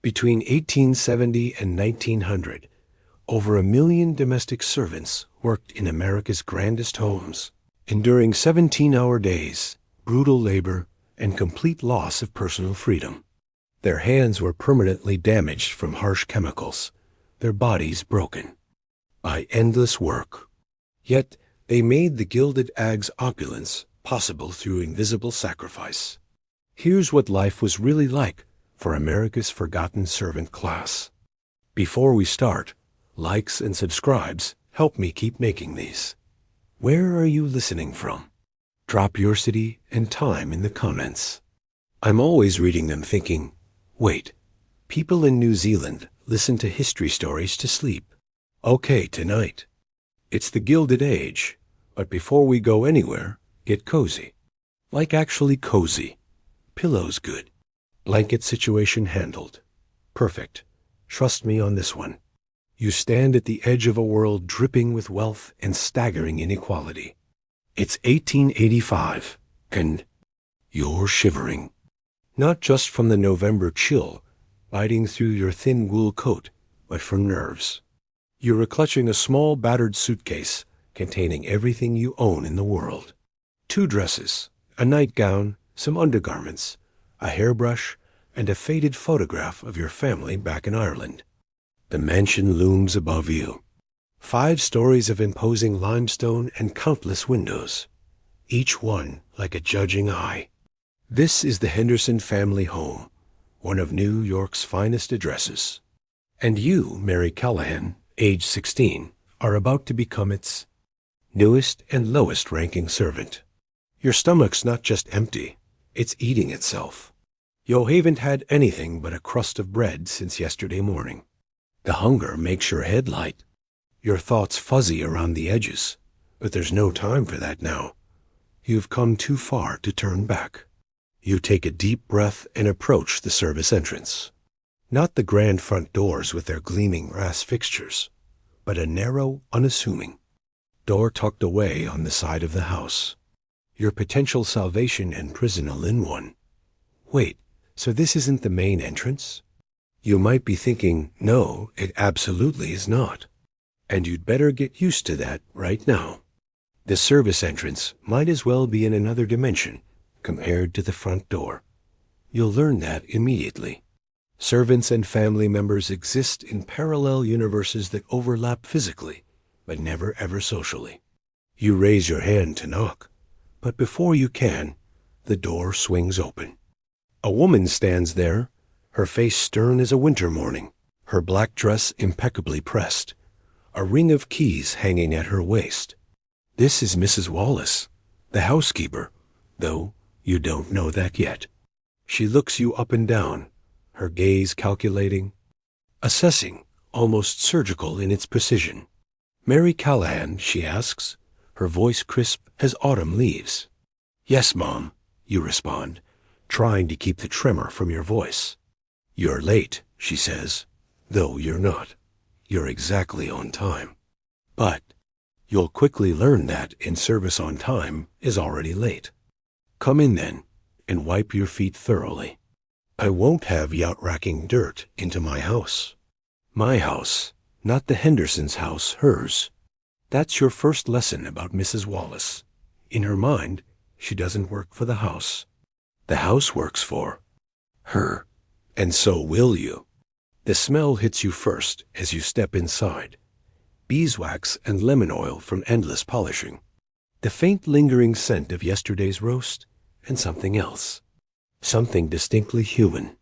Between 1870 and 1900, over 1 million domestic servants worked in America's grandest homes, enduring 17-hour days, brutal labor, and complete loss of personal freedom. Their hands were permanently damaged from harsh chemicals, their bodies broken by endless work. Yet they made the Gilded Ag's opulence possible through invisible sacrifice. Here's what life was really like for America's forgotten servant class. Before we start, likes and subscribes help me keep making these. Where are you listening from? Drop your city and time in the comments. I'm always reading them thinking, wait, people in New Zealand listen to history stories to sleep. Okay, tonight. It's the Gilded Age, but before we go anywhere, get cozy. Like actually cozy. Pillows good. Blanket situation handled. Perfect. Trust me on this one. You stand at the edge of a world dripping with wealth and staggering inequality. It's 1885, and you're shivering. Not just from the November chill biting through your thin wool coat, but from nerves. You're clutching a small battered suitcase containing everything you own in the world. 2 dresses, a nightgown, some undergarments, a hairbrush, and a faded photograph of your family back in Ireland. The mansion looms above you. 5 stories of imposing limestone and countless windows, each one like a judging eye. This is the Henderson family home, one of New York's finest addresses. And you, Mary Callahan, age 16, are about to become its newest and lowest ranking servant. Your stomach's not just empty, it's eating itself. You haven't had anything but a crust of bread since yesterday morning. The hunger makes your head light. Your thoughts fuzzy around the edges, but there's no time for that now. You've come too far to turn back. You take a deep breath and approach the service entrance. Not the grand front doors with their gleaming brass fixtures, but a narrow, unassuming door tucked away on the side of the house. Your potential salvation and prison all in one. Wait, so this isn't the main entrance? You might be thinking, no, it absolutely is not. And you'd better get used to that right now. The service entrance might as well be in another dimension compared to the front door. You'll learn that immediately. Servants and family members exist in parallel universes that overlap physically, but never ever socially. You raise your hand to knock, but before you can, the door swings open. A woman stands there, her face stern as a winter morning, her black dress impeccably pressed, a ring of keys hanging at her waist. This is Mrs. Wallace, the housekeeper, though you don't know that yet. She looks you up and down, her gaze calculating, assessing, almost surgical in its precision. Mary Callahan, she asks, her voice crisp as autumn leaves. Yes, Mom, you respond, trying to keep the tremor from your voice. You're late, she says, though you're not. You're exactly on time. But you'll quickly learn that in service on time is already late. Come in then, and wipe your feet thoroughly. I won't have you out-racking dirt into my house. My house, not the Hendersons' house, hers. That's your first lesson about Mrs. Wallace. In her mind, she doesn't work for the house. The house works for her, and so will you. The smell hits you first as you step inside. Beeswax and lemon oil from endless polishing. The faint lingering scent of yesterday's roast, and something else. Something distinctly human.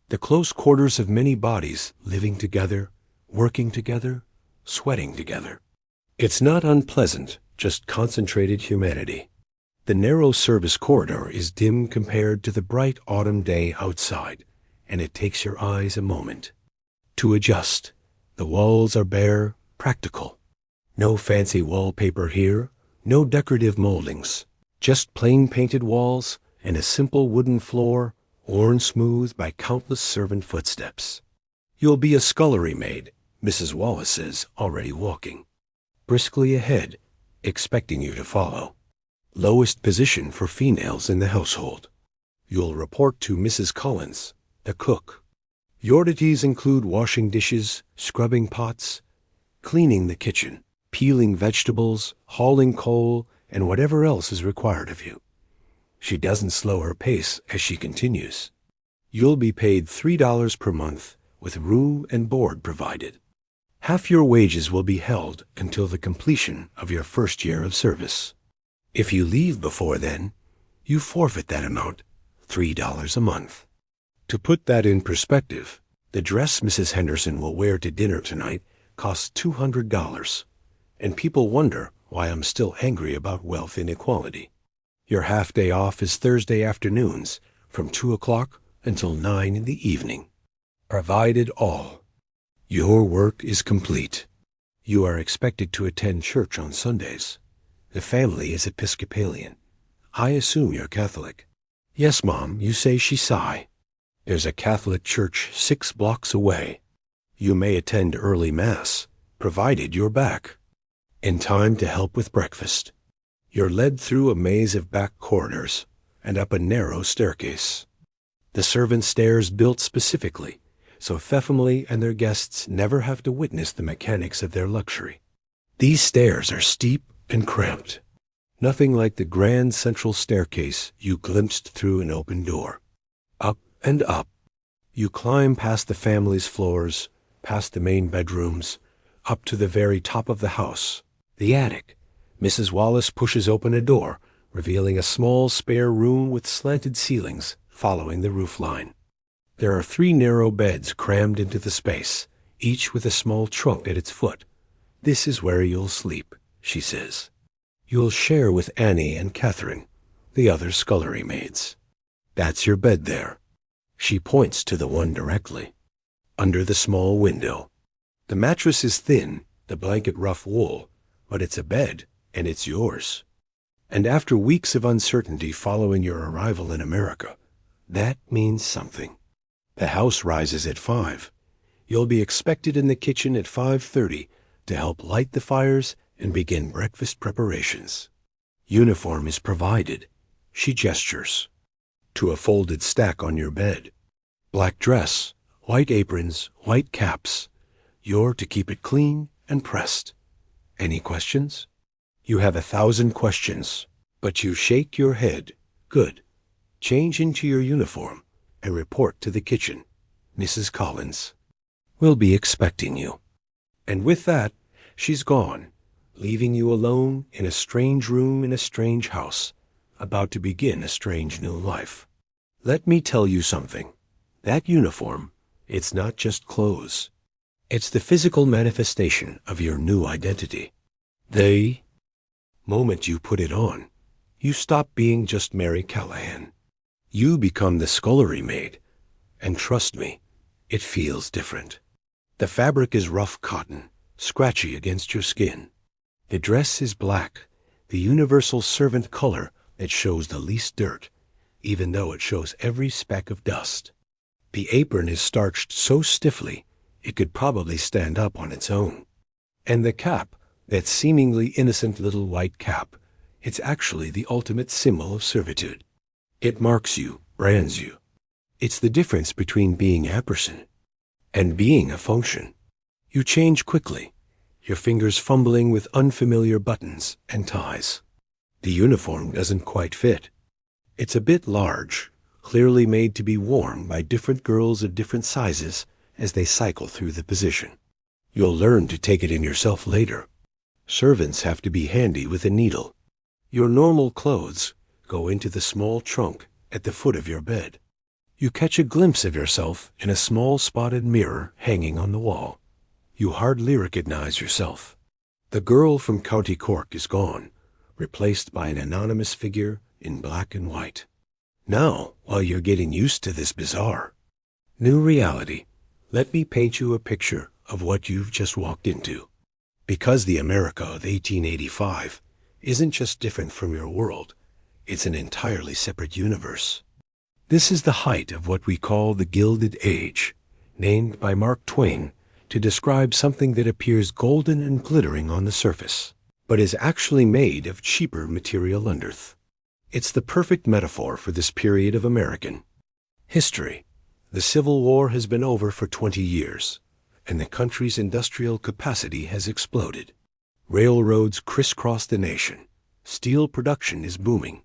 The close quarters of many bodies living together, working together, sweating together. It's not unpleasant, just concentrated humanity. The narrow service corridor is dim compared to the bright autumn day outside, and it takes your eyes a moment to adjust. The walls are bare, practical. No fancy wallpaper here, no decorative moldings, just plain painted walls and a simple wooden floor worn smooth by countless servant footsteps. You'll be a scullery maid, Mrs. Wallace says, already walking briskly ahead, expecting you to follow. Lowest position for females in the household. You'll report to Mrs. Collins, the cook. Your oddities include washing dishes, scrubbing pots, cleaning the kitchen, peeling vegetables, hauling coal, and whatever else is required of you. She doesn't slow her pace as she continues. You'll be paid $3 per month with room and board provided. Half your wages will be held until the completion of your first year of service. If you leave before then, you forfeit that amount, $3 a month. To put that in perspective, the dress Mrs. Henderson will wear to dinner tonight costs $200, and people wonder why I'm still angry about wealth inequality. Your half-day off is Thursday afternoons from 2 o'clock until 9 in the evening. Provided all. Your work is complete. You are expected to attend church on Sundays. The family is Episcopalian. I assume you're Catholic. Yes, Mom, you say she sigh. There's a Catholic church 6 blocks away. You may attend early Mass, provided you're back in time to help with breakfast. You're led through a maze of back corridors and up a narrow staircase. The servant stairs built specifically so family and their guests never have to witness the mechanics of their luxury. These stairs are steep and cramped. Nothing like the grand central staircase you glimpsed through an open door. Up and up. You climb past the family's floors, past the main bedrooms, up to the very top of the house, the attic. Mrs. Wallace pushes open a door, revealing a small spare room with slanted ceilings following the roofline. There are 3 narrow beds crammed into the space, each with a small trunk at its foot. This is where you'll sleep, she says. You'll share with Annie and Catherine, the other scullery maids. That's your bed there. She points to the one directly, under the small window. The mattress is thin, the blanket rough wool, but it's a bed, and it's yours. And after weeks of uncertainty following your arrival in America, that means something. The house rises at 5. You'll be expected in the kitchen at 5:30 to help light the fires and begin breakfast preparations. Uniform is provided. She gestures to a folded stack on your bed. Black dress, white aprons, white caps. You're to keep it clean and pressed. Any questions? You have 1,000 questions, but you shake your head. Good. Change into your uniform and report to the kitchen. Mrs. Collins will be expecting you. And with that, she's gone, leaving you alone in a strange room in a strange house, about to begin a strange new life. Let me tell you something. That uniform, it's not just clothes. It's the physical manifestation of your new identity. The moment you put it on, you stop being just Mary Callahan. You become the scullery maid, and trust me, it feels different. The fabric is rough cotton, scratchy against your skin. The dress is black, the universal servant color that shows the least dirt, even though it shows every speck of dust. The apron is starched so stiffly, it could probably stand up on its own. And the cap, that seemingly innocent little white cap, it's actually the ultimate symbol of servitude. It marks you, brands you. It's the difference between being a person and being a function. You change quickly, your fingers fumbling with unfamiliar buttons and ties. The uniform doesn't quite fit. It's a bit large, clearly made to be worn by different girls of different sizes as they cycle through the position. You'll learn to take it in yourself later. Servants have to be handy with a needle. Your normal clothes go into the small trunk at the foot of your bed. You catch a glimpse of yourself in a small spotted mirror hanging on the wall. You hardly recognize yourself. The girl from County Cork is gone, replaced by an anonymous figure in black and white. Now, while you're getting used to this bizarre new reality, let me paint you a picture of what you've just walked into. Because the America of 1885 isn't just different from your world, it's an entirely separate universe. This is the height of what we call the Gilded Age, named by Mark Twain to describe something that appears golden and glittering on the surface, but is actually made of cheaper material underneath. It's the perfect metaphor for this period of American history. The Civil War has been over for 20 years, and the country's industrial capacity has exploded. Railroads crisscross the nation. Steel production is booming.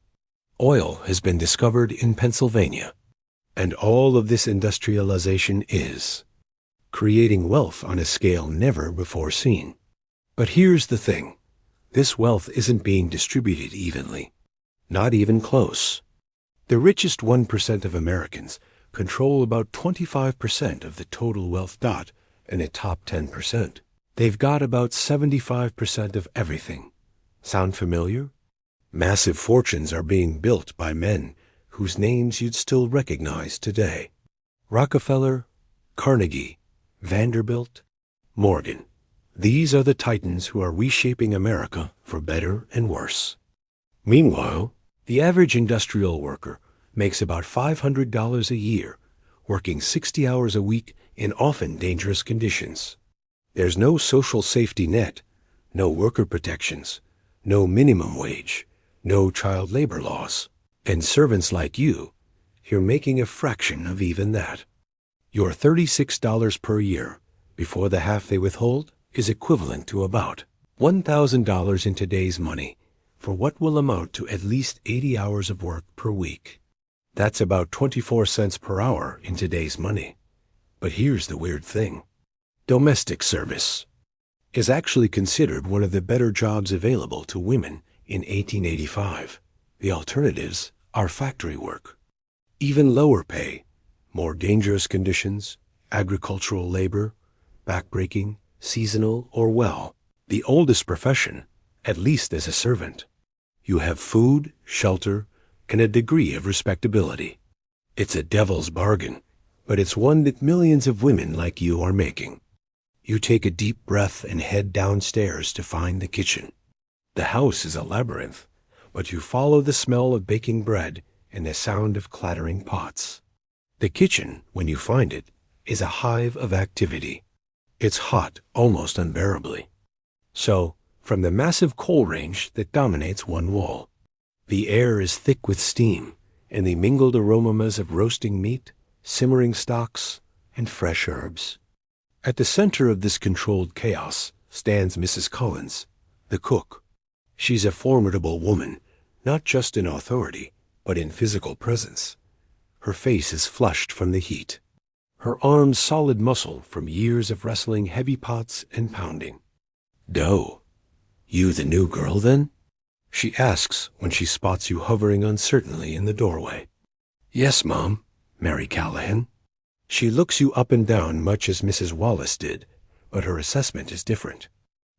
Oil has been discovered in Pennsylvania. And all of this industrialization is creating wealth on a scale never before seen. But here's the thing. This wealth isn't being distributed evenly. Not even close. The richest 1% of Americans control about 25% of the total wealth in the top 10%. They've got about 75% of everything. Sound familiar? Massive fortunes are being built by men whose names you'd still recognize today. Rockefeller, Carnegie, Vanderbilt, Morgan. These are the titans who are reshaping America for better and worse. Meanwhile, the average industrial worker makes about $500 a year, working 60 hours a week in often dangerous conditions. There's no social safety net, no worker protections, no minimum wage, no child labor laws. And servants like you're making a fraction of even that. Your $36 per year, before the half they withhold, is equivalent to about $1,000 in today's money for what will amount to at least 80 hours of work per week. That's about 24 cents per hour in today's money. But here's the weird thing. Domestic service is actually considered one of the better jobs available to women in 1885. The alternatives are factory work. Even lower pay, more dangerous conditions, agricultural labor, backbreaking, seasonal, or the oldest profession, at least as a servant. You have food, shelter, and a degree of respectability. It's a devil's bargain, but it's one that millions of women like you are making. You take a deep breath and head downstairs to find the kitchen. The house is a labyrinth, but you follow the smell of baking bread and the sound of clattering pots. The kitchen, when you find it, is a hive of activity. It's hot almost unbearably. So, from the massive coal range that dominates one wall, the air is thick with steam and the mingled aromas of roasting meat, simmering stocks, and fresh herbs. At the center of this controlled chaos stands Mrs. Collins, the cook. She's a formidable woman, not just in authority, but in physical presence. Her face is flushed from the heat, her arms solid muscle from years of wrestling heavy pots and pounding. "Doe, you the new girl, then?" she asks when she spots you hovering uncertainly in the doorway. "Yes, Mom," Mary Callahan. She looks you up and down much as Mrs. Wallace did, but her assessment is different.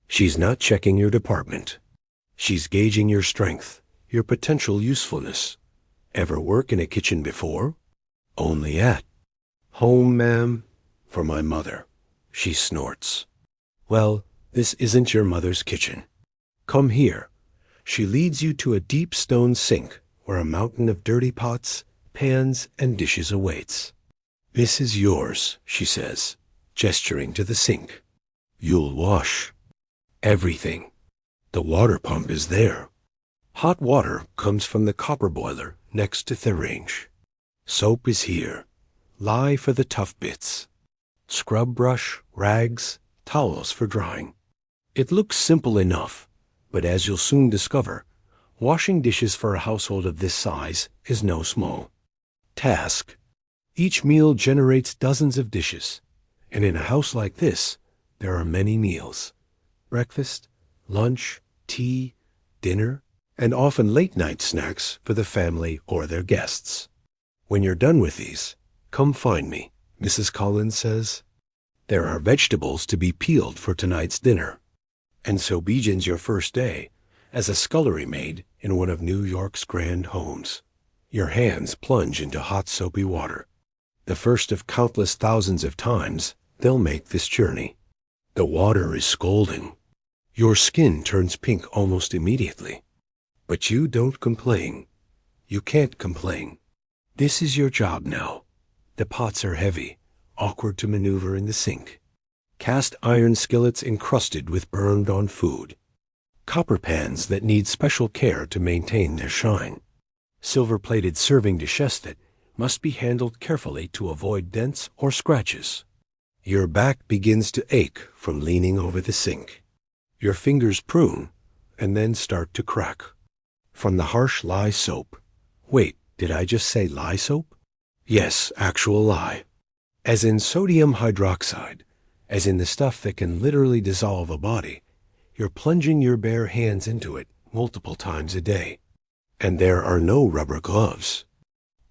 She's not checking your department. She's gauging your strength, your potential usefulness. Ever work in a kitchen before? Only at home, ma'am, for my mother. She snorts. Well, this isn't your mother's kitchen. Come here. She leads you to a deep stone sink where a mountain of dirty pots, pans, and dishes awaits. "This is yours," she says, gesturing to the sink. "You'll wash everything. The water pump is there. Hot water comes from the copper boiler next to the range. Soap is here. Lye for the tough bits. Scrub brush, rags, towels for drying." It looks simple enough, but as you'll soon discover, washing dishes for a household of this size is no small task. Each meal generates dozens of dishes, and in a house like this, there are many meals. Breakfast, lunch, tea, dinner, and often late-night snacks for the family or their guests. "When you're done with these, come find me," Mrs. Collins says. "There are vegetables to be peeled for tonight's dinner." And so begins your first day as a scullery maid in one of New York's grand homes. Your hands plunge into hot soapy water, the first of countless thousands of times they'll make this journey. The water is scalding. Your skin turns pink almost immediately. But you don't complain. You can't complain. This is your job now. The pots are heavy, awkward to maneuver in the sink. Cast iron skillets encrusted with burned-on food. Copper pans that need special care to maintain their shine. Silver-plated serving dishes that, must be handled carefully to avoid dents or scratches. Your back begins to ache from leaning over the sink. Your fingers prune and then start to crack. From the harsh lye soap. Wait, did I just say lye soap? Yes, actual lye. As in sodium hydroxide, as in the stuff that can literally dissolve a body, you're plunging your bare hands into it multiple times a day. And there are no rubber gloves.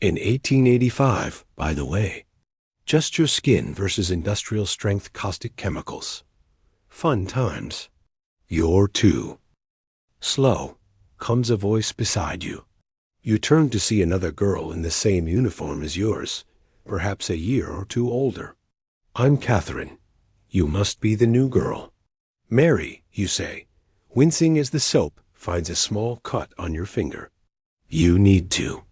In 1885, by the way, just your skin versus industrial strength caustic chemicals. Fun times. You're two. Slow, comes a voice beside you. You turn to see another girl in the same uniform as yours, perhaps a year or two older. I'm Catherine. You must be the new girl. Mary, you say, wincing as the soap finds a small cut on your finger. You need to.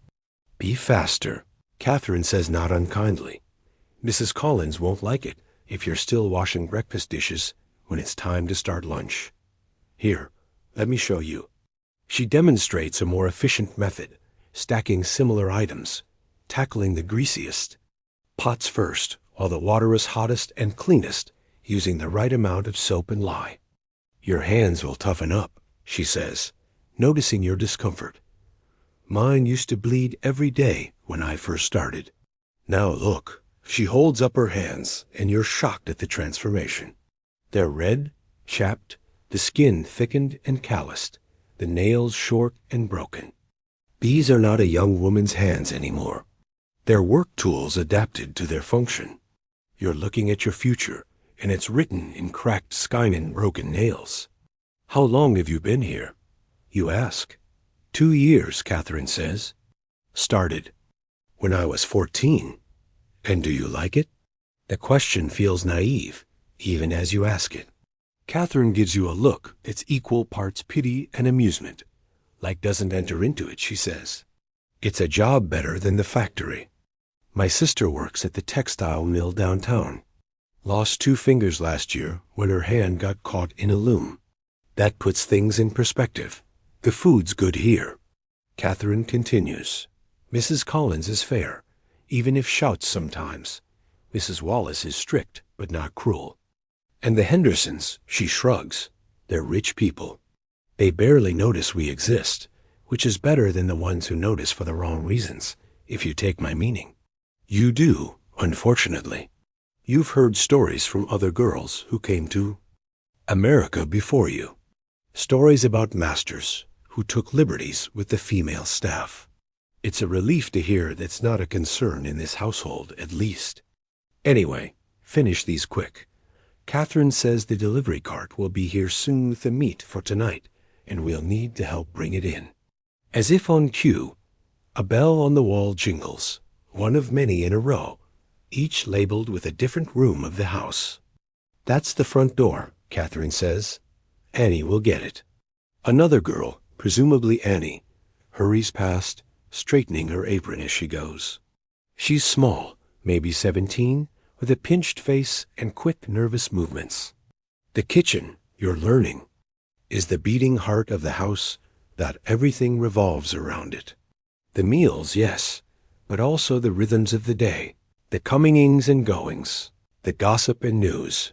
Be faster, Catherine says not unkindly. Mrs. Collins won't like it if you're still washing breakfast dishes when it's time to start lunch. Here, let me show you. She demonstrates a more efficient method, stacking similar items, tackling the greasiest. Pots first, while the water is hottest and cleanest, using the right amount of soap and lye. Your hands will toughen up, she says, noticing your discomfort. Mine used to bleed every day when I first started. Now look, she holds up her hands, and you're shocked at the transformation. They're red, chapped, the skin thickened and calloused, the nails short and broken. These are not a young woman's hands anymore. They're work tools adapted to their function. You're looking at your future, and it's written in cracked skin and broken nails. How long have you been here? You ask. 2 years, Catherine says. Started when I was 14. And do you like it? The question feels naive, even as you ask it. Catherine gives you a look that's equal parts pity and amusement. Like doesn't enter into it, she says. It's a job better than the factory. My sister works at the textile mill downtown. Lost 2 fingers last year when her hand got caught in a loom. That puts things in perspective. The food's good here. Catherine continues. Mrs. Collins is fair, even if shouts sometimes. Mrs. Wallace is strict, but not cruel. And the Hendersons, she shrugs. They're rich people. They barely notice we exist, which is better than the ones who notice for the wrong reasons, if you take my meaning. You do, unfortunately. You've heard stories from other girls who came to America before you. Stories about masters who took liberties with the female staff. It's a relief to hear that's not a concern in this household, at least. Anyway, finish these quick. Catherine says the delivery cart will be here soon with the meat for tonight, and we'll need to help bring it in. As if on cue, a bell on the wall jingles, one of many in a row, each labeled with a different room of the house. That's the front door, Catherine says. Annie will get it. Another girl, presumably Annie, hurries past, straightening her apron as she goes. She's small, maybe 17, with a pinched face and quick, nervous movements. The kitchen, you're learning, is the beating heart of the house that everything revolves around it. The meals, yes, but also the rhythms of the day, the comingings and goings, the gossip and news.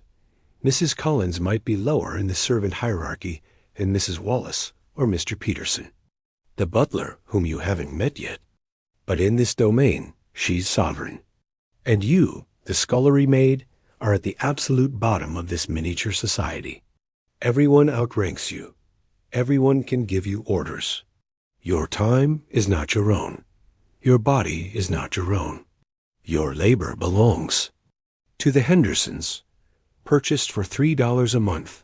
Mrs. Collins might be lower in the servant hierarchy than Mrs. Wallace or Mr. Peterson, the butler whom you haven't met yet. But in this domain, she's sovereign. And you, the scullery maid, are at the absolute bottom of this miniature society. Everyone outranks you. Everyone can give you orders. Your time is not your own. Your body is not your own. Your labor belongs to the Hendersons, purchased for $3 a month,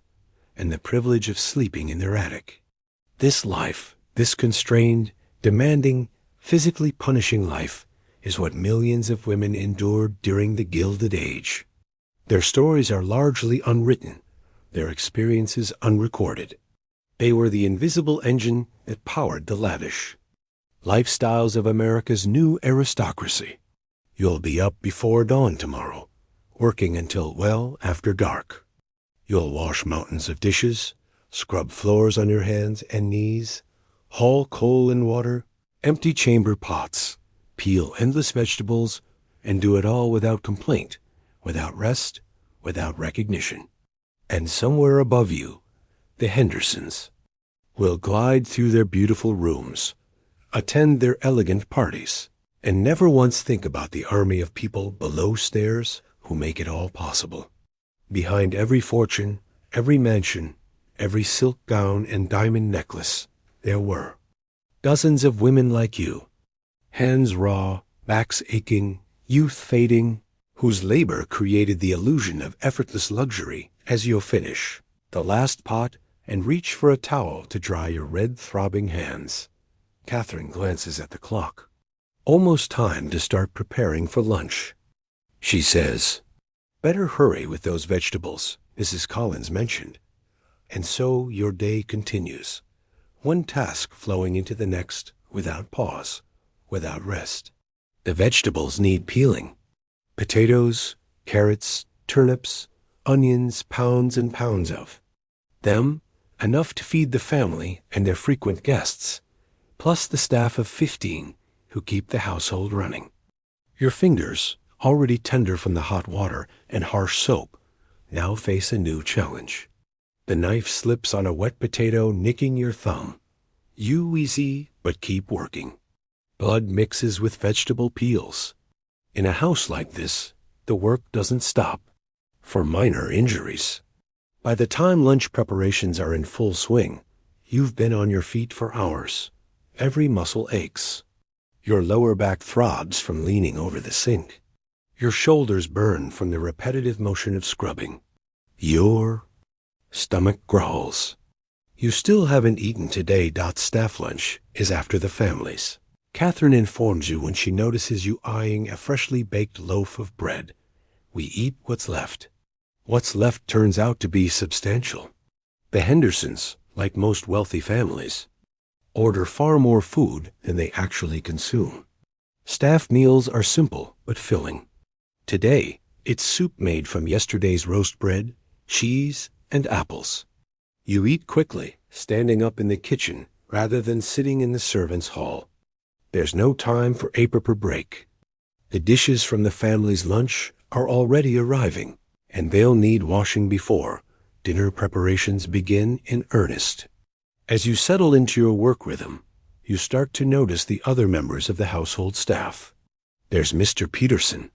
and the privilege of sleeping in their attic. This life, this constrained, demanding, physically punishing life, is what millions of women endured during the Gilded Age. Their stories are largely unwritten, their experiences unrecorded. They were the invisible engine that powered the lavish lifestyles of America's new aristocracy. You'll be up before dawn tomorrow, working until well after dark. You'll wash mountains of dishes, scrub floors on your hands and knees, haul coal and water, empty chamber pots, peel endless vegetables, and do it all without complaint, without rest, without recognition. And somewhere above you, the Hendersons will glide through their beautiful rooms, attend their elegant parties, and never once think about the army of people below stairs who make it all possible. Behind every fortune, every mansion, every silk gown and diamond necklace, there were dozens of women like you, hands raw, backs aching, youth fading, whose labor created the illusion of effortless luxury as you finish the last pot and reach for a towel to dry your red, throbbing hands. Catherine glances at the clock. Almost time to start preparing for lunch. She says, "Better hurry with those vegetables," Mrs. Collins mentioned. And so your day continues, one task flowing into the next without pause, without rest. The vegetables need peeling. Potatoes, carrots, turnips, onions, pounds and pounds of them, enough to feed the family and their frequent guests, plus the staff of 15 who keep the household running. Your fingers, already tender from the hot water and harsh soap, now face a new challenge. The knife slips on a wet potato, nicking your thumb. You wheezy, but keep working. Blood mixes with vegetable peels. In a house like this, the work doesn't stop for minor injuries. By the time lunch preparations are in full swing, you've been on your feet for hours. Every muscle aches. Your lower back throbs from leaning over the sink. Your shoulders burn from the repetitive motion of scrubbing. Your stomach growls. You still haven't eaten today. Staff lunch is after the family's. Catherine informs you when she notices you eyeing a freshly baked loaf of bread. We eat what's left. What's left turns out to be substantial. The Hendersons, like most wealthy families, order far more food than they actually consume. Staff meals are simple but filling. Today, it's soup made from yesterday's roast bread, cheese, and apples. You eat quickly, standing up in the kitchen rather than sitting in the servants' hall. There's no time for a proper break. The dishes from the family's lunch are already arriving, and they'll need washing before dinner preparations begin in earnest. As you settle into your work rhythm, you start to notice the other members of the household staff. There's Mr. Peterson,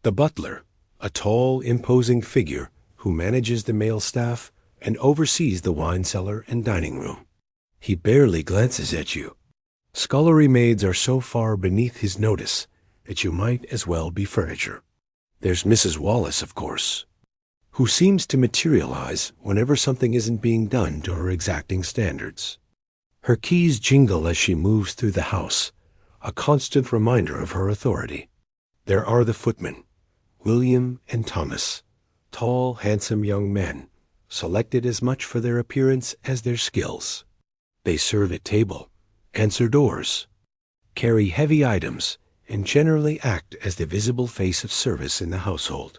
the butler, a tall, imposing figure who manages the male staff and oversees the wine cellar and dining room. He barely glances at you. Scullery maids are so far beneath his notice that you might as well be furniture. There's Mrs. Wallace, of course, who seems to materialize whenever something isn't being done to her exacting standards. Her keys jingle as she moves through the house, a constant reminder of her authority. There are the footmen, William and Thomas, tall, handsome young men, selected as much for their appearance as their skills. They serve at table, answer doors, carry heavy items, and generally act as the visible face of service in the household.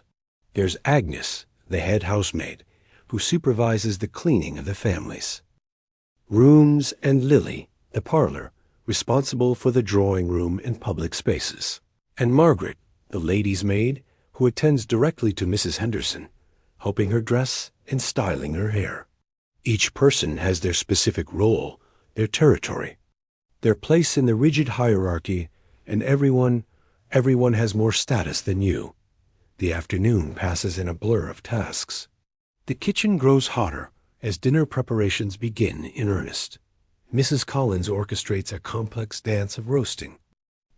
There's Agnes, the head housemaid, who supervises the cleaning of the families rooms, and Lily, the parlor, responsible for the drawing room and public spaces, and Margaret, the lady's maid, who attends directly to Mrs. Henderson, helping her dress and styling her hair. Each person has their specific role, their territory, their place in the rigid hierarchy, and everyone has more status than you. The afternoon passes in a blur of tasks. The kitchen grows hotter as dinner preparations begin in earnest. Mrs. Collins orchestrates a complex dance of roasting,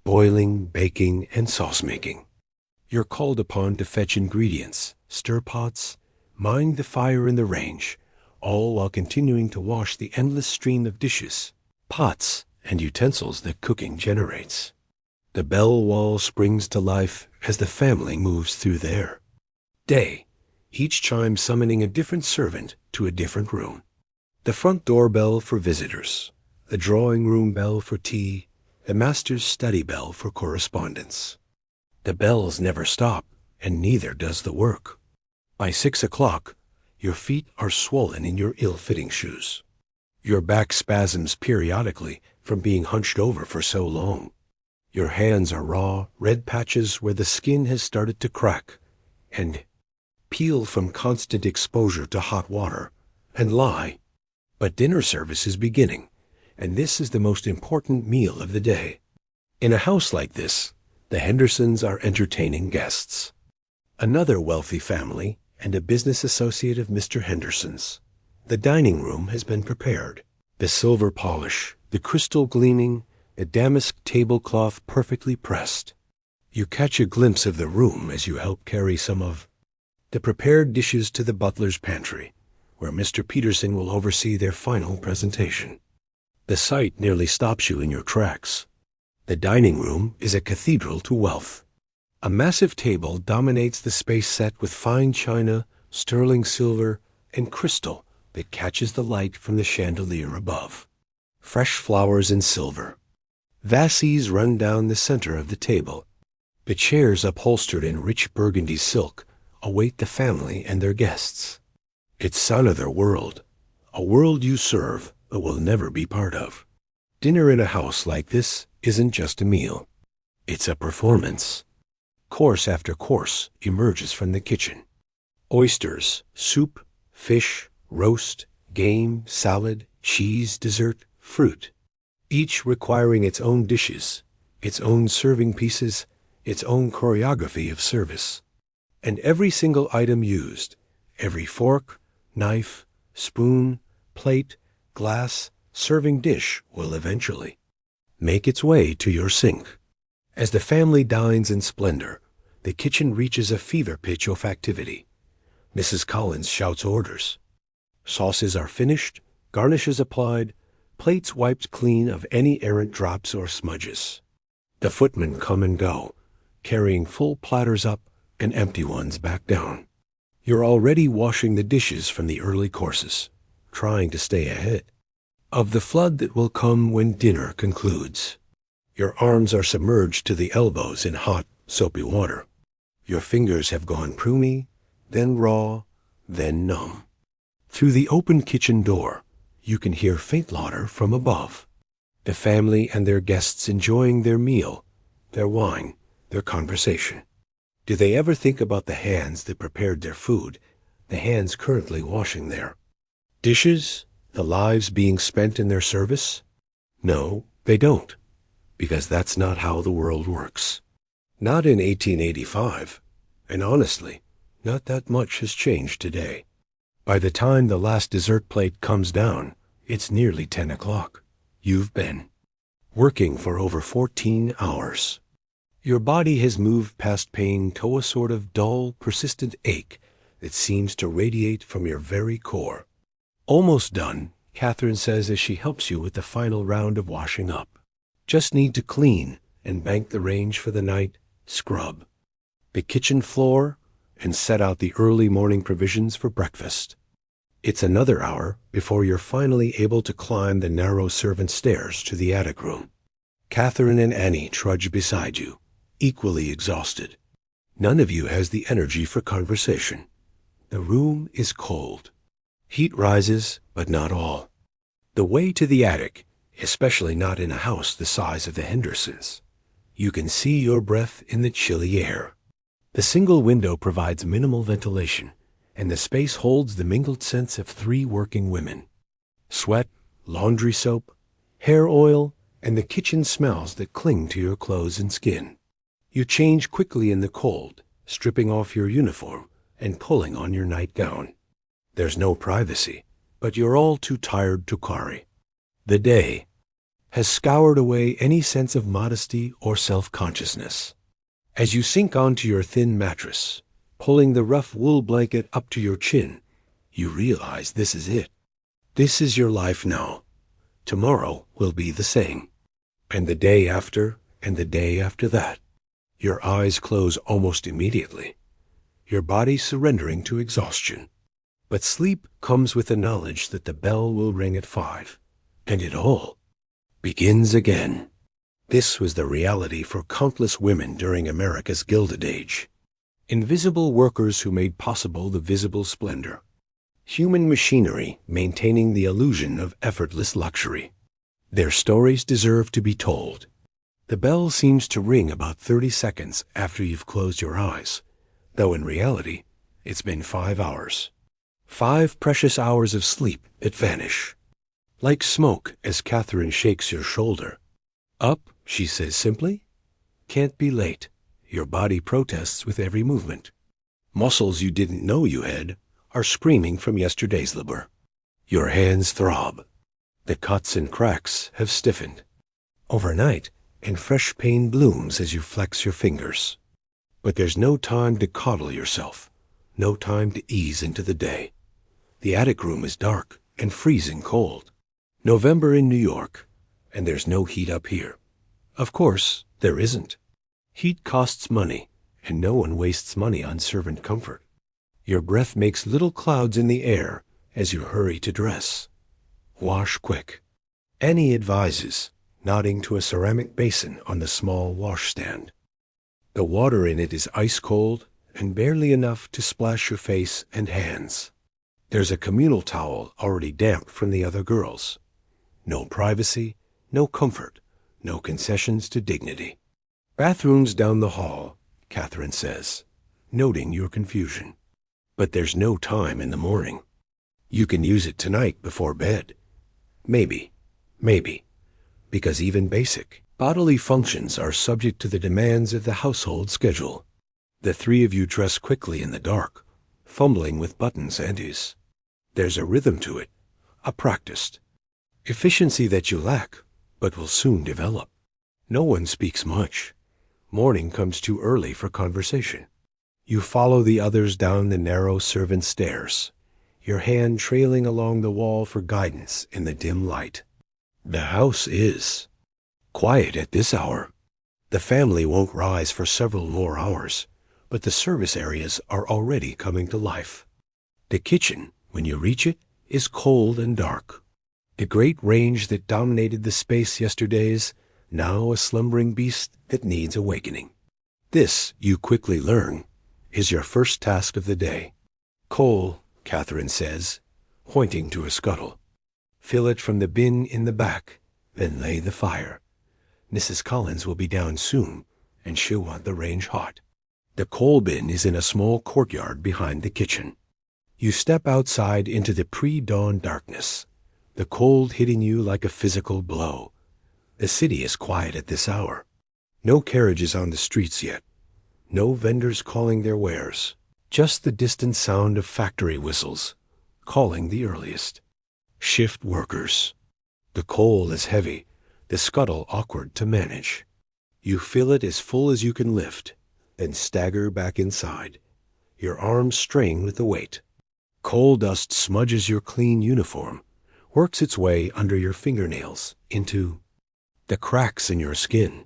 boiling, baking, and sauce-making. You're called upon to fetch ingredients, stir pots, mind the fire in the range, all while continuing to wash the endless stream of dishes, pots, and utensils that cooking generates. The bell wall springs to life as the family moves through their day, each chime summoning a different servant to a different room. The front door bell for visitors, the drawing room bell for tea, the master's study bell for correspondence. The bells never stop, and neither does the work. By 6 o'clock, your feet are swollen in your ill-fitting shoes. Your back spasms periodically from being hunched over for so long. Your hands are raw, red patches where the skin has started to crack and peel from constant exposure to hot water and lie. But dinner service is beginning, and this is the most important meal of the day. In a house like this, the Hendersons are entertaining guests. Another wealthy family and a business associate of Mr. Henderson's. The dining room has been prepared. The silver polish, the crystal gleaming, a damask tablecloth perfectly pressed. You catch a glimpse of the room as you help carry some of the prepared dishes to the butler's pantry, where Mr. Peterson will oversee their final presentation. The sight nearly stops you in your tracks. The dining room is a cathedral to wealth. A massive table dominates the space set with fine china, sterling silver, and crystal that catches the light from the chandelier above. Fresh flowers in silver. Vases run down the center of the table. The chairs upholstered in rich burgundy silk await the family and their guests. It's another world, a world you serve but will never be part of. Dinner in a house like this isn't just a meal. It's a performance. Course after course emerges from the kitchen. Oysters, soup, fish, roast, game, salad, cheese, dessert, fruit. Each requiring its own dishes, its own serving pieces, its own choreography of service. And every single item used, every fork, knife, spoon, plate, glass, serving dish will eventually make its way to your sink. As the family dines in splendor, the kitchen reaches a fever pitch of activity. Mrs. Collins shouts orders. Sauces are finished, garnishes applied, plates wiped clean of any errant drops or smudges. The footmen come and go, carrying full platters up and empty ones back down. You're already washing the dishes from the early courses, trying to stay ahead of the flood that will come when dinner concludes. Your arms are submerged to the elbows in hot, soapy water. Your fingers have gone pruny, then raw, then numb. Through the open kitchen door, you can hear faint laughter from above. The family and their guests enjoying their meal, their wine, their conversation. Do they ever think about the hands that prepared their food, the hands currently washing their dishes, the lives being spent in their service? No, they don't, because that's not how the world works. Not in 1885, and honestly, not that much has changed today. By the time the last dessert plate comes down, it's nearly 10 o'clock. You've been working for over 14 hours. Your body has moved past pain to a sort of dull, persistent ache that seems to radiate from your very core. Almost done, Catherine says as she helps you with the final round of washing up. Just need to clean and bank the range for the night, scrub the kitchen floor, and set out the early morning provisions for breakfast. It's another hour before you're finally able to climb the narrow servant stairs to the attic room. Catherine and Annie trudge beside you, equally exhausted. None of you has the energy for conversation. The room is cold. Heat rises, but not all. The way to the attic, especially not in a house the size of the Hendersons. You can see your breath in the chilly air. The single window provides minimal ventilation, and the space holds the mingled scents of 3 working women. Sweat, laundry soap, hair oil, and the kitchen smells that cling to your clothes and skin. You change quickly in the cold, stripping off your uniform and pulling on your nightgown. There's no privacy, but you're all too tired to carry. The day has scoured away any sense of modesty or self-consciousness. As you sink onto your thin mattress, pulling the rough wool blanket up to your chin, you realize this is it. This is your life now. Tomorrow will be the same. And the day after, and the day after that. Your eyes close almost immediately, your body surrendering to exhaustion. But sleep comes with the knowledge that the bell will ring at 5, and it all begins again. This was the reality for countless women during America's Gilded Age. Invisible workers who made possible the visible splendor. Human machinery maintaining the illusion of effortless luxury. Their stories deserve to be told. The bell seems to ring about 30 seconds after you've closed your eyes, though in reality, it's been 5 hours. 5 precious hours of sleep that vanish. Like smoke as Catherine shakes your shoulder. Up, she says simply. Can't be late. Your body protests with every movement. Muscles you didn't know you had are screaming from yesterday's labor. Your hands throb. The cuts and cracks have stiffened. Overnight, and fresh pain blooms as you flex your fingers. But there's no time to coddle yourself, no time to ease into the day. The attic room is dark and freezing cold. November in New York, and there's no heat up here. Of course, there isn't. Heat costs money, and no one wastes money on servant comfort. Your breath makes little clouds in the air as you hurry to dress. Wash quick. Annie advises, nodding to a ceramic basin on the small washstand. The water in it is ice cold and barely enough to splash your face and hands. There's a communal towel already damp from the other girls. No privacy, no comfort, no concessions to dignity. Bathrooms down the hall, Catherine says, noting your confusion. But there's no time in the morning. You can use it tonight before bed. Maybe. Because even basic bodily functions are subject to the demands of the household schedule. The three of you dress quickly in the dark, fumbling with buttons and is. There's a rhythm to it, a practiced efficiency that you lack, but will soon develop. No one speaks much. Morning comes too early for conversation. You follow the others down the narrow servant stairs, your hand trailing along the wall for guidance in the dim light. The house is quiet at this hour. The family won't rise for several more hours, but the service areas are already coming to life. The kitchen, when you reach it, is cold and dark. The great range that dominated the space yesterdays, now a slumbering beast that needs awakening. This, you quickly learn, is your first task of the day. Coal, Catherine says, pointing to a scuttle. Fill it from the bin in the back, then lay the fire. Mrs. Collins will be down soon, and she'll want the range hot. The coal bin is in a small courtyard behind the kitchen. You step outside into the pre-dawn darkness, the cold hitting you like a physical blow. The city is quiet at this hour. No carriages on the streets yet. No vendors calling their wares. Just the distant sound of factory whistles, calling the earliest. Shift workers. The coal is heavy, the scuttle awkward to manage. You fill it as full as you can lift, then stagger back inside, your arms strained with the weight. Coal dust smudges your clean uniform, works its way under your fingernails, into the cracks in your skin.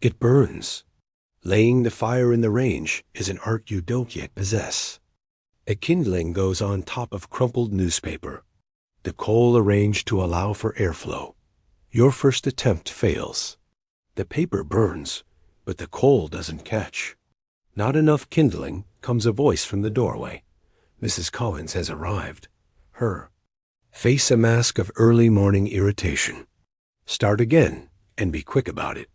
It burns. Laying the fire in the range is an art you don't yet possess. A kindling goes on top of crumpled newspaper, the coal arranged to allow for airflow. Your first attempt fails. The paper burns, but the coal doesn't catch. Not enough kindling, comes a voice from the doorway. Mrs. Collins has arrived. Her face a mask of early morning irritation. Start again, and be quick about it.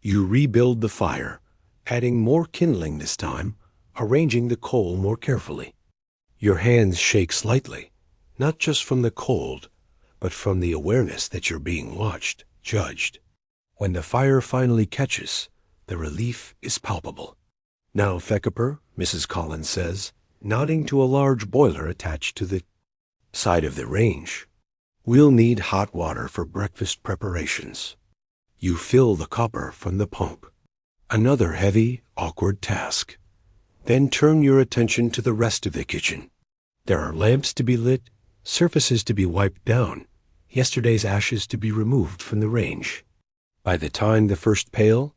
You rebuild the fire, adding more kindling this time, arranging the coal more carefully. Your hands shake slightly, not just from the cold, but from the awareness that you're being watched, judged. When the fire finally catches, the relief is palpable. Now, Theckaper, Mrs. Collins says, nodding to a large boiler attached to the side of the range. We'll need hot water for breakfast preparations. You fill the copper from the pump. Another heavy, awkward task. Then turn your attention to the rest of the kitchen. There are lamps to be lit, surfaces to be wiped down, yesterday's ashes to be removed from the range. By the time the first pail,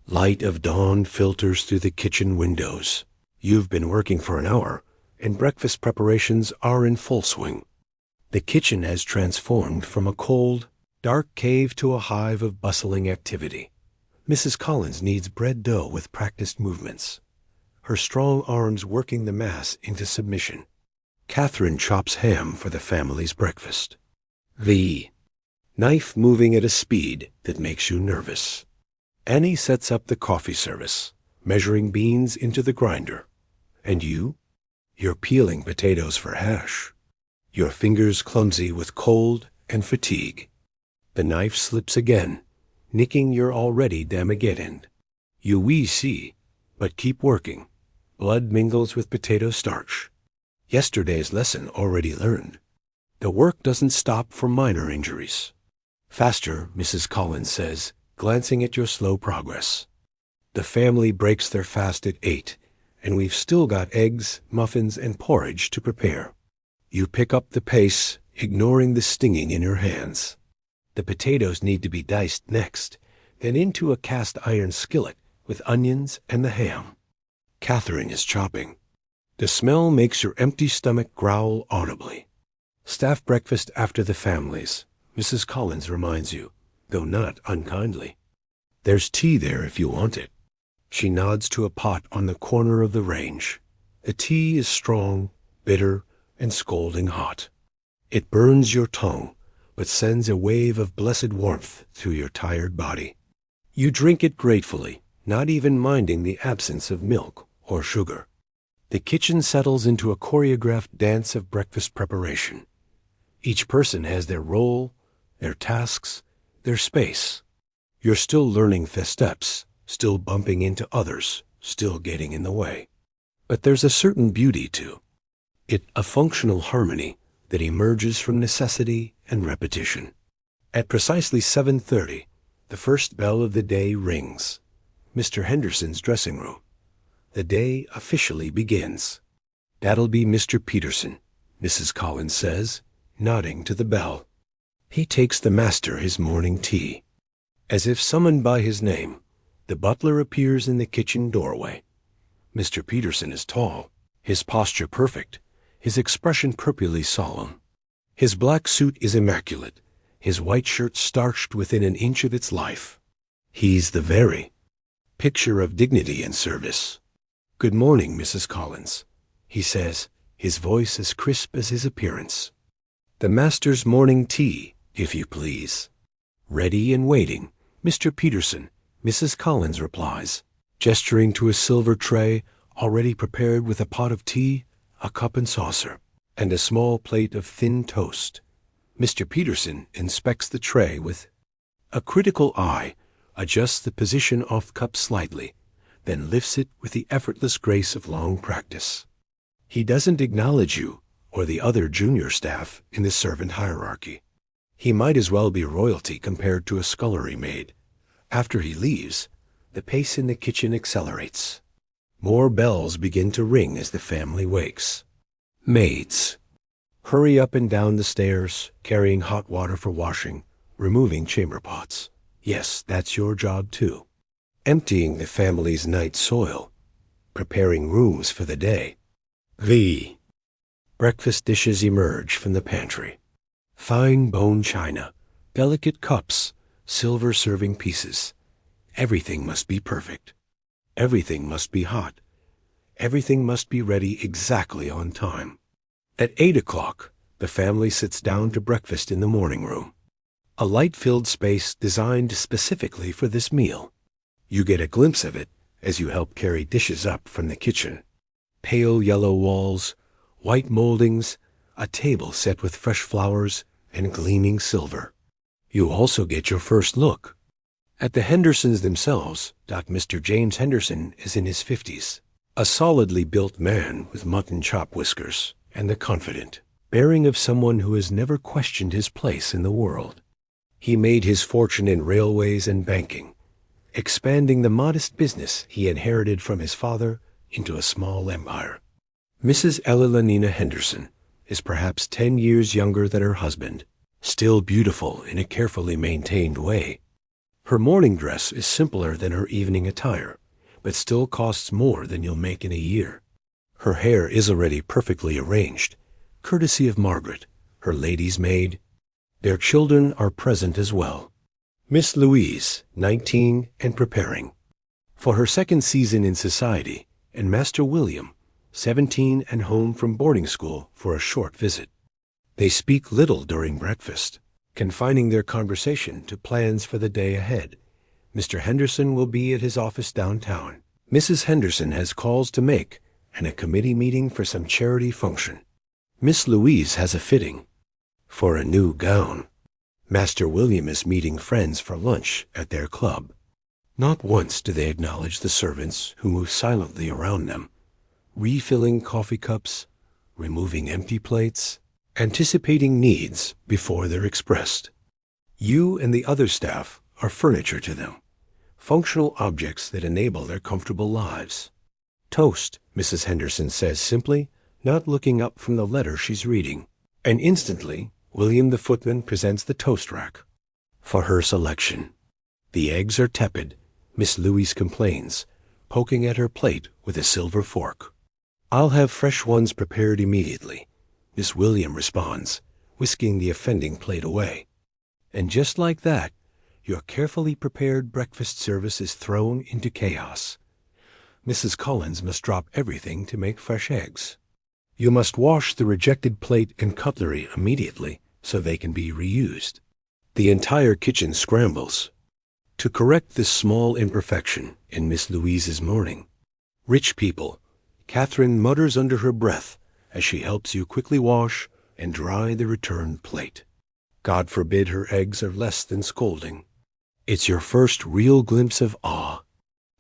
light of dawn filters through the kitchen windows. You've been working for an hour, and breakfast preparations are in full swing. The kitchen has transformed from a cold, dark cave to a hive of bustling activity. Mrs. Collins needs bread dough with practiced movements, her strong arms working the mass into submission. Catherine chops ham for the family's breakfast. The knife moving at a speed that makes you nervous. Annie sets up the coffee service, measuring beans into the grinder. And you? You're peeling potatoes for hash. Your fingers clumsy with cold and fatigue. The knife slips again, nicking your already damageddoned. You see, but keep working. Blood mingles with potato starch. Yesterday's lesson already learned. The work doesn't stop for minor injuries. Faster, Mrs. Collins says, glancing at your slow progress. The family breaks their fast at 8, and we've still got eggs, muffins, and porridge to prepare. You pick up the pace, ignoring the stinging in your hands. The potatoes need to be diced next, then into a cast-iron skillet with onions and the ham. Catherine is chopping. The smell makes your empty stomach growl audibly. Staff breakfast after the families, Mrs. Collins reminds you, though not unkindly. There's tea there if you want it. She nods to a pot on the corner of the range. The tea is strong, bitter, and scalding hot. It burns your tongue, but sends a wave of blessed warmth through your tired body. You drink it gratefully, not even minding the absence of milk or sugar. The kitchen settles into a choreographed dance of breakfast preparation. Each person has their role, their tasks, their space. You're still learning the steps, still bumping into others, still getting in the way. But there's a certain beauty to it, a functional harmony that emerges from necessity and repetition. At precisely 7:30, the first bell of the day rings. Mr. Henderson's dressing room. The day officially begins. That'll be Mr. Peterson, Mrs. Collins says, nodding to the bell. He takes the master his morning tea. As if summoned by his name, the butler appears in the kitchen doorway. Mr. Peterson is tall, his posture perfect, his expression purposely solemn. His black suit is immaculate, his white shirt starched within an inch of its life. He's the very picture of dignity and service. "Good morning, Mrs. Collins," he says, his voice as crisp as his appearance. "The master's morning tea, if you please." "Ready and waiting, Mr. Peterson," Mrs. Collins replies, gesturing to a silver tray already prepared with a pot of tea, a cup and saucer, and a small plate of thin toast. Mr. Peterson inspects the tray with a critical eye, adjusts the position of the cup slightly, then lifts it with the effortless grace of long practice. He doesn't acknowledge you or the other junior staff in the servant hierarchy. He might as well be royalty compared to a scullery maid. After he leaves, the pace in the kitchen accelerates. More bells begin to ring as the family wakes. Maids hurry up and down the stairs, carrying hot water for washing, removing chamber pots. Yes, that's your job too. Emptying the family's night soil, preparing rooms for the day. The breakfast dishes emerge from the pantry. Fine bone china, delicate cups, silver serving pieces. Everything must be perfect. Everything must be hot. Everything must be ready exactly on time. At 8 o'clock, the family sits down to breakfast in the morning room, a light-filled space designed specifically for this meal. You get a glimpse of it as you help carry dishes up from the kitchen. Pale yellow walls, white moldings, a table set with fresh flowers and gleaming silver. You also get your first look at the Hendersons themselves. Mr. James Henderson is in his 50s, a solidly built man with mutton chop whiskers and the confident bearing of someone who has never questioned his place in the world. He made his fortune in railways and banking, expanding the modest business he inherited from his father into a small empire. Mrs. Elenina Henderson is perhaps 10 years younger than her husband, still beautiful in a carefully maintained way. Her morning dress is simpler than her evening attire, but still costs more than you'll make in a year. Her hair is already perfectly arranged, courtesy of Margaret, her lady's maid. Their children are present as well. Miss Louise, 19 and preparing for her second season in society, and Master William, 17 and home from boarding school for a short visit. They speak little during breakfast, confining their conversation to plans for the day ahead, Mr. Henderson will be at his office downtown. Mrs. Henderson has calls to make and a committee meeting for some charity function. Miss Louise has a fitting for a new gown. Master William is meeting friends for lunch at their club. Not once do they acknowledge the servants who move silently around them, refilling coffee cups, removing empty plates, anticipating needs before they're expressed. You and the other staff are furniture to them, functional objects that enable their comfortable lives. Toast, Mrs. Henderson says simply, not looking up from the letter she's reading. And instantly, William the footman presents the toast rack for her selection. The eggs are tepid, Miss Louise complains, poking at her plate with a silver fork. I'll have fresh ones prepared immediately, Miss William responds, whisking the offending plate away. And just like that, your carefully prepared breakfast service is thrown into chaos. Mrs. Collins must drop everything to make fresh eggs. You must wash the rejected plate and cutlery immediately so they can be reused. The entire kitchen scrambles. To correct this small imperfection in Miss Louise's morning, rich people, Catherine mutters under her breath as she helps you quickly wash and dry the returned plate. God forbid her eggs are less than scolding. It's your first real glimpse of awe,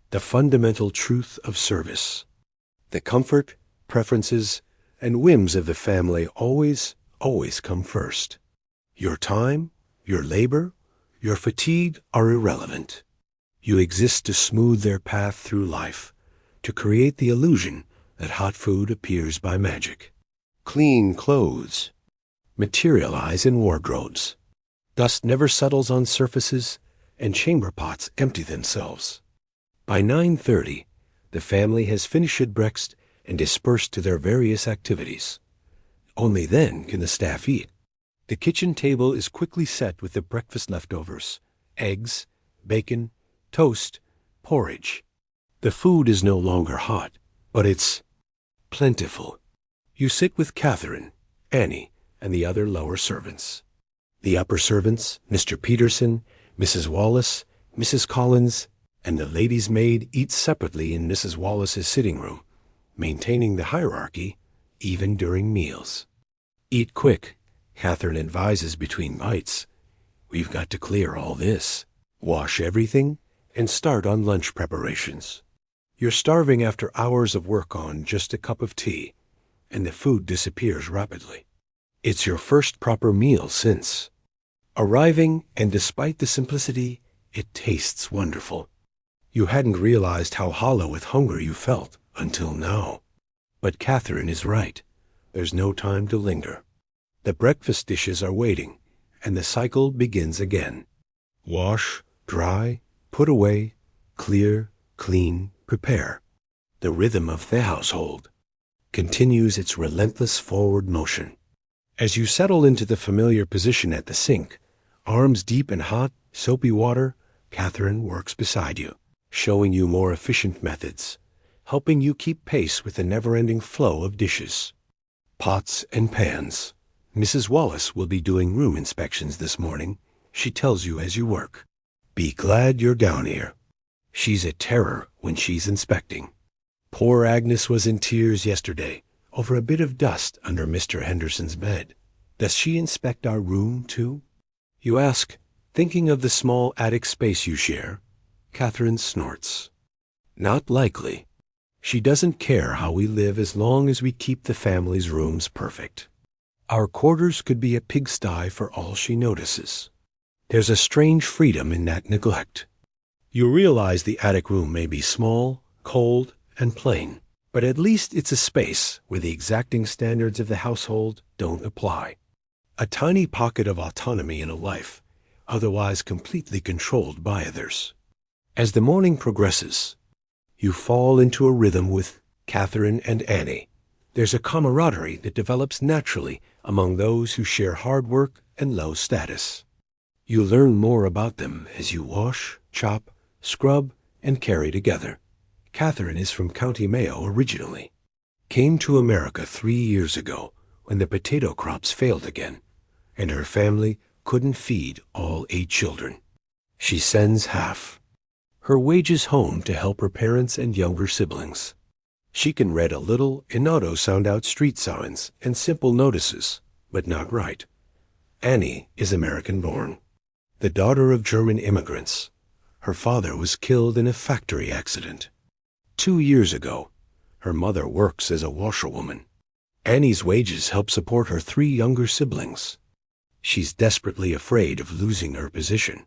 the fundamental truth of service. The comfort, preferences, and whims of the family always come first. Your time, your labor, your fatigue are irrelevant. You exist to smooth their path through life, to create the illusion that hot food appears by magic. Clean clothes materialize in wardrobes. Dust never settles on surfaces, and chamber pots empty themselves. By 9:30, the family has finished breakfast and dispersed to their various activities. Only then can the staff eat. The kitchen table is quickly set with the breakfast leftovers: eggs, bacon, toast, porridge. The food is no longer hot, but it's plentiful. You sit with Catherine, Annie, and the other lower servants. The upper servants, Mr. Peterson, Mrs. Wallace, Mrs. Collins, and the lady's maid eat separately in Mrs. Wallace's sitting room, maintaining the hierarchy even during meals. Eat quick, Catherine advises between bites. We've got to clear all this, wash everything, and start on lunch preparations. You're starving after hours of work on just a cup of tea, and the food disappears rapidly. It's your first proper meal since arriving, and despite the simplicity, it tastes wonderful. You hadn't realized how hollow with hunger you felt until now. But Catherine is right. There's no time to linger. The breakfast dishes are waiting, and the cycle begins again. Wash, dry, put away, clear, clean, prepare. The rhythm of the household continues its relentless forward motion. As you settle into the familiar position at the sink, arms deep in hot, soapy water, Catherine works beside you, showing you more efficient methods, helping you keep pace with the never-ending flow of dishes. Pots and pans. Mrs. Wallace will be doing room inspections this morning, she tells you as you work. Be glad you're down here. She's a terror when she's inspecting. Poor Agnes was in tears yesterday over a bit of dust under Mr. Henderson's bed. Does she inspect our room, too? You ask, thinking of the small attic space you share. Catherine snorts. Not likely. She doesn't care how we live as long as we keep the family's rooms perfect. Our quarters could be a pigsty for all she notices. There's a strange freedom in that neglect. You realize the attic room may be small, cold, and plain, but at least it's a space where the exacting standards of the household don't apply. A tiny pocket of autonomy in a life, otherwise completely controlled by others. As the morning progresses, you fall into a rhythm with Catherine and Annie. There's a camaraderie that develops naturally among those who share hard work and low status. You learn more about them as you wash, chop, scrub, and carry together. Catherine is from County Mayo originally. Came to America 3 years ago when the potato crops failed again, and her family couldn't feed all 8 children. She sends half. her wages home to help her parents and younger siblings. She can read a little and auto sound out street signs and simple notices, but not write. Annie is American-born, the daughter of German immigrants. Her father was killed in a factory accident. 2 years ago, her mother works as a washerwoman. Annie's wages help support her 3 younger siblings. She's desperately afraid of losing her position.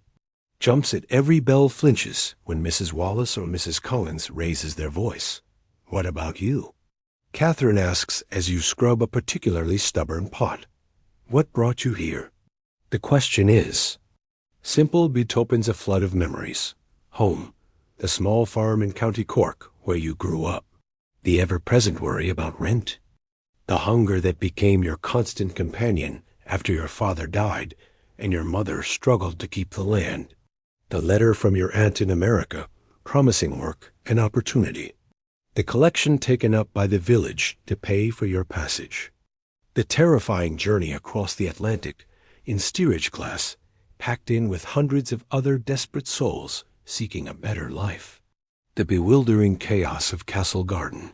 Jumps at every bell, flinches when Mrs. Wallace or Mrs. Collins raises their voice. What about you? Catherine asks as you scrub a particularly stubborn pot. What brought you here? The question is simple but opens a flood of memories. Home, the small farm in County Cork where you grew up. The ever-present worry about rent. The hunger that became your constant companion after your father died and your mother struggled to keep the land. The letter from your aunt in America, promising work and opportunity. The collection taken up by the village to pay for your passage. The terrifying journey across the Atlantic in steerage class, packed in with hundreds of other desperate souls seeking a better life. The bewildering chaos of Castle Garden.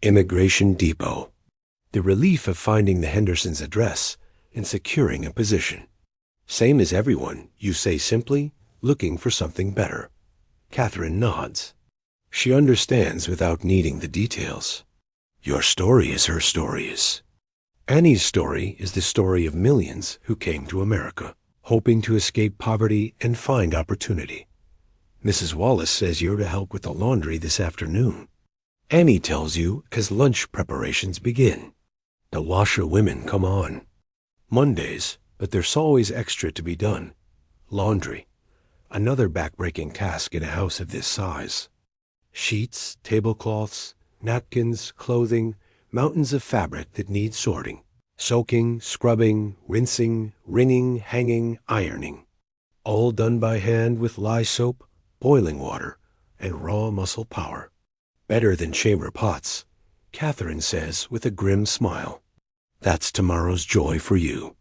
Immigration Depot. The relief of finding the Hendersons' address and securing a position. Same as everyone, you say simply, looking for something better. Catherine nods. She understands without needing the details. Your story is her story is. Annie's story is the story of millions who came to America, hoping to escape poverty and find opportunity. Mrs. Wallace says you're to help with the laundry this afternoon. Annie tells you as lunch preparations begin. The washerwomen come on. Mondays, but there's always extra to be done. Laundry. Another back-breaking task in a house of this size. Sheets, tablecloths, napkins, clothing, mountains of fabric that need sorting. Soaking, scrubbing, rinsing, wringing, hanging, ironing. All done by hand with lye soap, boiling water, and raw muscle power. Better than chamber pots, Catherine says with a grim smile. That's tomorrow's joy for you.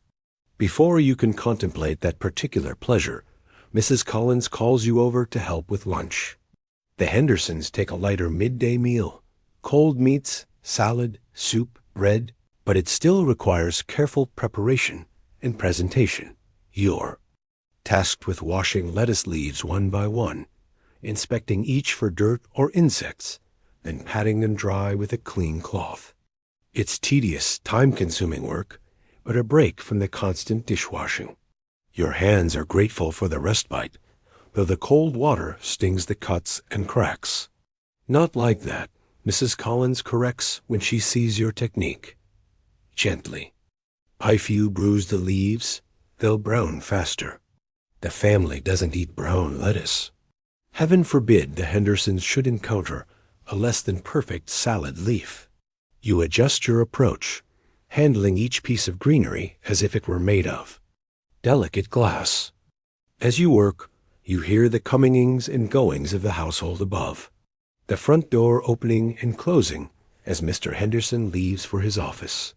Before you can contemplate that particular pleasure, Mrs. Collins calls you over to help with lunch. The Hendersons take a lighter midday meal. Cold meats, salad, soup, bread, but it still requires careful preparation and presentation. You're tasked with washing lettuce leaves one by one, inspecting each for dirt or insects, then patting them dry with a clean cloth. It's tedious, time-consuming work, but a break from the constant dishwashing. Your hands are grateful for the respite, though the cold water stings the cuts and cracks. Not like that, Mrs. Collins corrects when she sees your technique. Gently. If you bruise the leaves, they'll brown faster. The family doesn't eat brown lettuce. Heaven forbid the Hendersons should encounter a less than perfect salad leaf. You adjust your approach, handling each piece of greenery as if it were made of delicate glass. As you work, you hear the comingings and goings of the household above. The front door opening and closing as Mr. Henderson leaves for his office.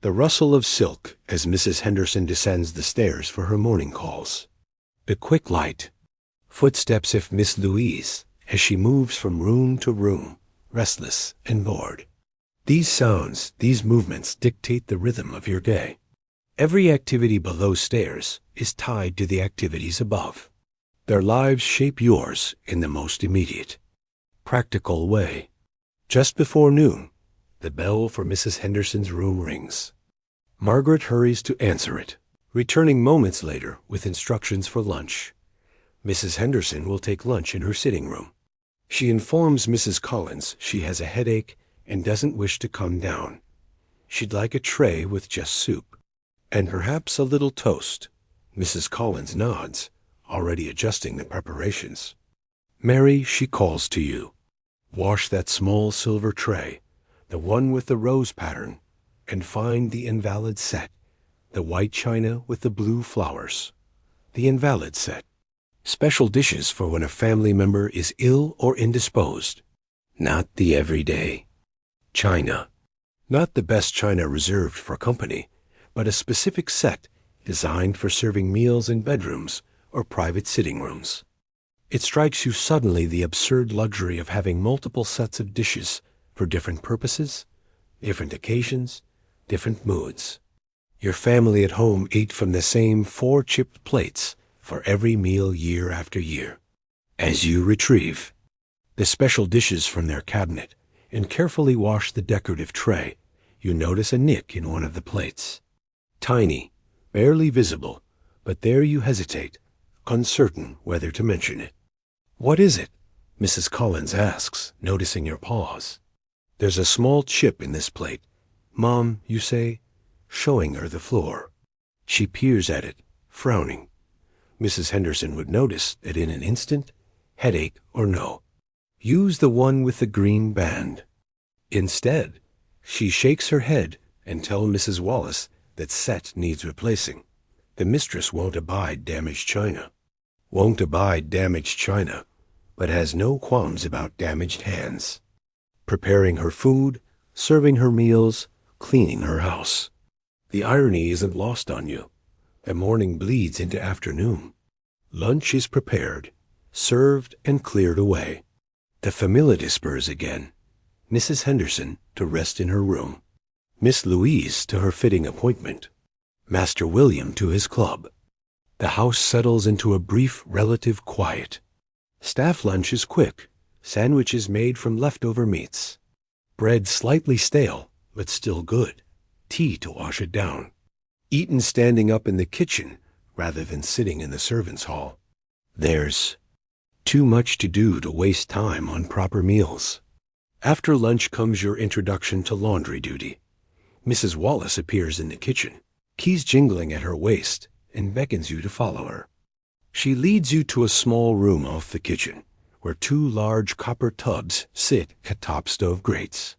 The rustle of silk as Mrs. Henderson descends the stairs for her morning calls. The quick light. Footsteps of Miss Louise as she moves from room to room, restless and bored. These sounds, these movements dictate the rhythm of your day. Every activity below stairs is tied to the activities above. Their lives shape yours in the most immediate, practical way. Just before noon, the bell for Mrs. Henderson's room rings. Margaret hurries to answer it, returning moments later with instructions for lunch. Mrs. Henderson will take lunch in her sitting room. She informs Mrs. Collins she has a headache and doesn't wish to come down. She'd like a tray with just soup, and perhaps a little toast. Mrs. Collins nods, already adjusting the preparations. Mary, she calls to you. Wash that small silver tray, the one with the rose pattern, and find the invalid set, the white china with the blue flowers. The invalid set. Special dishes for when a family member is ill or indisposed. Not the everyday. China. Not the best china reserved for company, but a specific set designed for serving meals in bedrooms or private sitting rooms. It strikes you suddenly the absurd luxury of having multiple sets of dishes for different purposes, different occasions, different moods. Your family at home ate from the same 4 chipped plates for every meal year after year. As you retrieve the special dishes from their cabinet and carefully wash the decorative tray, you notice a nick in one of the plates. Tiny, barely visible, but there you hesitate, uncertain whether to mention it. "What is it?" Mrs. Collins asks, noticing your pause. "There's a small chip in this plate, Mom," you say, showing her the floor. She peers at it, frowning. Mrs. Henderson would notice that in an instant, headache or no. Use the one with the green band. Instead, she shakes her head and tells Mrs. Wallace that set needs replacing. The mistress won't abide damaged china. But has no qualms about damaged hands. Preparing her food, serving her meals, cleaning her house. The irony isn't lost on you. The morning bleeds into afternoon. Lunch is prepared, served, and cleared away. The familia spurs again. Mrs. Henderson to rest in her room. Miss Louise to her fitting appointment. Master William to his club. The house settles into a brief relative quiet. Staff lunch is quick, sandwiches made from leftover meats. Bread slightly stale, but still good. Tea to wash it down. Eaten standing up in the kitchen rather than sitting in the servants' hall. There's too much to do to waste time on proper meals. After lunch comes your introduction to laundry duty. Mrs. Wallace appears in the kitchen, keys jingling at her waist, and beckons you to follow her. She leads you to a small room off the kitchen, where 2 large copper tubs sit at top stove grates.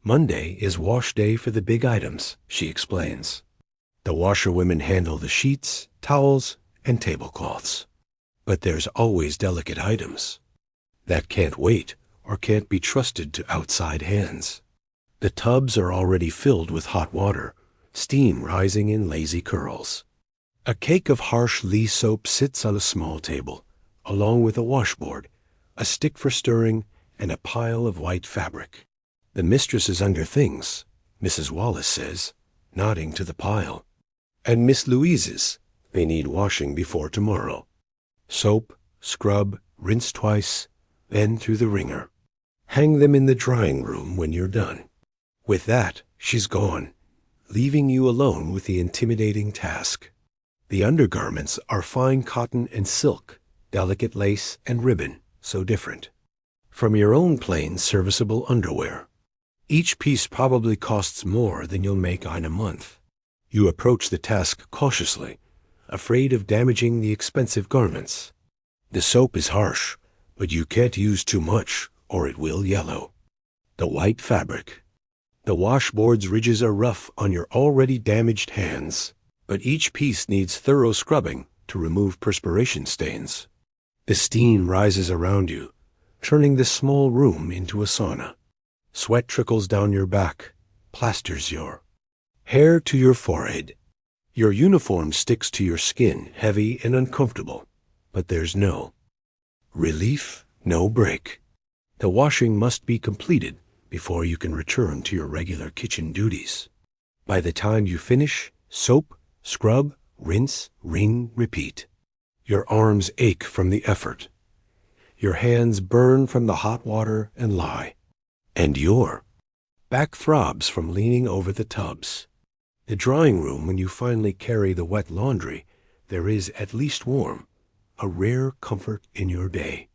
Monday is wash day for the big items, she explains. The washerwomen handle the sheets, towels, and tablecloths. But there's always delicate items that can't wait or can't be trusted to outside hands. The tubs are already filled with hot water, steam rising in lazy curls. A cake of harsh Lee soap sits on a small table, along with a washboard, a stick for stirring, and a pile of white fabric. The mistress is under things, Mrs. Wallace says, nodding to the pile. And Miss Louise's, they need washing before tomorrow. Soap, scrub, rinse twice, then through the wringer. Hang them in the drying room when you're done. With that, she's gone, leaving you alone with the intimidating task. The undergarments are fine cotton and silk, delicate lace and ribbon, so different from your own plain serviceable underwear. Each piece probably costs more than you'll make in a month. You approach the task cautiously, afraid of damaging the expensive garments. The soap is harsh, but you can't use too much or it will yellow. The white fabric. The washboard's ridges are rough on your already damaged hands, but each piece needs thorough scrubbing to remove perspiration stains. The steam rises around you, turning the small room into a sauna. Sweat trickles down your back, plasters your hair to your forehead. Your uniform sticks to your skin, heavy and uncomfortable, but there's no relief, no break. The washing must be completed before you can return to your regular kitchen duties. By the time you finish, soap, scrub, rinse, wring, repeat. Your arms ache from the effort. Your hands burn from the hot water and lye. And your back throbs from leaning over the tubs. The drying room, when you finally carry the wet laundry, there is at least warm, a rare comfort in your day.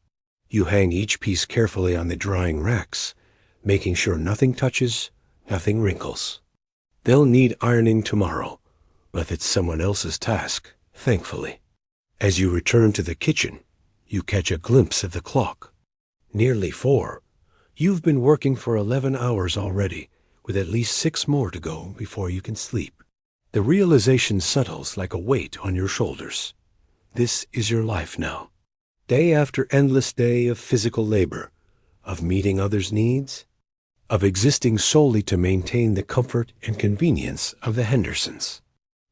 You hang each piece carefully on the drying racks, making sure nothing touches, nothing wrinkles. They'll need ironing tomorrow, but it's someone else's task, thankfully. As you return to the kitchen, you catch a glimpse of the clock. Nearly 4. You've been working for 11 hours already, with at least 6 more to go before you can sleep. The realization settles like a weight on your shoulders. This is your life now. Day after endless day of physical labor, of meeting others' needs, of existing solely to maintain the comfort and convenience of the Hendersons.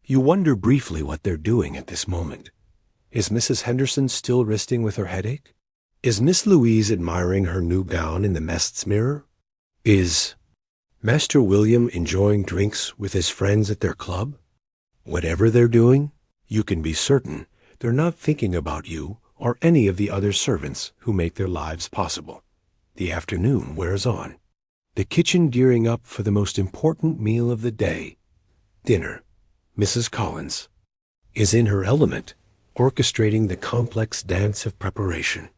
You wonder briefly what they're doing at this moment. Is Mrs. Henderson still resting with her headache? Is Miss Louise admiring her new gown in the mest's mirror? Is Master William enjoying drinks with his friends at their club? Whatever they're doing, you can be certain they're not thinking about you or any of the other servants who make their lives possible. The afternoon wears on. The kitchen gearing up for the most important meal of the day, dinner. Mrs. Collins is in her element, orchestrating the complex dance of preparation.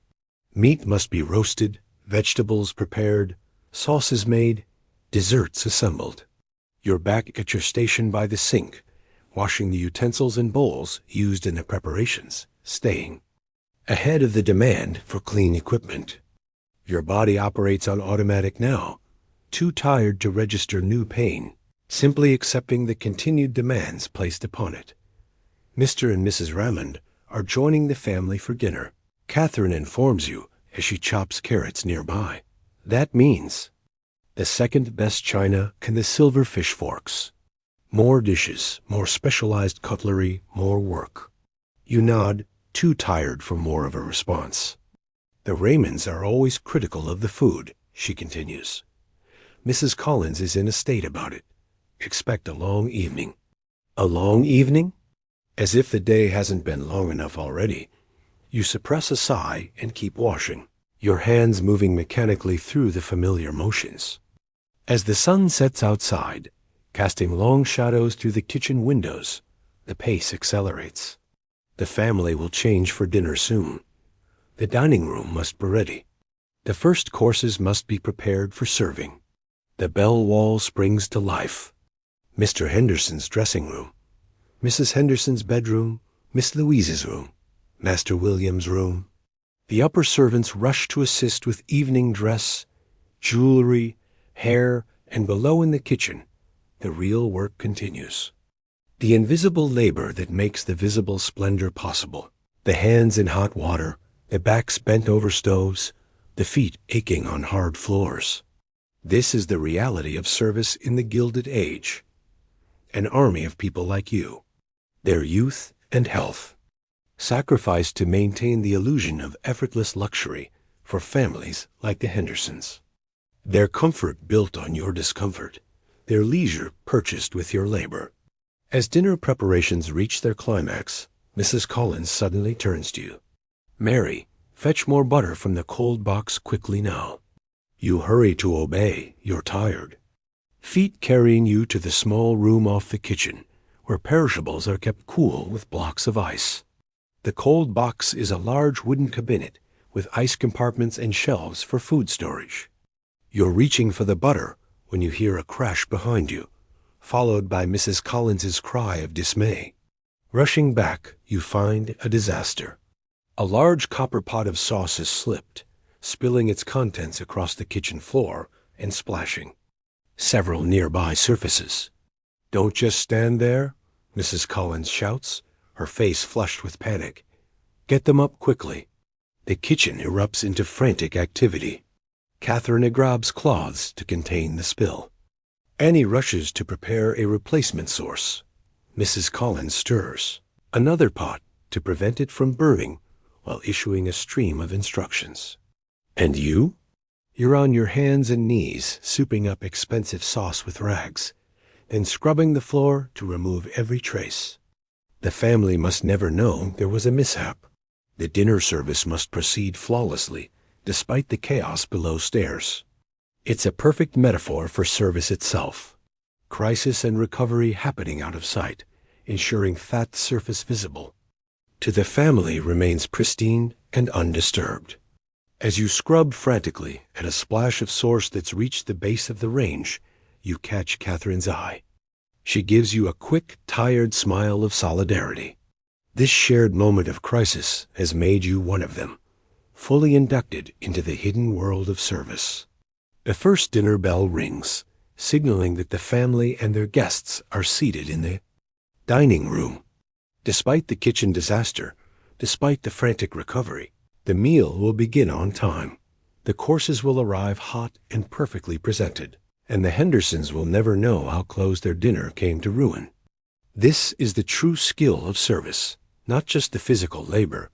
Meat must be roasted, vegetables prepared, sauces made, desserts assembled. You're back at your station by the sink, washing the utensils and bowls used in the preparations, staying ahead of the demand for clean equipment. Your body operates on automatic now, too tired to register new pain, simply accepting the continued demands placed upon it. Mr. and Mrs. Raymond are joining the family for dinner. Catherine informs you as she chops carrots nearby. That means the second best china and the silver fish forks. More dishes, more specialized cutlery, more work. You nod, too tired for more of a response. The Raymonds are always critical of the food, she continues. Mrs. Collins is in a state about it. Expect a long evening. A long evening? As if the day hasn't been long enough already. You suppress a sigh and keep washing, your hands moving mechanically through the familiar motions. As the sun sets outside, casting long shadows through the kitchen windows, the pace accelerates. The family will change for dinner soon. The dining room must be ready. The first courses must be prepared for serving. The bell wall springs to life. Mr. Henderson's dressing room, Mrs. Henderson's bedroom, Miss Louise's room, Master William's room. The upper servants rush to assist with evening dress, jewelry, hair, and below in the kitchen, the real work continues. The invisible labor that makes the visible splendor possible. The hands in hot water, the backs bent over stoves, the feet aching on hard floors. This is the reality of service in the Gilded Age. An army of people like you, their youth and health, sacrificed to maintain the illusion of effortless luxury for families like the Hendersons. Their comfort built on your discomfort, their leisure purchased with your labor. As dinner preparations reach their climax, Mrs. Collins suddenly turns to you. Mary, fetch more butter from the cold box quickly now. You hurry to obey, you're tired. Feet carrying you to the small room off the kitchen, where perishables are kept cool with blocks of ice. The cold box is a large wooden cabinet with ice compartments and shelves for food storage. You're reaching for the butter when you hear a crash behind you, followed by Mrs. Collins's cry of dismay. Rushing back, you find a disaster. A large copper pot of sauce has slipped, spilling its contents across the kitchen floor and splashing several nearby surfaces. Don't just stand there, Mrs. Collins shouts, her face flushed with panic. Get them up quickly. The kitchen erupts into frantic activity. Catherine grabs cloths to contain the spill. Annie rushes to prepare a replacement source. Mrs. Collins stirs another pot to prevent it from burning while issuing a stream of instructions. And you? You're on your hands and knees, souping up expensive sauce with rags, then scrubbing the floor to remove every trace. The family must never know there was a mishap. The dinner service must proceed flawlessly, despite the chaos below stairs. It's a perfect metaphor for service itself. Crisis and recovery happening out of sight, ensuring fat surface visible. To the family remains pristine and undisturbed. As you scrub frantically at a splash of sauce that's reached the base of the range, you catch Catherine's eye. She gives you a quick, tired smile of solidarity. This shared moment of crisis has made you one of them, fully inducted into the hidden world of service. The first dinner bell rings, signaling that the family and their guests are seated in the dining room. Despite the kitchen disaster, despite the frantic recovery, the meal will begin on time. The courses will arrive hot and perfectly presented, and the Hendersons will never know how close their dinner came to ruin. This is the true skill of service, not just the physical labor,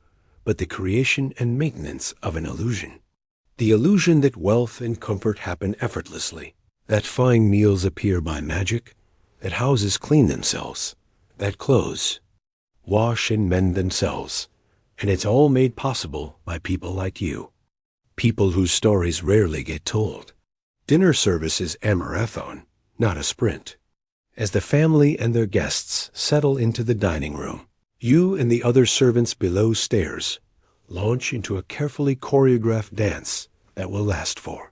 but the creation and maintenance of an illusion. The illusion that wealth and comfort happen effortlessly, that fine meals appear by magic, that houses clean themselves, that clothes wash and mend themselves, and it's all made possible by people like you. People whose stories rarely get told. Dinner service is a marathon, not a sprint. As the family and their guests settle into the dining room, you and the other servants below stairs launch into a carefully choreographed dance that will last for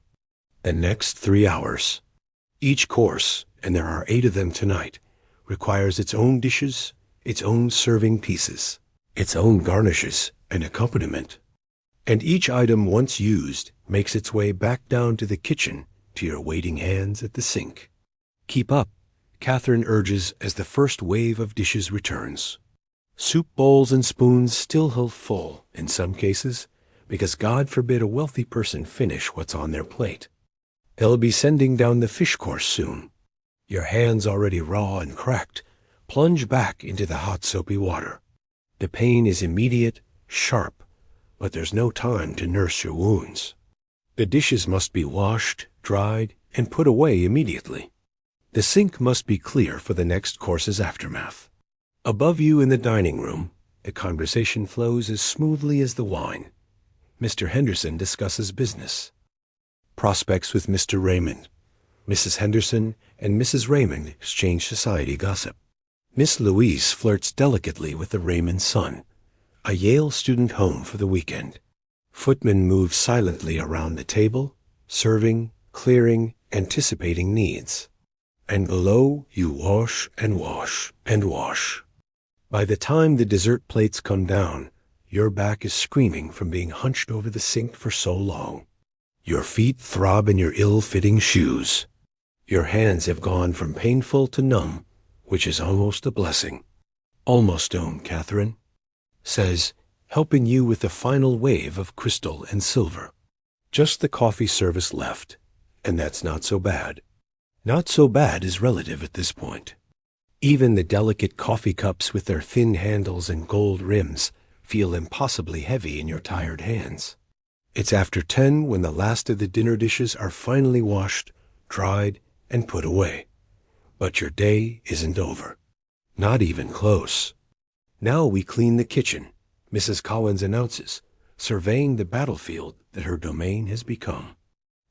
the next 3 hours. Each course, and there are 8 of them tonight, requires its own dishes, its own serving pieces, its own garnishes and accompaniment. And each item once used makes its way back down to the kitchen to your waiting hands at the sink. Keep up, Catherine urges as the first wave of dishes returns. Soup bowls and spoons still hold full, in some cases, because God forbid a wealthy person finish what's on their plate. They'll be sending down the fish course soon. Your hands already raw and cracked, plunge back into the hot soapy water. The pain is immediate, sharp, but there's no time to nurse your wounds. The dishes must be washed, dried, and put away immediately. The sink must be clear for the next course's aftermath. Above you in the dining room, the conversation flows as smoothly as the wine. Mr. Henderson discusses business. Prospects with Mr. Raymond. Mrs. Henderson and Mrs. Raymond exchange society gossip. Miss Louise flirts delicately with the Raymond son, a Yale student home for the weekend. Footmen move silently around the table, serving, clearing, anticipating needs. And below you wash and wash and wash. By the time the dessert plates come down, your back is screaming from being hunched over the sink for so long. Your feet throb in your ill-fitting shoes. Your hands have gone from painful to numb, which is almost a blessing. Almost home, Catherine says, helping you with the final wave of crystal and silver. Just the coffee service left, and that's not so bad. Not so bad is relative at this point. Even the delicate coffee cups with their thin handles and gold rims feel impossibly heavy in your tired hands. It's after 10 when the last of the dinner dishes are finally washed, dried, and put away. But your day isn't over. Not even close. Now we clean the kitchen, Mrs. Collins announces, surveying the battlefield that her domain has become.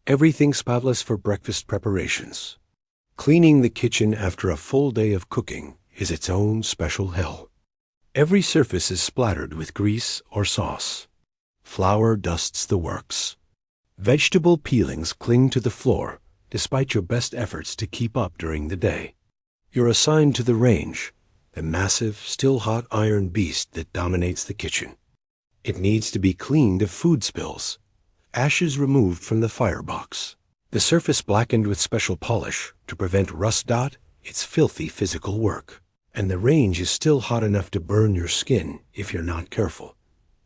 Everything spotless for breakfast preparations. Cleaning the kitchen after a full day of cooking is its own special hell. Every surface is splattered with grease or sauce. Flour dusts the works. Vegetable peelings cling to the floor despite your best efforts to keep up during the day. You're assigned to the range, the massive, still-hot iron beast that dominates the kitchen. It needs to be cleaned of food spills, ashes removed from the firebox, the surface blackened with special polish to prevent rust dot. It's filthy physical work, and the range is still hot enough to burn your skin if you're not careful.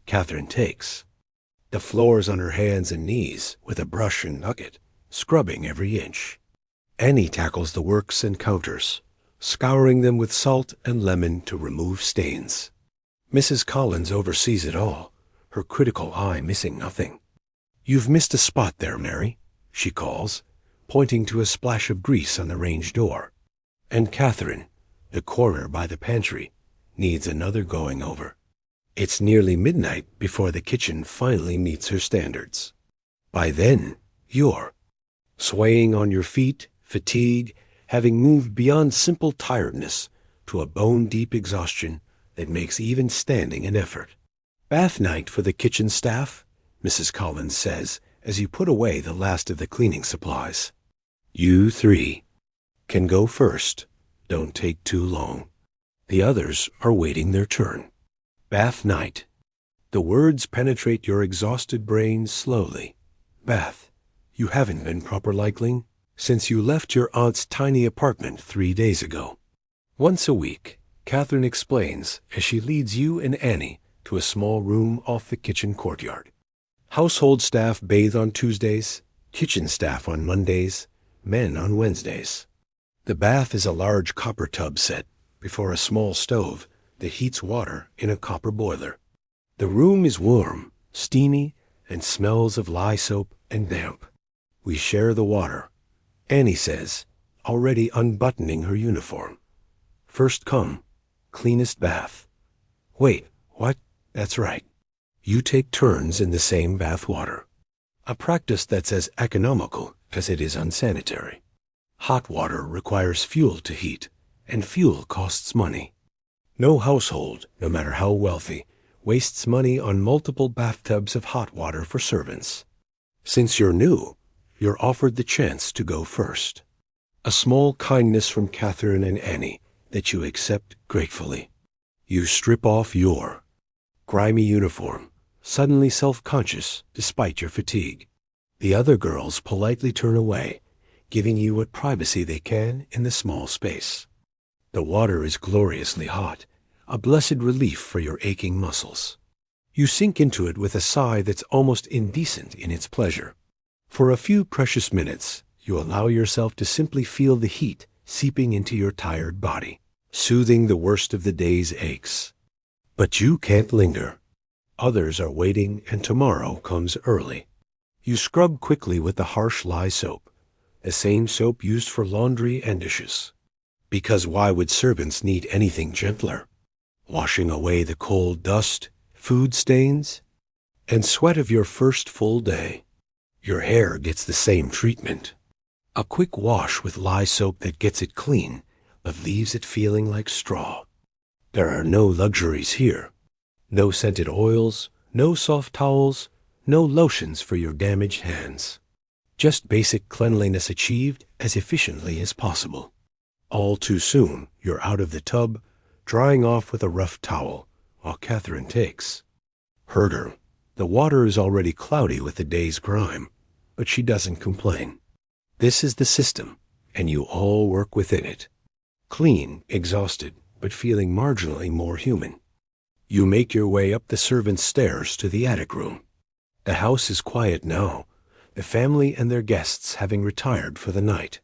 Catherine takes the floors on her hands and knees with a brush and bucket, scrubbing every inch. Annie tackles the works and counters, scouring them with salt and lemon to remove stains. Mrs. Collins oversees it all, her critical eye missing nothing. "You've missed a spot there, Mary," she calls, pointing to a splash of grease on the range door. And Catherine, the corner by the pantry, needs another going over. It's nearly midnight before the kitchen finally meets her standards. By then, you're swaying on your feet, fatigued, having moved beyond simple tiredness to a bone-deep exhaustion that makes even standing an effort. "Bath night for the kitchen staff," Mrs. Collins says as you put away the last of the cleaning supplies. "You 3 can go first. Don't take too long. The others are waiting their turn." Bath night. The words penetrate your exhausted brain slowly. Bath. You haven't been proper likely since you left your aunt's tiny apartment 3 days ago. Once a week, Catherine explains as she leads you and Annie to a small room off the kitchen courtyard. Household staff bathe on Tuesdays, kitchen staff on Mondays, men on Wednesdays. The bath is a large copper tub set before a small stove that heats water in a copper boiler. The room is warm, steamy, and smells of lye soap and damp. We share the water, Annie says, already unbuttoning her uniform. First come, cleanest bath. Wait, what? That's right. You take turns in the same bath water. A practice that's as economical as it is unsanitary. Hot water requires fuel to heat, and fuel costs money. No household, no matter how wealthy, wastes money on multiple bathtubs of hot water for servants. Since you're new, you're offered the chance to go first. A small kindness from Catherine and Annie that you accept gratefully. You strip off your grimy uniform, suddenly self-conscious despite your fatigue. The other girls politely turn away, giving you what privacy they can in the small space. The water is gloriously hot, a blessed relief for your aching muscles. You sink into it with a sigh that's almost indecent in its pleasure. For a few precious minutes, you allow yourself to simply feel the heat seeping into your tired body, soothing the worst of the day's aches. But you can't linger. Others are waiting, and tomorrow comes early. You scrub quickly with the harsh lye soap, the same soap used for laundry and dishes. Because why would servants need anything gentler? Washing away the cold dust, food stains, and sweat of your first full day. Your hair gets the same treatment. A quick wash with lye soap that gets it clean, but leaves it feeling like straw. There are no luxuries here. No scented oils, no soft towels, no lotions for your damaged hands. Just basic cleanliness achieved as efficiently as possible. All too soon, you're out of the tub, drying off with a rough towel, while Catherine takes. Herder. The water is already cloudy with the day's grime, but she doesn't complain. This is the system, and you all work within it. Clean, exhausted, but feeling marginally more human. You make your way up the servants' stairs to the attic room. The house is quiet now, the family and their guests having retired for the night.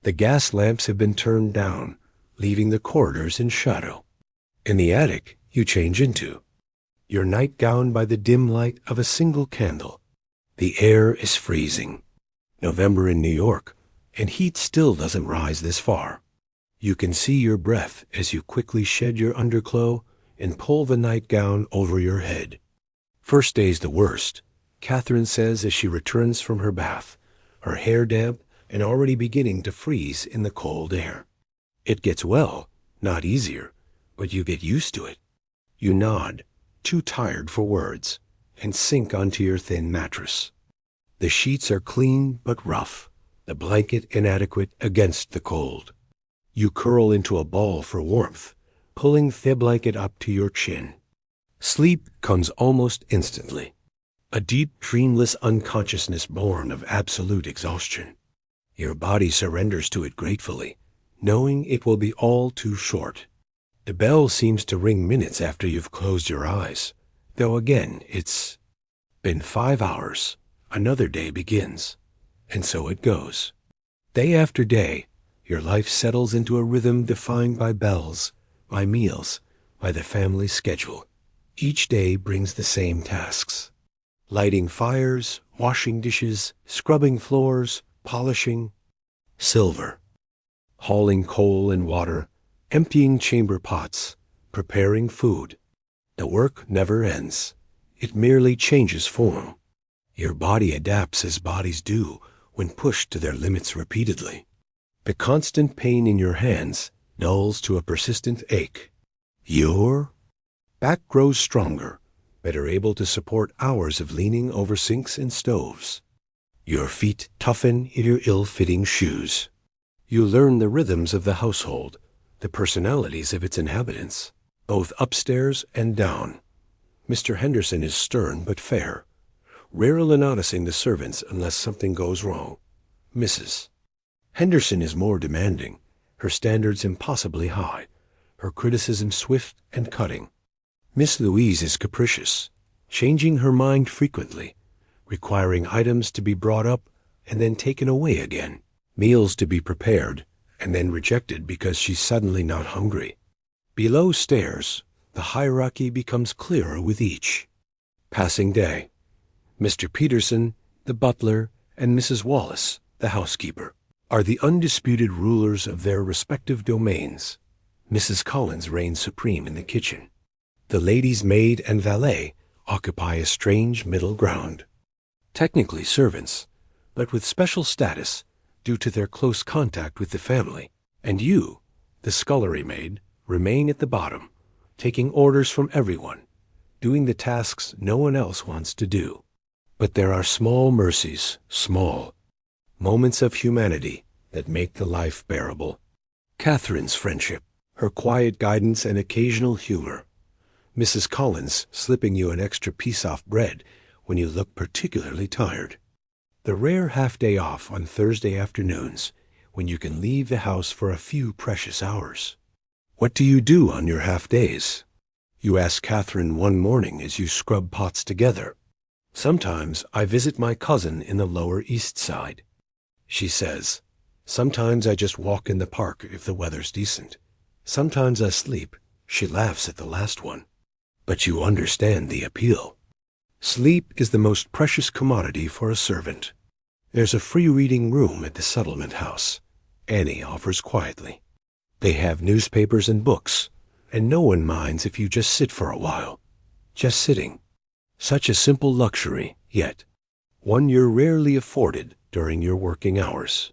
The gas lamps have been turned down, leaving the corridors in shadow. In the attic, you change into your nightgown by the dim light of a single candle. The air is freezing. November in New York, and heat still doesn't rise this far. You can see your breath as you quickly shed your underclothes and pull the nightgown over your head. First day's the worst, Catherine says as she returns from her bath, her hair damp and already beginning to freeze in the cold air. It gets well, not easier, but you get used to it. You nod, too tired for words, and sink onto your thin mattress. The sheets are clean but rough, the blanket inadequate against the cold. You curl into a ball for warmth, pulling the blanket up to your chin. Sleep comes almost instantly, a deep, dreamless unconsciousness born of absolute exhaustion. Your body surrenders to it gratefully, knowing it will be all too short. The bell seems to ring minutes after you've closed your eyes, though again it's been 5 hours. Another day begins, and so it goes. Day after day, your life settles into a rhythm defined by bells, by meals, by the family schedule. Each day brings the same tasks. Lighting fires, washing dishes, scrubbing floors, polishing silver, hauling coal and water, emptying chamber pots, preparing food. The work never ends. It merely changes form. Your body adapts as bodies do when pushed to their limits repeatedly. The constant pain in your hands dulls to a persistent ache. Your back grows stronger, better able to support hours of leaning over sinks and stoves. Your feet toughen in your ill-fitting shoes. You learn the rhythms of the household, the personalities of its inhabitants, both upstairs and down. Mr. Henderson is stern but fair, rarely noticing the servants unless something goes wrong. Mrs. Henderson is more demanding, her standards impossibly high, her criticism swift and cutting. Miss Louise is capricious, changing her mind frequently, requiring items to be brought up and then taken away again, meals to be prepared and then rejected because she's suddenly not hungry. Below stairs, the hierarchy becomes clearer with each. Passing day. Mr. Peterson, the butler, and Mrs. Wallace, the housekeeper, are the undisputed rulers of their respective domains. Mrs. Collins reigns supreme in the kitchen. The lady's maid and valet occupy a strange middle ground. Technically servants, but with special status due to their close contact with the family. And you, the scullery maid, remain at the bottom, taking orders from everyone, doing the tasks no one else wants to do. But there are small mercies, small moments of humanity that make the life bearable. Catherine's friendship, her quiet guidance and occasional humor. Mrs. Collins slipping you an extra piece off bread when you look particularly tired. The rare half-day off on Thursday afternoons when you can leave the house for a few precious hours. What do you do on your half-days? You ask Catherine one morning as you scrub pots together. Sometimes I visit my cousin in the Lower East Side. She says, sometimes I just walk in the park if the weather's decent. Sometimes I sleep. She laughs at the last one. But you understand the appeal. Sleep is the most precious commodity for a servant. There's a free reading room at the settlement house. Annie offers quietly. They have newspapers and books, and no one minds if you just sit for a while. Just sitting. Such a simple luxury, yet one you're rarely afforded during your working hours.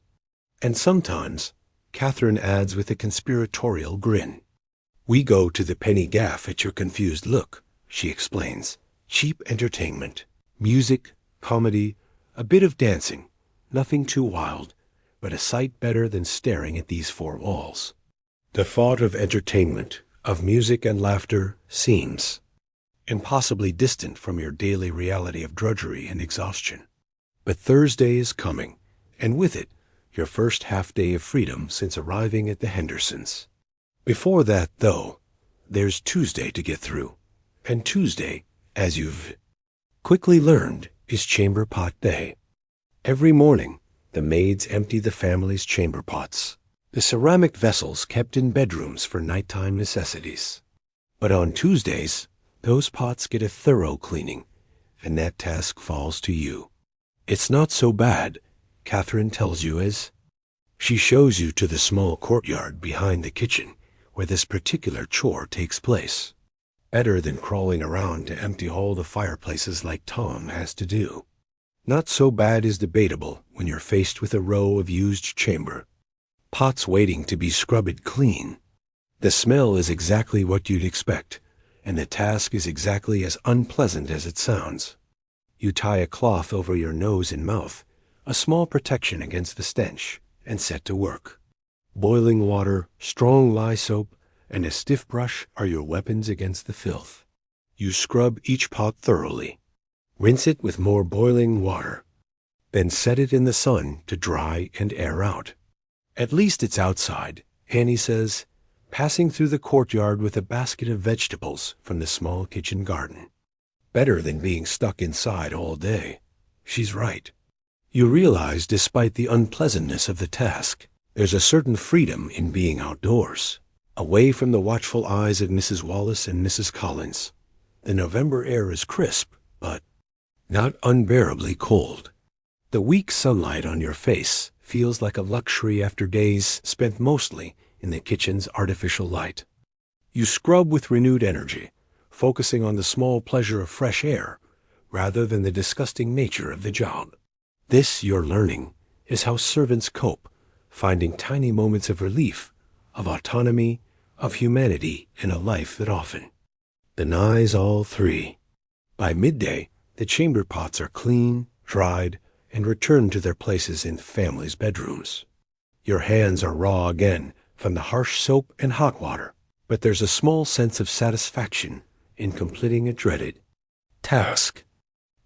And sometimes, Catherine adds with a conspiratorial grin, we go to the penny gaff at your confused look, she explains. Cheap entertainment, music, comedy, a bit of dancing, nothing too wild, but a sight better than staring at these four walls. The thought of entertainment, of music and laughter, seems impossibly distant from your daily reality of drudgery and exhaustion. But Thursday is coming, and with it, your first half-day of freedom since arriving at the Hendersons. Before that, though, there's Tuesday to get through, and Tuesday, as you've quickly learned, is chamber pot day. Every morning, the maids empty the family's chamber pots, the ceramic vessels kept in bedrooms for nighttime necessities. But on Tuesdays, those pots get a thorough cleaning, and that task falls to you. It's not so bad, Catherine tells you as she shows you to the small courtyard behind the kitchen where this particular chore takes place. Better than crawling around to empty all the fireplaces like Tom has to do. Not so bad is debatable when you're faced with a row of used chamber pots waiting to be scrubbed clean. The smell is exactly what you'd expect, and the task is exactly as unpleasant as it sounds. You tie a cloth over your nose and mouth, a small protection against the stench, and set to work. Boiling water, strong lye soap, and a stiff brush are your weapons against the filth. You scrub each pot thoroughly. Rinse it with more boiling water. Then set it in the sun to dry and air out. At least it's outside, Annie says, passing through the courtyard with a basket of vegetables from the small kitchen garden. Better than being stuck inside all day. She's right. You realize, despite the unpleasantness of the task, there's a certain freedom in being outdoors, away from the watchful eyes of Mrs. Wallace and Mrs. Collins. The November air is crisp, but not unbearably cold. The weak sunlight on your face feels like a luxury after days spent mostly in the kitchen's artificial light. You scrub with renewed energy, focusing on the small pleasure of fresh air rather than the disgusting nature of the job. This, you're learning, is how servants cope, finding tiny moments of relief, of autonomy, of humanity in a life that often denies all three. By midday, the chamber pots are clean, dried, and returned to their places in family's bedrooms. Your hands are raw again from the harsh soap and hot water, but there's a small sense of satisfaction in completing a dreaded task.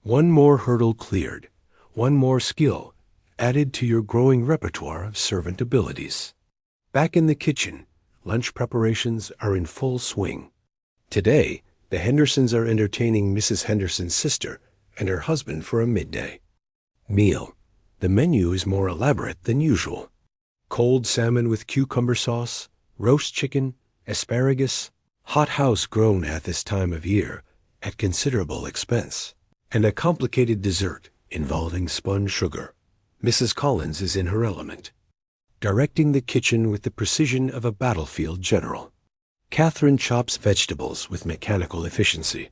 One more hurdle cleared, one more skill added to your growing repertoire of servant abilities. Back in the kitchen, lunch preparations are in full swing. Today, the Hendersons are entertaining Mrs. Henderson's sister and her husband for a midday meal. The menu is more elaborate than usual. Cold salmon with cucumber sauce, roast chicken, asparagus, hothouse grown at this time of year, at considerable expense, and a complicated dessert involving spun sugar. Mrs. Collins is in her element, directing the kitchen with the precision of a battlefield general. Catherine chops vegetables with mechanical efficiency.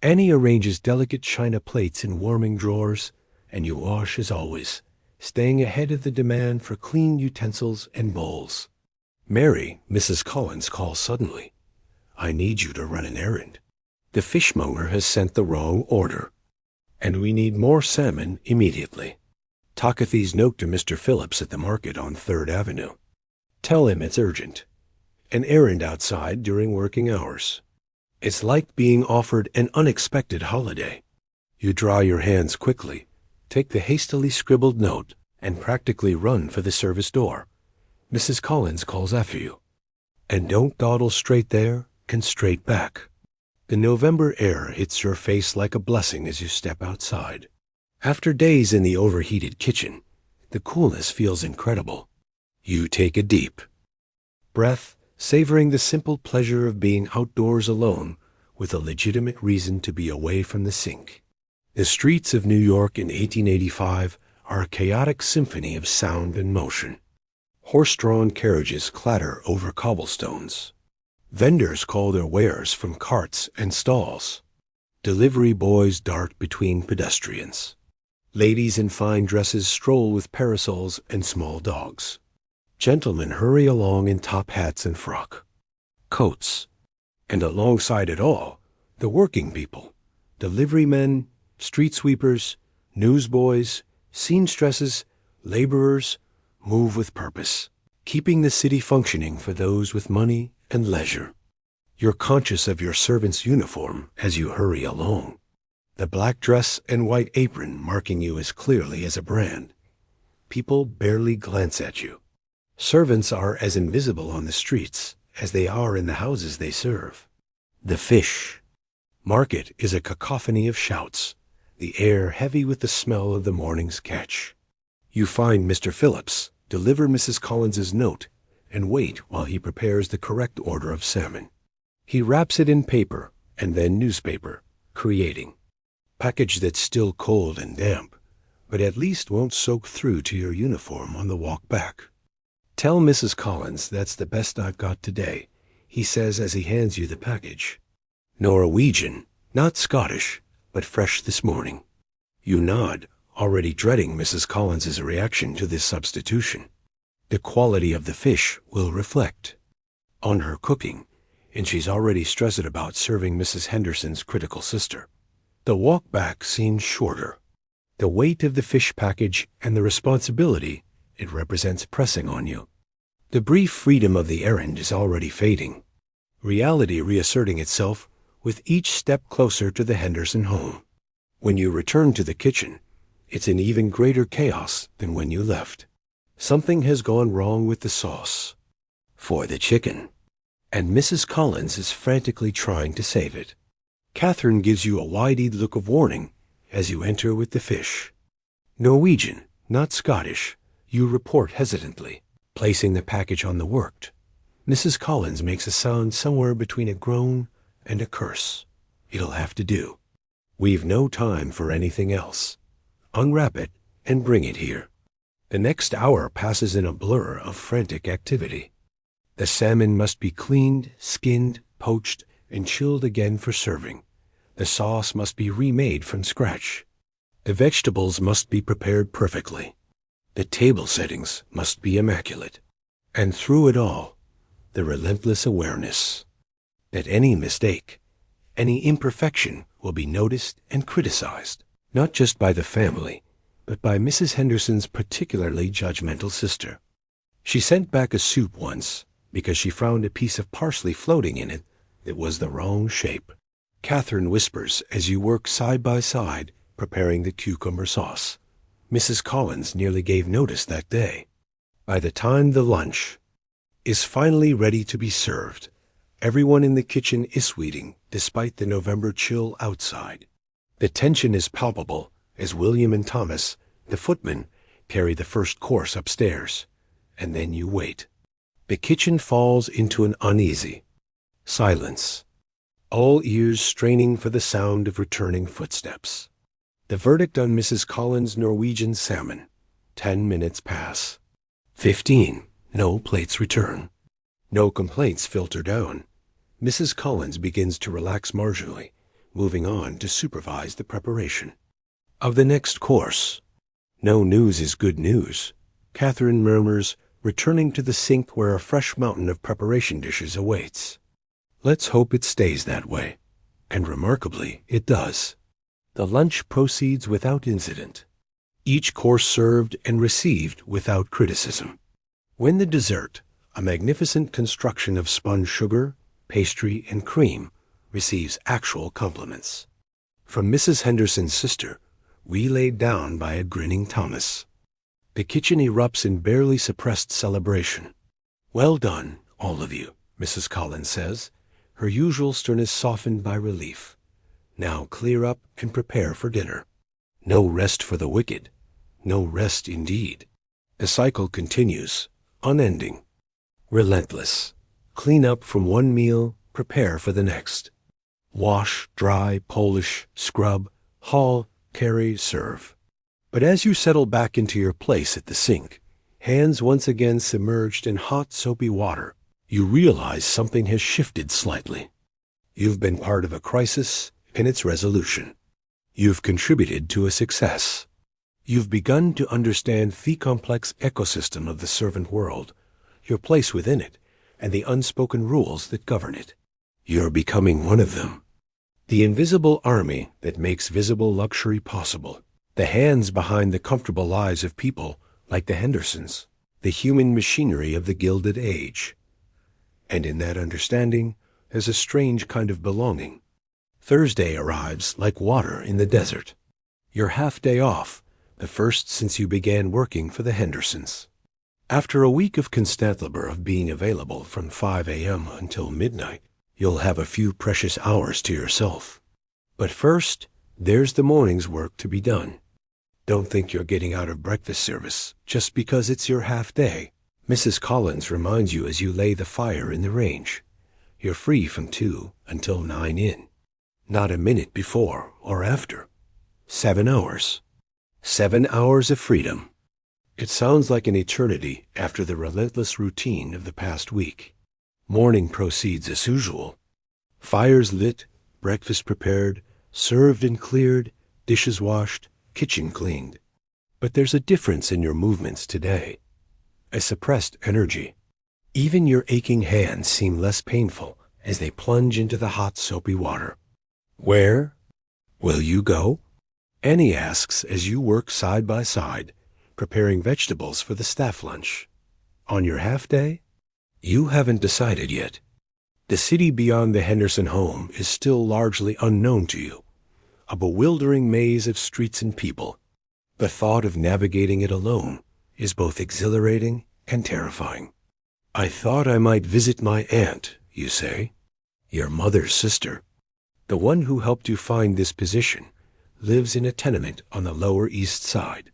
Annie arranges delicate china plates in warming drawers, and you wash as always, staying ahead of the demand for clean utensils and bowls. Mary, Mrs. Collins, calls suddenly. "I need you to run an errand. The fishmonger has sent the wrong order, and we need more salmon immediately. Takathi's note to Mr. Phillips at the market on 3rd Avenue. Tell him it's urgent. An errand outside during working hours." It's like being offered an unexpected holiday. You dry your hands quickly, take the hastily scribbled note, and practically run for the service door. Mrs. Collins calls after you. And don't dawdle straight there, and straight back. The November air hits your face like a blessing as you step outside. After days in the overheated kitchen, the coolness feels incredible. You take a deep breath, savoring the simple pleasure of being outdoors alone with a legitimate reason to be away from the sink. The streets of New York in 1885 are a chaotic symphony of sound and motion. Horse-drawn carriages clatter over cobblestones. Vendors call their wares from carts and stalls. Delivery boys dart between pedestrians. Ladies in fine dresses stroll with parasols and small dogs. Gentlemen hurry along in top hats and frock coats. And alongside it all, the working people, delivery men, street sweepers, newsboys, seamstresses, laborers, move with purpose, keeping the city functioning for those with money and leisure. You're conscious of your servant's uniform as you hurry along, the black dress and white apron marking you as clearly as a brand. People barely glance at you. Servants are as invisible on the streets as they are in the houses they serve. The fish market is a cacophony of shouts, the air heavy with the smell of the morning's catch. You find Mr. Phillips, deliver Mrs. Collins's note, and wait while he prepares the correct order of salmon. He wraps it in paper and then newspaper, creating package that's still cold and damp, but at least won't soak through to your uniform on the walk back. "Tell Mrs. Collins that's the best I've got today," he says as he hands you the package. Norwegian, not Scottish, but fresh this morning. You nod, already dreading Mrs. Collins's reaction to this substitution. The quality of the fish will reflect on her cooking, and she's already stressed about serving Mrs. Henderson's critical sister. The walk back seems shorter. The weight of the fish package and the responsibility it represents pressing on you. The brief freedom of the errand is already fading, reality reasserting itself with each step closer to the Henderson home. When you return to the kitchen, it's in even greater chaos than when you left. Something has gone wrong with the sauce for the chicken, and Mrs. Collins is frantically trying to save it. Catherine gives you a wide-eyed look of warning as you enter with the fish. Norwegian, not Scottish, you report hesitantly, placing the package on the worked. Mrs. Collins makes a sound somewhere between a groan and a curse. It'll have to do. We've no time for anything else. Unwrap it and bring it here. The next hour passes in a blur of frantic activity. The salmon must be cleaned, skinned, poached, and chilled again for serving. The sauce must be remade from scratch. The vegetables must be prepared perfectly. The table settings must be immaculate. And through it all, the relentless awareness that any mistake, any imperfection will be noticed and criticized, not just by the family, but by Mrs. Henderson's particularly judgmental sister. She sent back a soup once because she found a piece of parsley floating in it that was the wrong shape. Catherine whispers as you work side by side preparing the cucumber sauce. Mrs. Collins nearly gave notice that day. By the time the lunch is finally ready to be served, everyone in the kitchen is sweating despite the November chill outside. The tension is palpable as William and Thomas, the footmen, carry the first course upstairs, and then you wait. The kitchen falls into an uneasy silence. all ears straining for the sound of returning footsteps. The verdict on Mrs. Collins' Norwegian salmon. 10 minutes pass. 15. No plates return. No complaints filter down. Mrs. Collins begins to relax marginally, moving on to supervise the preparation of the next course. No news is good news, Catherine murmurs, returning to the sink where a fresh mountain of preparation dishes awaits. Let's hope it stays that way. And remarkably, it does. The lunch proceeds without incident. Each course served and received without criticism. When the dessert, a magnificent construction of spun sugar, pastry, and cream, receives actual compliments from Mrs. Henderson's sister, relayed down by a grinning Thomas, the kitchen erupts in barely suppressed celebration. Well done, all of you, Mrs. Collins says, her usual sternness softened by relief. Now clear up and prepare for dinner. No rest for the wicked. No rest indeed. The cycle continues, unending, relentless. Clean up from one meal, prepare for the next. Wash, dry, polish, scrub, haul, carry, serve. But as you settle back into your place at the sink, hands once again submerged in hot, soapy water, you realize something has shifted slightly. You've been part of a crisis and its resolution. You've contributed to a success. You've begun to understand the complex ecosystem of the servant world, your place within it, and the unspoken rules that govern it. You're becoming one of them. The invisible army that makes visible luxury possible. The hands behind the comfortable lives of people like the Hendersons. The human machinery of the Gilded Age. And in that understanding, there's a strange kind of belonging. Thursday arrives like water in the desert. Your half-day off, the first since you began working for the Hendersons. After a week of Constantinople of being available from 5 a.m. until midnight, you'll have a few precious hours to yourself. But first, there's the morning's work to be done. Don't think you're getting out of breakfast service just because it's your half-day. Mrs. Collins reminds you as you lay the fire in the range. You're free from 2 until 9 in. Not a minute before or after. 7 hours. 7 hours of freedom. It sounds like an eternity after the relentless routine of the past week. Morning proceeds as usual. Fires lit, breakfast prepared, served and cleared, dishes washed, kitchen cleaned. But there's a difference in your movements today. A suppressed energy. Even your aching hands seem less painful as they plunge into the hot, soapy water. Where will you go? Annie asks as you work side by side, preparing vegetables for the staff lunch. On your half-day? You haven't decided yet. The city beyond the Henderson home is still largely unknown to you, a bewildering maze of streets and people. The thought of navigating it alone is both exhilarating and terrifying. I thought I might visit my aunt, you say, your mother's sister. The one who helped you find this position lives in a tenement on the Lower East Side.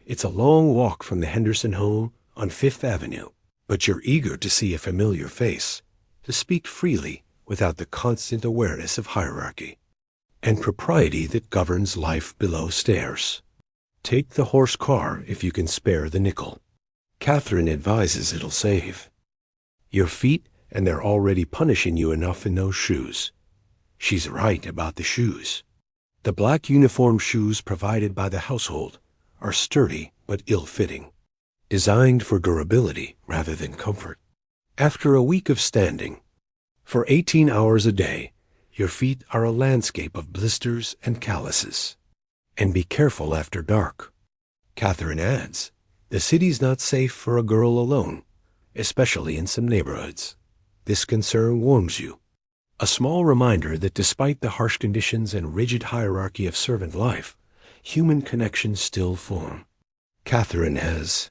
It's a long walk from the Henderson home on Fifth Avenue, but you're eager to see a familiar face, to speak freely without the constant awareness of hierarchy and propriety that governs life below stairs. Take the horse car if you can spare the nickel. Catherine advises it'll save. Your feet, and they're already punishing you enough in those shoes. She's right about the shoes. The black uniform shoes provided by the household are sturdy but ill-fitting, designed for durability rather than comfort. After a week of standing, for 18 hours a day, your feet are a landscape of blisters and calluses. And be careful after dark. Catherine adds, the city's not safe for a girl alone, especially in some neighborhoods. This concern warms you. A small reminder that despite the harsh conditions and rigid hierarchy of servant life, human connections still form. Catherine has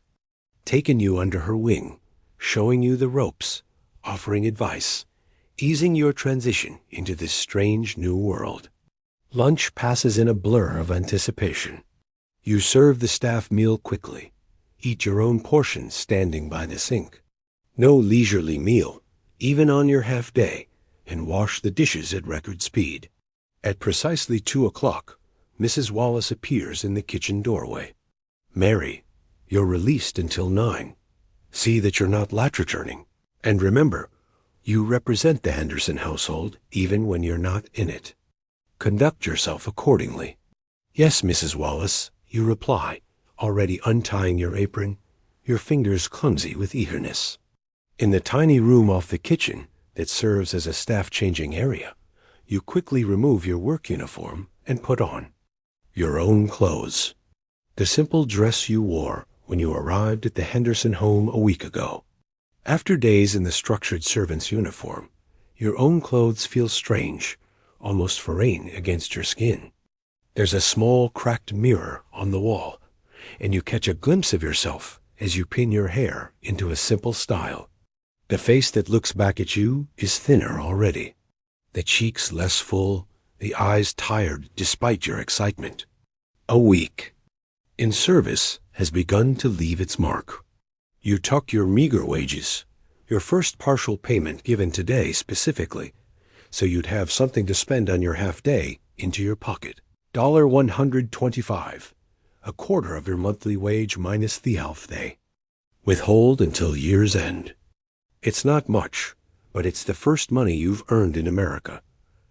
taken you under her wing, showing you the ropes, offering advice, easing your transition into this strange new world. Lunch passes in a blur of anticipation. You serve the staff meal quickly, eat your own portion standing by the sink. No leisurely meal, even on your half-day, and wash the dishes at record speed. At precisely 2 o'clock, Mrs. Wallace appears in the kitchen doorway. "Mary, you're released until 9. See that you're not latch returning. And remember, you represent the Henderson household even when you're not in it. Conduct yourself accordingly." "Yes, Mrs. Wallace," you reply, already untying your apron, your fingers clumsy with eagerness. In the tiny room off the kitchen that serves as a staff-changing area, you quickly remove your work uniform and put on your own clothes. The simple dress you wore when you arrived at the Henderson home a week ago. After days in the structured servant's uniform, your own clothes feel strange, almost foreign against your skin. There's a small cracked mirror on the wall, and you catch a glimpse of yourself as you pin your hair into a simple style. The face that looks back at you is thinner already, the cheeks less full, the eyes tired despite your excitement. A week in service has begun to leave its mark. You tuck your meager wages, your first partial payment given today specifically, so you'd have something to spend on your half-day, into your pocket. $125, a quarter of your monthly wage minus the half-day. Withhold until year's end. It's not much, but it's the first money you've earned in America,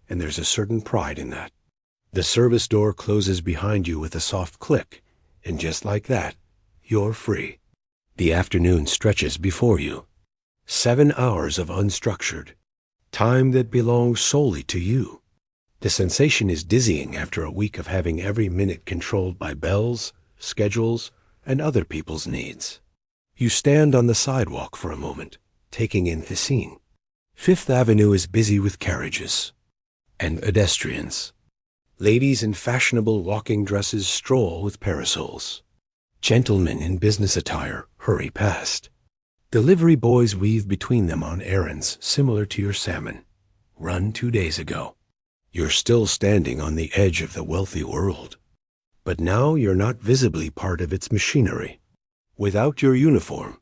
and there's a certain pride in that. The service door closes behind you with a soft click, and just like that, you're free. The afternoon stretches before you. 7 hours of unstructured time that belongs solely to you. The sensation is dizzying after a week of having every minute controlled by bells, schedules, and other people's needs. You stand on the sidewalk for a moment, taking in the scene. Fifth Avenue is busy with carriages and pedestrians. Ladies in fashionable walking dresses stroll with parasols. Gentlemen in business attire hurry past. Delivery boys weave between them on errands similar to your salmon, run 2 days ago. You're still standing on the edge of the wealthy world, but now you're not visibly part of its machinery. Without your uniform,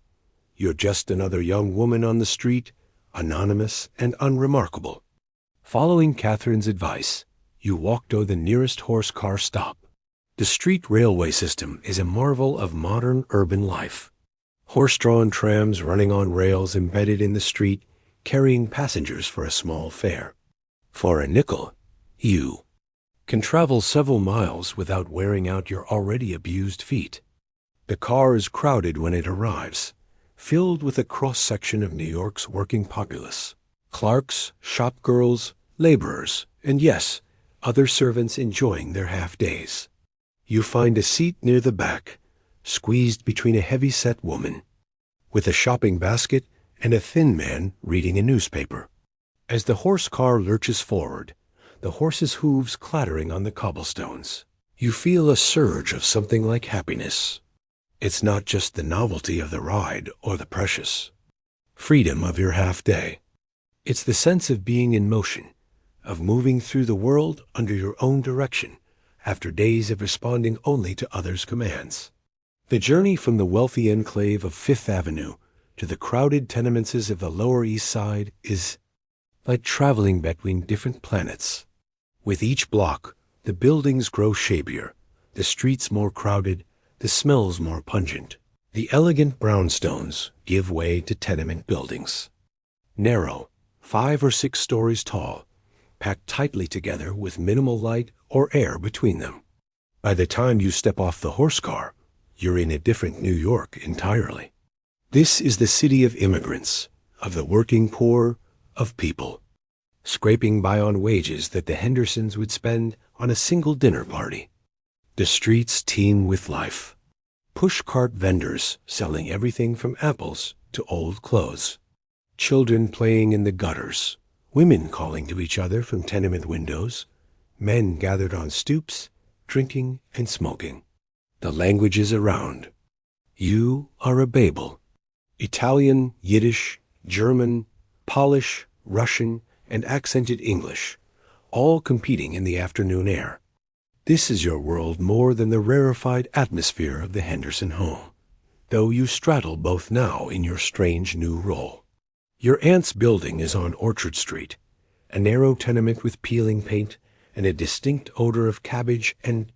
you're just another young woman on the street, anonymous and unremarkable. Following Catherine's advice, you walk to the nearest horse-car stop. The street railway system is a marvel of modern urban life. Horse-drawn trams running on rails embedded in the street, carrying passengers for a small fare. For a nickel, you can travel several miles without wearing out your already abused feet. The car is crowded when it arrives, filled with a cross-section of New York's working populace. Clerks, shopgirls, laborers, and yes, other servants enjoying their half-days. You find a seat near the back, squeezed between a heavy-set woman with a shopping basket and a thin man reading a newspaper. As the horse car lurches forward, the horse's hooves clattering on the cobblestones, you feel a surge of something like happiness. It's not just the novelty of the ride or the precious freedom of your half-day. It's the sense of being in motion, of moving through the world under your own direction after days of responding only to others' commands. The journey from the wealthy enclave of Fifth Avenue to the crowded tenements of the Lower East Side is like traveling between different planets. With each block, the buildings grow shabier, the streets more crowded, the smells more pungent. The elegant brownstones give way to tenement buildings. Narrow, 5 or 6 stories tall, packed tightly together with minimal light or air between them. By the time you step off the horse car, you're in a different New York entirely. This is the city of immigrants, of the working poor, of people, scraping by on wages that the Hendersons would spend on a single dinner party. The streets teem with life. Push-cart vendors selling everything from apples to old clothes. Children playing in the gutters. Women calling to each other from tenement windows. Men gathered on stoops, drinking and smoking. The languages around. You are a Babel. Italian, Yiddish, German, Polish, Russian, and accented English, all competing in the afternoon air. This is your world more than the rarefied atmosphere of the Henderson home, though you straddle both now in your strange new role. Your aunt's building is on Orchard Street, a narrow tenement with peeling paint and a distinct odor of cabbage and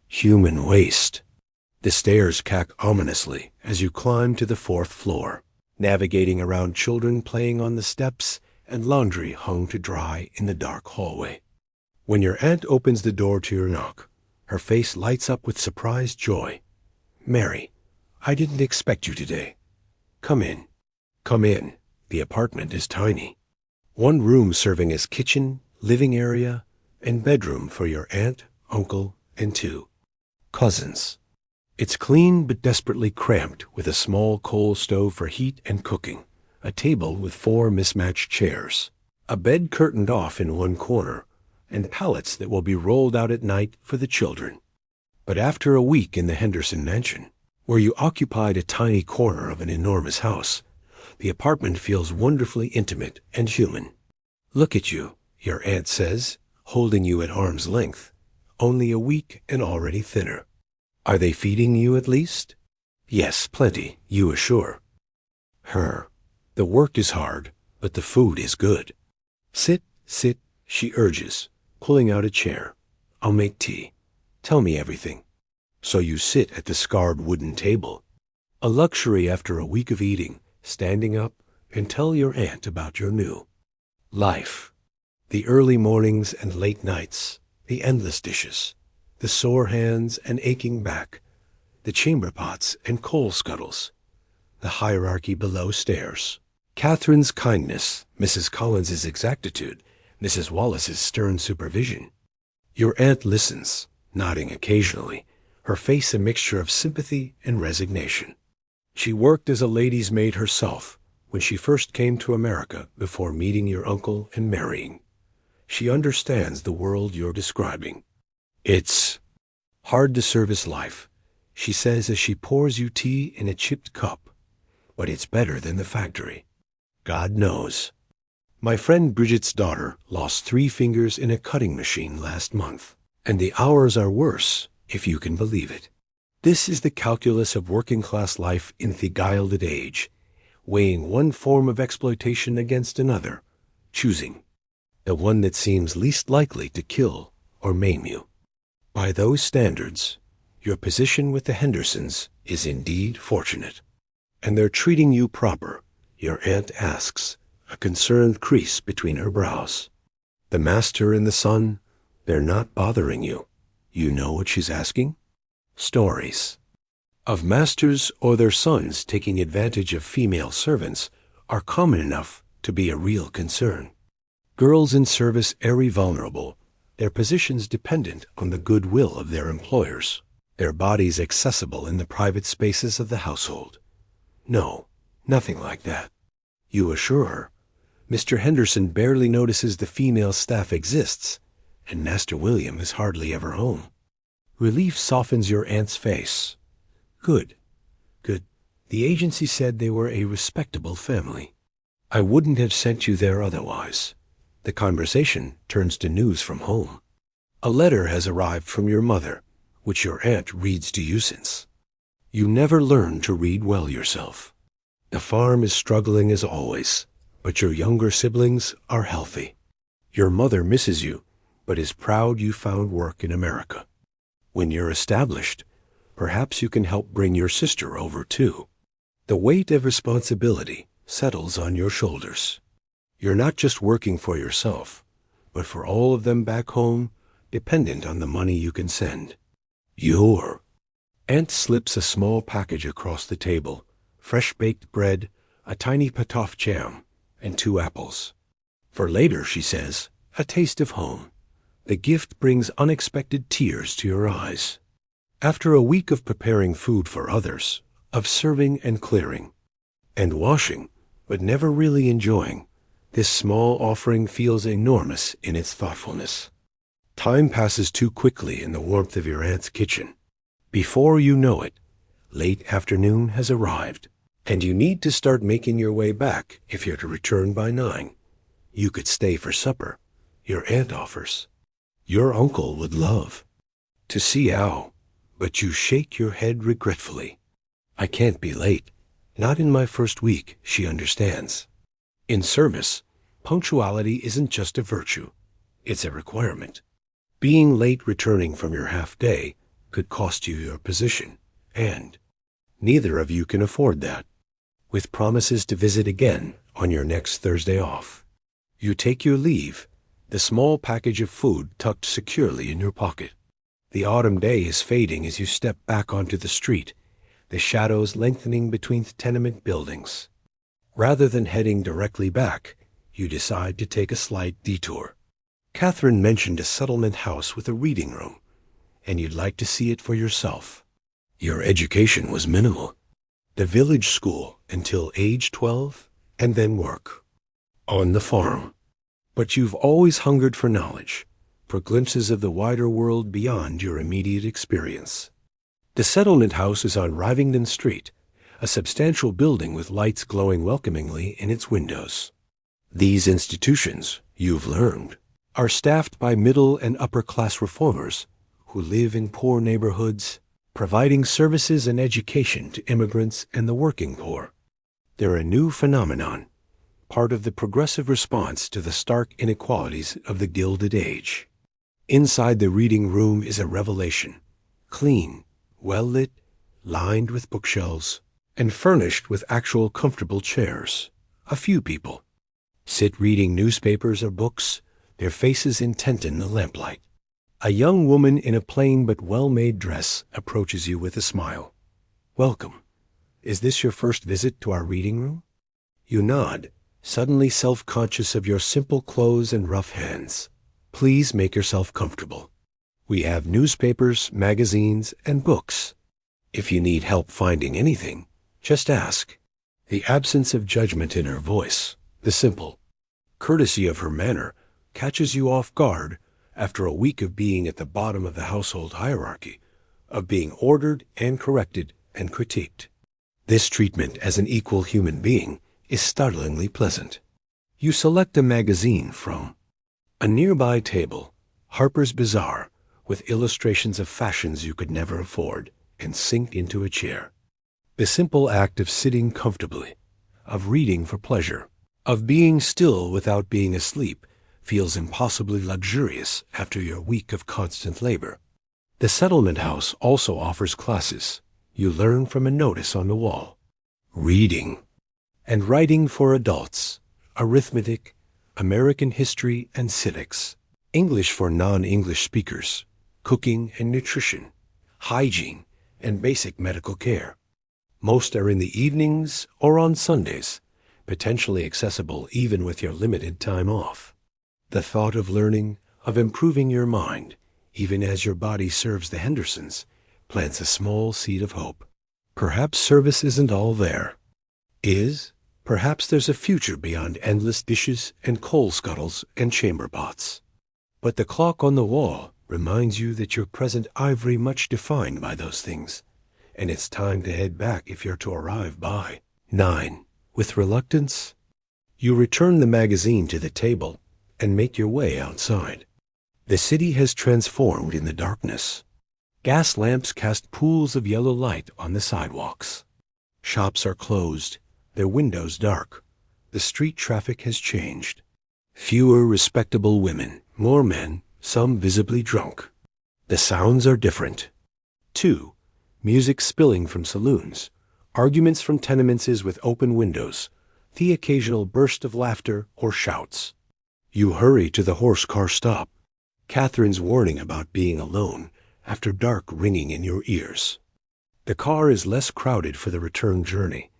human waste. The stairs cack ominously as you climb to the fourth floor, navigating around children playing on the steps and laundry hung to dry in the dark hallway. When your aunt opens the door to your knock, her face lights up with surprised joy. "Mary, I didn't expect you today. Come in." Come in. The apartment is tiny. One room serving as kitchen, living area, and bedroom for your aunt, uncle, and 2 cousins. It's clean but desperately cramped with a small coal stove for heat and cooking, a table with 4 mismatched chairs, a bed curtained off in one corner, and pallets that will be rolled out at night for the children. But after a week in the Henderson mansion, where you occupied a tiny corner of an enormous house, the apartment feels wonderfully intimate and human. "Look at you," your aunt says, holding you at arm's length, only a week and already thinner. "Are they feeding you at least?" "Yes, plenty," you assure her. "The work is hard, but the food is good." "Sit, sit," she urges, pulling out a chair. "I'll make tea. Tell me everything." So you sit at the scarred wooden table, a luxury after a week of eating, standing up, and tell your aunt about your new life. The early mornings and late nights, the endless dishes, the sore hands and aching back, the chamber pots and coal scuttles, the hierarchy below stairs, Catherine's kindness, Mrs. Collins's exactitude, Mrs. Wallace's stern supervision. Your aunt listens, nodding occasionally, her face a mixture of sympathy and resignation. She worked as a lady's maid herself when she first came to America before meeting your uncle and marrying. She understands the world you're describing. "It's hard to service life," she says as she pours you tea in a chipped cup, "but it's better than the factory. God knows. My friend Bridget's daughter lost 3 fingers in a cutting machine last month, and the hours are worse, if you can believe it. This is the calculus of working-class life in the Gilded Age, weighing one form of exploitation against another, choosing the one that seems least likely to kill or maim you. By those standards, your position with the Hendersons is indeed fortunate. And they're treating you proper," your aunt asks, a concerned crease between her brows. "The master and the son, they're not bothering you." You know what she's asking? Stories of masters or their sons taking advantage of female servants are common enough to be a real concern. Girls in service are vulnerable, their positions dependent on the goodwill of their employers, their bodies accessible in the private spaces of the household. "No, nothing like that," you assure her. "Mr. Henderson barely notices the female staff exists, and Master William is hardly ever home." Relief softens your aunt's face. "Good, good. The agency said they were a respectable family. I wouldn't have sent you there otherwise." The conversation turns to news from home. A letter has arrived from your mother, which your aunt reads to you since. You never learned to read well yourself. The farm is struggling as always, but your younger siblings are healthy. Your mother misses you, but is proud you found work in America. When you're established, perhaps you can help bring your sister over too. The weight of responsibility settles on your shoulders. You're not just working for yourself, but for all of them back home, dependent on the money you can send. Your aunt slips a small package across the table, fresh-baked bread, a tiny patoff jam, and 2 apples. For later, she says, a taste of home. The gift brings unexpected tears to your eyes. After a week of preparing food for others, of serving and clearing, and washing, but never really enjoying, this small offering feels enormous in its thoughtfulness. Time passes too quickly in the warmth of your aunt's kitchen. Before you know it, late afternoon has arrived, and you need to start making your way back if you're to return by 9. You could stay for supper, your aunt offers. Your uncle would love to see how, but you shake your head regretfully. "I can't be late. Not in my first week," she understands. In service, Punctuality isn't just a virtue, it's a requirement. Being late returning from your half-day could cost you your position, and neither of you can afford that. With promises to visit again on your next Thursday off, you take your leave, the small package of food tucked securely in your pocket. The autumn day is fading as you step back onto the street, the shadows lengthening between tenement buildings. Rather than heading directly back, you decide to take a slight detour. Catherine mentioned a settlement house with a reading room, and you'd like to see it for yourself. Your education was minimal. The village school until age 12, and then work. On the farm. But you've always hungered for knowledge, for glimpses of the wider world beyond your immediate experience. The settlement house is on Rivington Street, a substantial building with lights glowing welcomingly in its windows. These institutions, you've learned, are staffed by middle and upper-class reformers who live in poor neighborhoods, providing services and education to immigrants and the working poor. They're a new phenomenon, part of the progressive response to the stark inequalities of the Gilded Age. Inside the reading room is a revelation, clean, well-lit, lined with bookshelves, and furnished with actual comfortable chairs. A few people sit reading newspapers or books, their faces intent in the lamplight. A young woman in a plain but well-made dress approaches you with a smile. Welcome. Is this your first visit to our reading room? You nod, suddenly self-conscious of your simple clothes and rough hands. Please make yourself comfortable. We have newspapers, magazines, and books. If you need help finding anything, just ask. The absence of judgment in her voice, the simple courtesy of her manner, catches you off guard after a week of being at the bottom of the household hierarchy, of being ordered and corrected and critiqued. This treatment as an equal human being is startlingly pleasant. You select a magazine from a nearby table, Harper's Bazaar, with illustrations of fashions you could never afford, and sink into a chair. The simple act of sitting comfortably, of reading for pleasure, of being still without being asleep, feels impossibly luxurious after your week of constant labor. The settlement house also offers classes. You learn from a notice on the wall. Reading and writing for adults, arithmetic, American history and civics, English for non-English speakers, cooking and nutrition, hygiene, and basic medical care. Most are in the evenings or on Sundays, potentially accessible even with your limited time off. The thought of learning, of improving your mind, even as your body serves the Hendersons, plants a small seed of hope. Perhaps service isn't all there. Perhaps there's a future beyond endless dishes and coal scuttles and chamber pots. But the clock on the wall reminds you that your present ivory much defined by those things, and it's time to head back if you're to arrive by 9. With reluctance, you return the magazine to the table and make your way outside. The city has transformed in the darkness. Gas lamps cast pools of yellow light on the sidewalks. Shops are closed, their windows dark. The street traffic has changed. Fewer respectable women, more men, some visibly drunk. The sounds are different. 2. Music spilling from saloons, arguments from tenements with open windows, the occasional burst of laughter or shouts. You hurry to the horse-car stop, Catherine's warning about being alone after dark ringing in your ears. The car is less crowded for the return journey,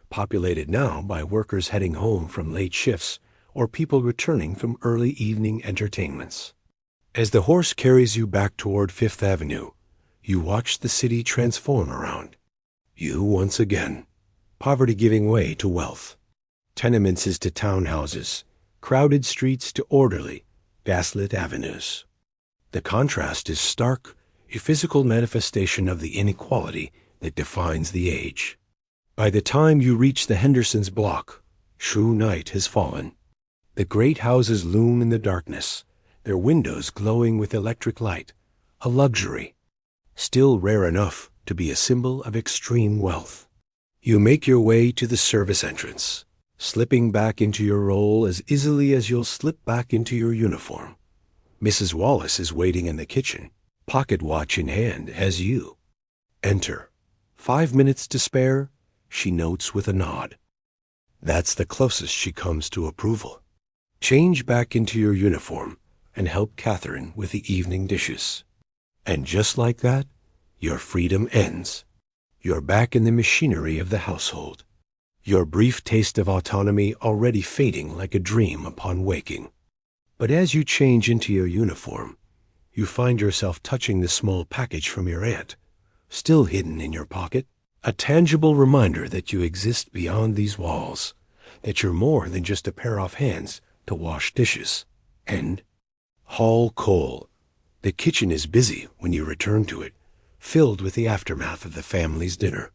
populated now by workers heading home from late shifts or people returning from early evening entertainments. As the horse carries you back toward Fifth Avenue, you watch the city transform around you once again, poverty giving way to wealth, tenements to townhouses, crowded streets to orderly, gaslit avenues. The contrast is stark, a physical manifestation of the inequality that defines the age. By the time you reach the Hendersons' block, true night has fallen. The great houses loom in the darkness, their windows glowing with electric light, a luxury, still rare enough to be a symbol of extreme wealth. You make your way to the service entrance, slipping back into your role as easily as you'll slip back into your uniform. Mrs. Wallace is waiting in the kitchen, pocket watch in hand, as you enter. 5 minutes to spare, she notes with a nod. That's the closest she comes to approval. Change back into your uniform and help Catherine with the evening dishes. And just like that, your freedom ends. You're back in the machinery of the household. Your brief taste of autonomy already fading like a dream upon waking. But as you change into your uniform, you find yourself touching the small package from your aunt, still hidden in your pocket, a tangible reminder that you exist beyond these walls, that you're more than just a pair of hands to wash dishes. And haul coal. The kitchen is busy when you return to it, filled with the aftermath of the family's dinner.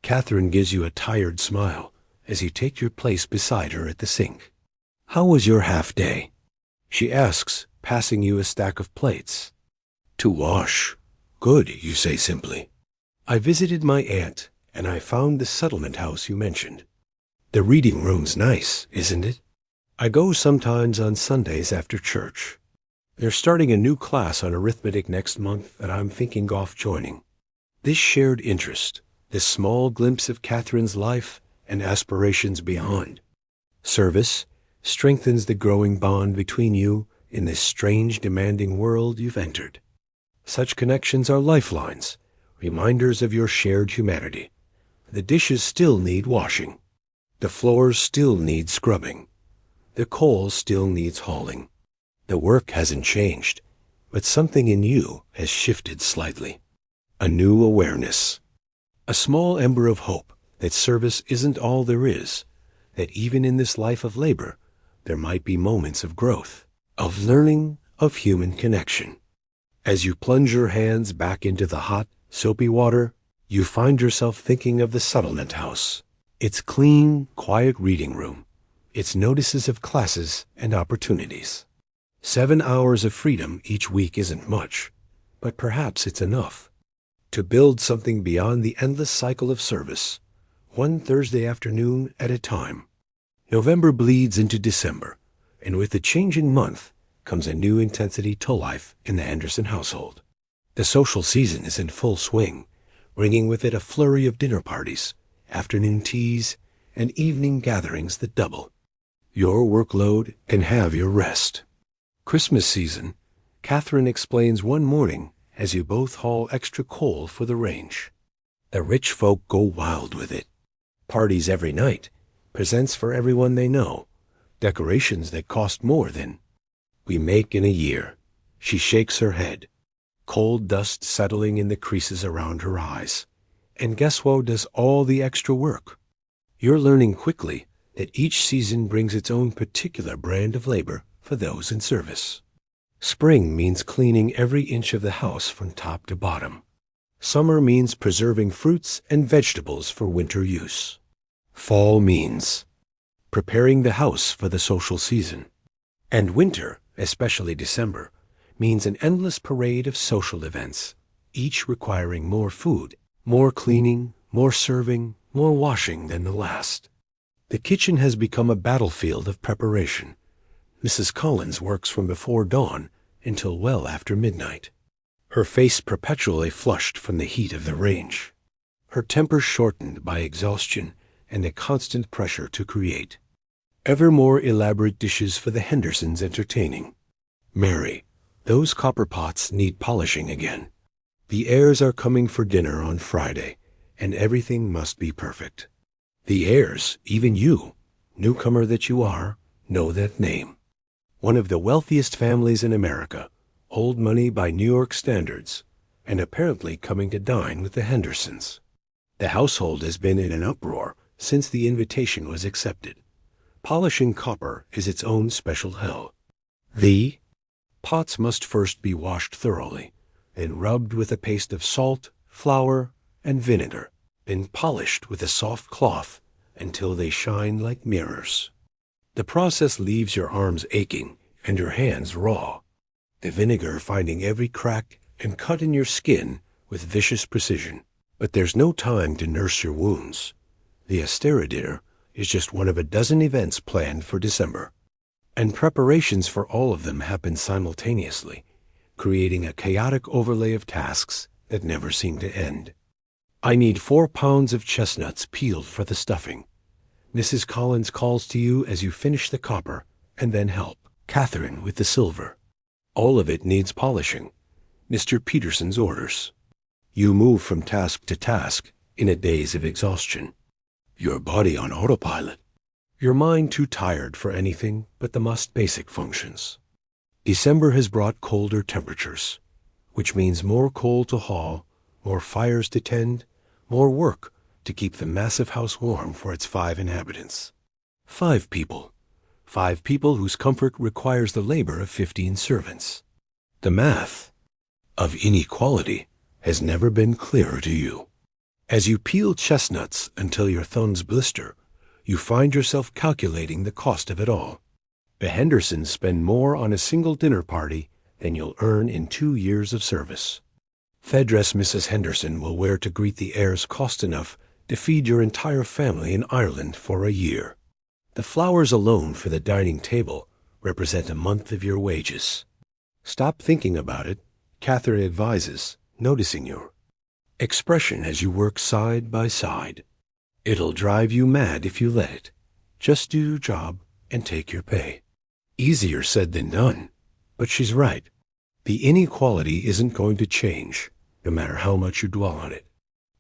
Catherine gives you a tired smile as you take your place beside her at the sink. How was your half day? She asks, passing you a stack of plates. To wash. Good, you say simply. I visited my aunt, and I found the settlement house you mentioned. The reading room's nice, isn't it? I go sometimes on Sundays after church. They're starting a new class on arithmetic next month that I'm thinking of joining. This shared interest, this small glimpse of Catherine's life and aspirations beyond service, strengthens the growing bond between you in this strange, demanding world you've entered. Such connections are lifelines, reminders of your shared humanity. The dishes still need washing. The floors still need scrubbing. The coal still needs hauling. The work hasn't changed, but something in you has shifted slightly. A new awareness. A small ember of hope that service isn't all there is, that even in this life of labor, there might be moments of growth, of learning, of human connection. As you plunge your hands back into the hot, soapy water, you find yourself thinking of the settlement house, its clean, quiet reading room, its notices of classes and opportunities. 7 hours of freedom each week isn't much, but perhaps it's enough to build something beyond the endless cycle of service, one Thursday afternoon at a time. November bleeds into December, and with the changing month comes a new intensity to life in the Henderson household. The social season is in full swing, bringing with it a flurry of dinner parties, afternoon teas, and evening gatherings that double your workload and have your rest. Christmas season, Catherine explains one morning as you both haul extra coal for the range. The rich folk go wild with it. Parties every night, presents for everyone they know, decorations that cost more than we make in a year. She shakes her head, cold dust settling in the creases around her eyes. And guess what does all the extra work? You're learning quickly that each season brings its own particular brand of labor for those in service. Spring means cleaning every inch of the house from top to bottom. Summer means preserving fruits and vegetables for winter use. Fall means preparing the house for the social season. And winter, especially December, means an endless parade of social events, each requiring more food, more cleaning, more serving, more washing than the last. The kitchen has become a battlefield of preparation. Mrs. Collins works from before dawn until well after midnight, her face perpetually flushed from the heat of the range, her temper shortened by exhaustion and the constant pressure to create ever more elaborate dishes for the Hendersons entertaining. Mary, those copper pots need polishing again. The heirs are coming for dinner on Friday, and everything must be perfect. The heirs, even you, newcomer that you are, know that name. One of the wealthiest families in America, old money by New York standards, and apparently coming to dine with the Hendersons. The household has been in an uproar since the invitation was accepted. Polishing copper is its own special hell. The pots must first be washed thoroughly, then rubbed with a paste of salt, flour, and vinegar, then polished with a soft cloth until they shine like mirrors. The process leaves your arms aching and your hands raw, the vinegar finding every crack and cut in your skin with vicious precision. But there's no time to nurse your wounds. The Astera dinner is just one of a dozen events planned for December. And preparations for all of them happen simultaneously, creating a chaotic overlay of tasks that never seem to end. I need 4 pounds of chestnuts peeled for the stuffing. Mrs. Collins calls to you as you finish the copper and then help Catherine with the silver. All of it needs polishing. Mr. Peterson's orders. You move from task to task in a daze of exhaustion. Your body on autopilot. Your mind too tired for anything but the most basic functions. December has brought colder temperatures, which means more coal to haul, more fires to tend, more work to keep the massive house warm for its 5 inhabitants. 5 people. 5 people whose comfort requires the labor of 15 servants. The math of inequality has never been clearer to you. As you peel chestnuts until your thumbs blister, you find yourself calculating the cost of it all. The Hendersons spend more on a single dinner party than you'll earn in 2 years of service. The dress Mrs. Henderson will wear to greet the heirs cost enough to feed your entire family in Ireland for a year. The flowers alone for the dining table represent a month of your wages. Stop thinking about it, Catherine advises, noticing your expression as you work side by side. It'll drive you mad if you let it. Just do your job and take your pay. Easier said than done, but she's right. The inequality isn't going to change, no matter how much you dwell on it.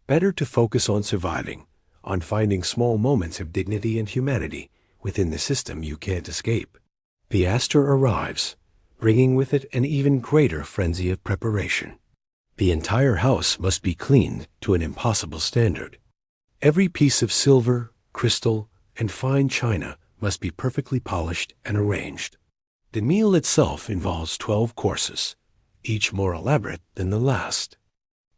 Better to focus on surviving, on finding small moments of dignity and humanity within the system you can't escape. The Astor arrives, bringing with it an even greater frenzy of preparation. The entire house must be cleaned to an impossible standard. Every piece of silver, crystal, and fine china must be perfectly polished and arranged. The meal itself involves 12 courses, each more elaborate than the last.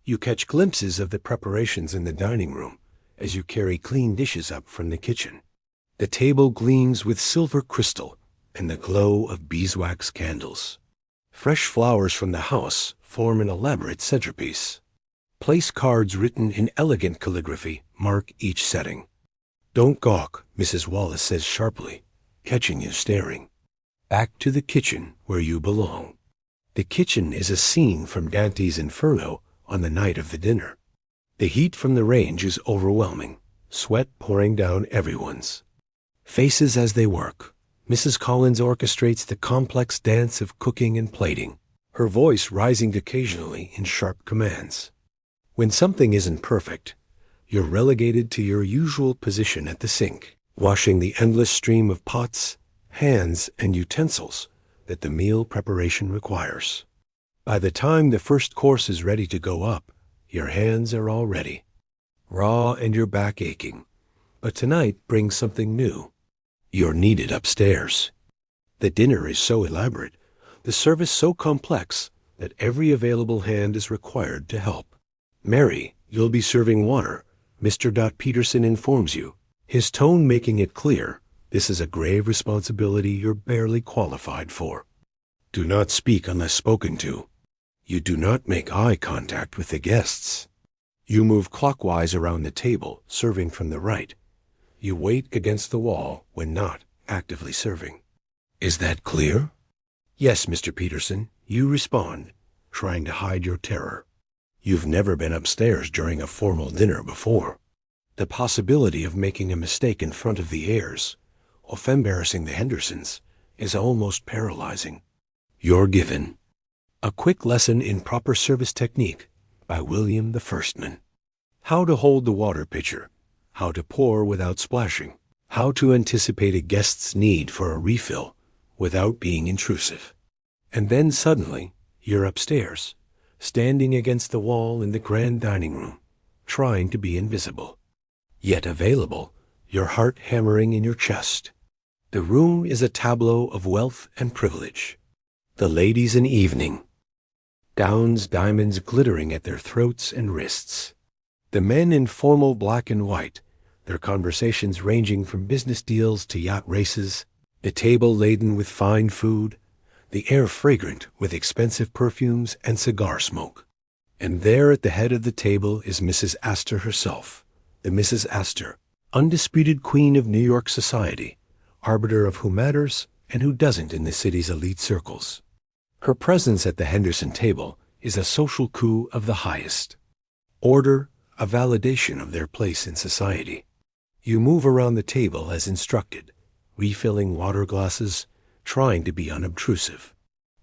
You catch glimpses of the preparations in the dining room as you carry clean dishes up from the kitchen. The table gleams with silver crystal and the glow of beeswax candles. Fresh flowers from the house form an elaborate centerpiece. Place cards written in elegant calligraphy mark each setting. Don't gawk, Mrs. Wallace says sharply, catching you staring. Back to the kitchen where you belong. The kitchen is a scene from Dante's Inferno on the night of the dinner. The heat from the range is overwhelming, sweat pouring down everyone's faces as they work. Mrs. Collins orchestrates the complex dance of cooking and plating, her voice rising occasionally in sharp commands. When something isn't perfect, you're relegated to your usual position at the sink, washing the endless stream of pots, hands, and utensils that the meal preparation requires. By the time the first course is ready to go up, your hands are all ready, raw and your back aching. But tonight brings something new. You're needed upstairs. The dinner is so elaborate, the service so complex, that every available hand is required to help. Mary, you'll be serving water, Mr. Peterson informs you, his tone making it clear this is a grave responsibility you're barely qualified for. Do not speak unless spoken to. You do not make eye contact with the guests. You move clockwise around the table, serving from the right. You wait against the wall when not actively serving. Is that clear? Yes, Mr. Peterson, you respond, trying to hide your terror. You've never been upstairs during a formal dinner before. The possibility of making a mistake in front of the heirs, of embarrassing the Hendersons, is almost paralyzing. You're given a quick lesson in proper service technique by William the Firstman. How to hold the water pitcher, how to pour without splashing, how to anticipate a guest's need for a refill without being intrusive. And then suddenly, you're upstairs, standing against the wall in the grand dining room, trying to be invisible, yet available, your heart hammering in your chest. The room is a tableau of wealth and privilege. The ladies in evening, gowns, diamonds glittering at their throats and wrists. The men in formal black and white, their conversations ranging from business deals to yacht races, the table laden with fine food, the air fragrant with expensive perfumes and cigar smoke. And there at the head of the table is Mrs. Astor herself, the Mrs. Astor undisputed queen of New York society, arbiter of who matters and who doesn't in the city's elite circles. Her presence at the Henderson table is a social coup of the highest order, a validation of their place in society. You move around the table as instructed, refilling water glasses, trying to be unobtrusive.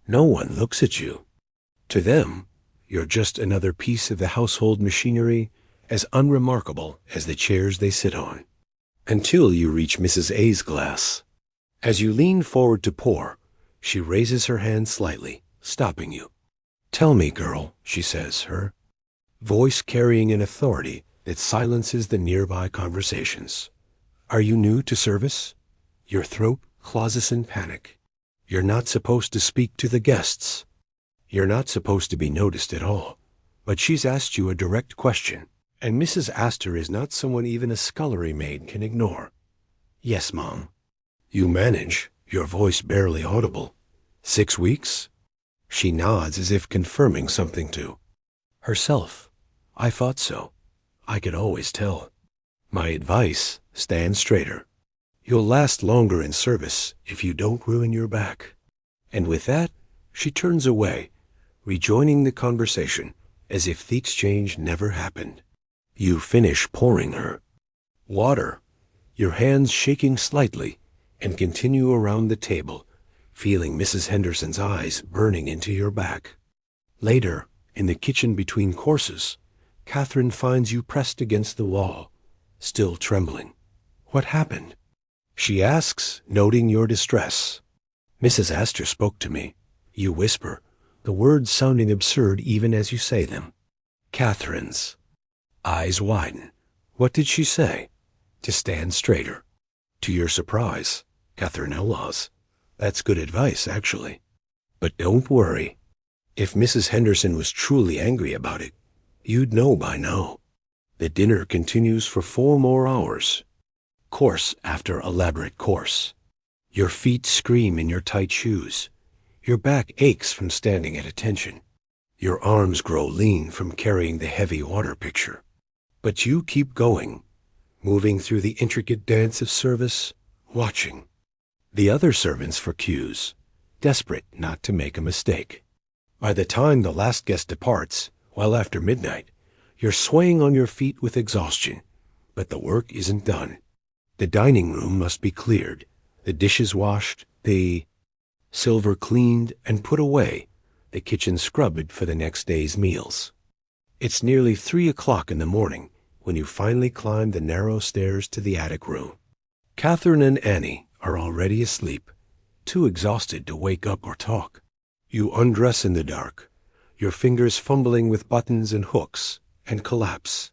No one looks at you. To them, you're just another piece of the household machinery, as unremarkable as the chairs they sit on. Until you reach Mrs. A's glass. As you lean forward to pour, she raises her hand slightly, stopping you. "Tell me, girl," she says, her voice carrying an authority that silences the nearby conversations. "Are you new to service?" Your throat closes in panic. You're not supposed to speak to the guests. You're not supposed to be noticed at all. But she's asked you a direct question, and Mrs. Astor is not someone even a scullery maid can ignore. "Yes, Mom." You manage, your voice barely audible. 6 weeks? She nods as if confirming something to herself. "I thought so. I could always tell." My advice, stand straighter. You'll last longer in service if you don't ruin your back. And with that, she turns away, rejoining the conversation as if the exchange never happened. You finish pouring her water, your hands shaking slightly, and continue around the table, feeling Mrs. Henderson's eyes burning into your back. Later, in the kitchen between courses, Catherine finds you pressed against the wall, still trembling. "What happened?" she asks, noting your distress. "Mrs. Astor spoke to me," you whisper, the words sounding absurd even as you say them. Catherine's eyes widen. "What did she say?" To stand straighter. To your surprise, Catherine outlaws. "That's good advice, actually. But don't worry. If Mrs. Henderson was truly angry about it, you'd know by now." The dinner continues for 4 more hours. Course after elaborate course. Your feet scream in your tight shoes. Your back aches from standing at attention. Your arms grow lean from carrying the heavy water pitcher. But you keep going, moving through the intricate dance of service, watching the other servants for cues, desperate not to make a mistake. By the time the last guest departs, well after midnight, you're swaying on your feet with exhaustion, but the work isn't done. The dining room must be cleared, the dishes washed, the silver cleaned and put away, the kitchen scrubbed for the next day's meals. It's nearly 3 o'clock in the morning when you finally climb the narrow stairs to the attic room. Catherine and Annie are already asleep, too exhausted to wake up or talk. You undress in the dark, your fingers fumbling with buttons and hooks, and collapse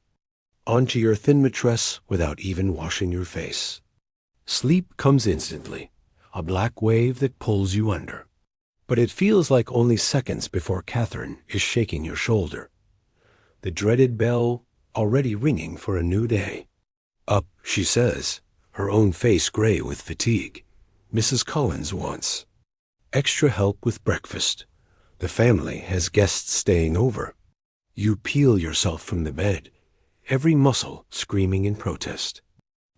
onto your thin mattress without even washing your face. Sleep comes instantly, a black wave that pulls you under. But it feels like only seconds before Catherine is shaking your shoulder. The dreaded bell already ringing for a new day. "Up," she says, her own face gray with fatigue. "Mrs. Collins wants extra help with breakfast. The family has guests staying over." You peel yourself from the bed, every muscle screaming in protest.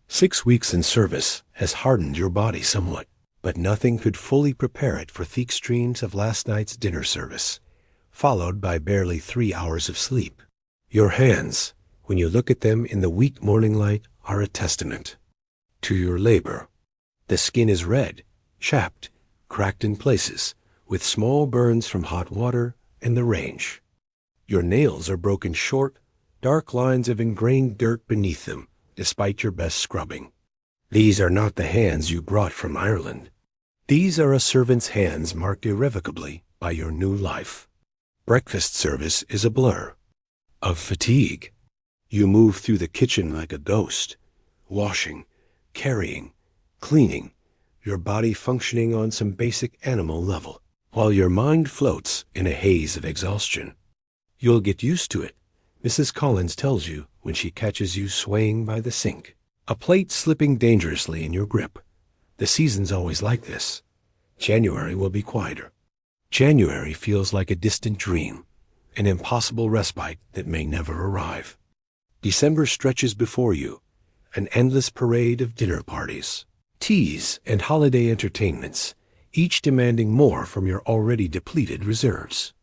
6 weeks in service has hardened your body somewhat, but nothing could fully prepare it for the extremes of last night's dinner service, followed by barely 3 hours of sleep. Your hands, when you look at them in the weak morning light, are a testament to your labor. The skin is red, chapped, cracked in places, with small burns from hot water and the range. Your nails are broken short, dark lines of ingrained dirt beneath them, despite your best scrubbing. These are not the hands you brought from Ireland. These are a servant's hands marked irrevocably by your new life. Breakfast service is a blur of fatigue. You move through the kitchen like a ghost, washing, carrying, cleaning, your body functioning on some basic animal level, while your mind floats in a haze of exhaustion. You'll get used to it, Mrs. Collins tells you when she catches you swaying by the sink, a plate slipping dangerously in your grip. The season's always like this. January will be quieter. January feels like a distant dream, an impossible respite that may never arrive. December stretches before you, an endless parade of dinner parties, teas, and holiday entertainments, each demanding more from your already depleted reserves.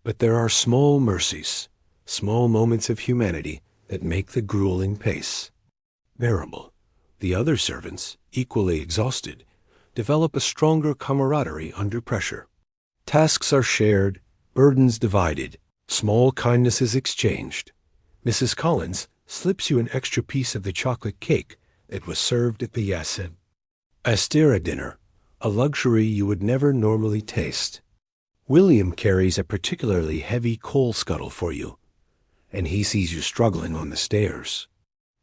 But there are small mercies, small moments of humanity that make the grueling pace bearable. The other servants, equally exhausted, develop a stronger camaraderie under pressure. Tasks are shared, burdens divided, small kindnesses exchanged. Mrs. Collins slips you an extra piece of the chocolate cake that was served at the Astera dinner, a luxury you would never normally taste. William carries a particularly heavy coal scuttle for you, and he sees you struggling on the stairs.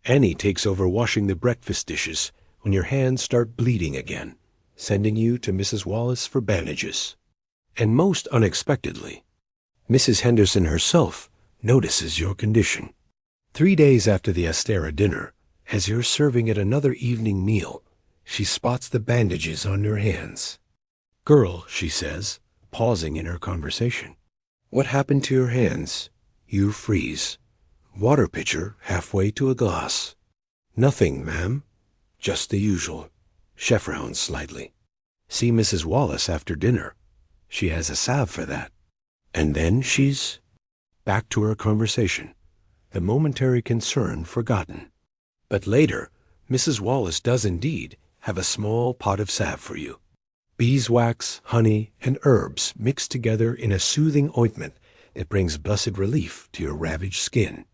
Annie takes over washing the breakfast dishes when your hands start bleeding again, sending you to Mrs. Wallace for bandages. And most unexpectedly, Mrs. Henderson herself notices your condition. 3 days after the Astera dinner, as you're serving at another evening meal, she spots the bandages on your hands. "Girl," she says, pausing in her conversation, "what happened to your hands?" You freeze. Water pitcher halfway to a glass. "Nothing, ma'am. Just the usual." She frowns slightly. "See Mrs. Wallace after dinner. She has a salve for that." And then she's back to her conversation, the momentary concern forgotten. But later, Mrs. Wallace does indeed have a small pot of salve for you. Beeswax, honey, and herbs mixed together in a soothing ointment that brings blessed relief to your ravaged skin.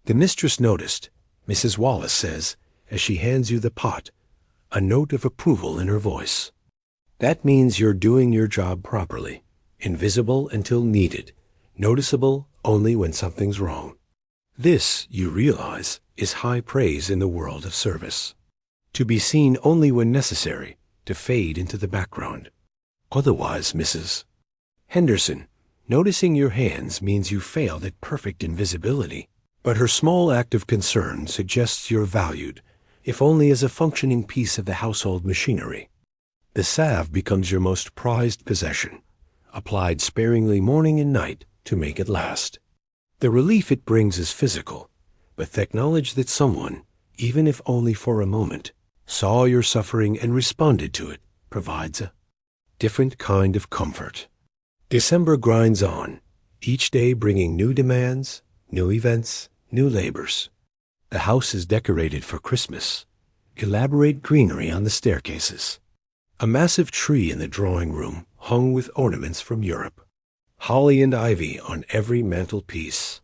The mistress noticed, Mrs. Wallace says, as she hands you the pot, a note of approval in her voice. That means you're doing your job properly, invisible until needed, noticeable only when something's wrong. This, you realize, is high praise in the world of service. To be seen only when necessary, to fade into the background. Otherwise, Mrs. Henderson, noticing your hands means you failed at perfect invisibility, but her small act of concern suggests you're valued, if only as a functioning piece of the household machinery. The salve becomes your most prized possession, applied sparingly morning and night to make it last. The relief it brings is physical, but the knowledge that someone, even if only for a moment, saw your suffering and responded to it provides a different kind of comfort. December grinds on, each day bringing new demands, new events, new labors. The house is decorated for Christmas. Elaborate greenery on the staircases. A massive tree in the drawing room hung with ornaments from Europe. Holly and ivy on every mantelpiece.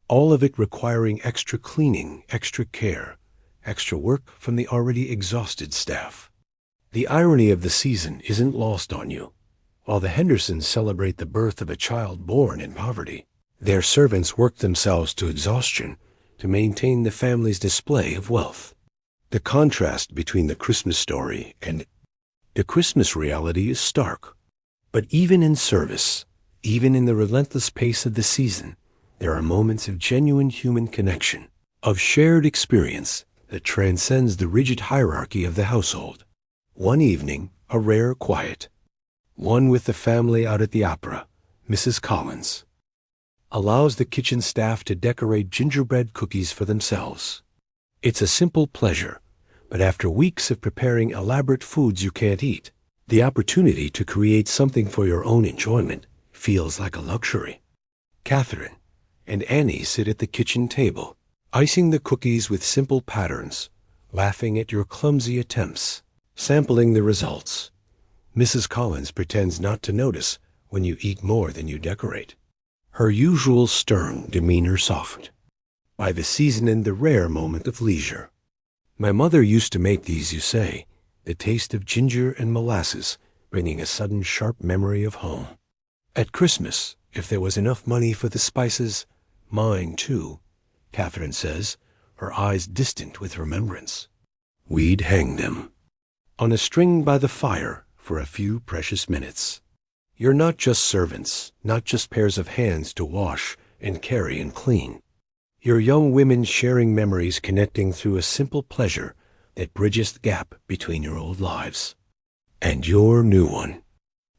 All of it requiring extra cleaning, extra care, extra work from the already exhausted staff. The irony of the season isn't lost on you. While the Hendersons celebrate the birth of a child born in poverty, their servants work themselves to exhaustion to maintain the family's display of wealth. The contrast between the Christmas story and the Christmas reality is stark. But even in service, even in the relentless pace of the season, there are moments of genuine human connection, of shared experience that transcends the rigid hierarchy of the household. One evening, a rare quiet. One with the family out at the opera, Mrs. Collins allows the kitchen staff to decorate gingerbread cookies for themselves. It's a simple pleasure, but after weeks of preparing elaborate foods you can't eat, the opportunity to create something for your own enjoyment feels like a luxury. Catherine and Annie sit at the kitchen table, icing the cookies with simple patterns, laughing at your clumsy attempts, sampling the results. Mrs. Collins pretends not to notice when you eat more than you decorate. Her usual stern demeanor softened by the season and the rare moment of leisure. "My mother used to make these, you say, the taste of ginger and molasses bringing a sudden sharp memory of home. At Christmas, if there was enough money for the spices, mine too," Catherine says, her eyes distant with remembrance. "We'd hang them on a string by the fire for a few precious minutes. You're not just servants, not just pairs of hands to wash and carry and clean. You're young women sharing memories, connecting through a simple pleasure that bridges the gap between your old lives and your new one.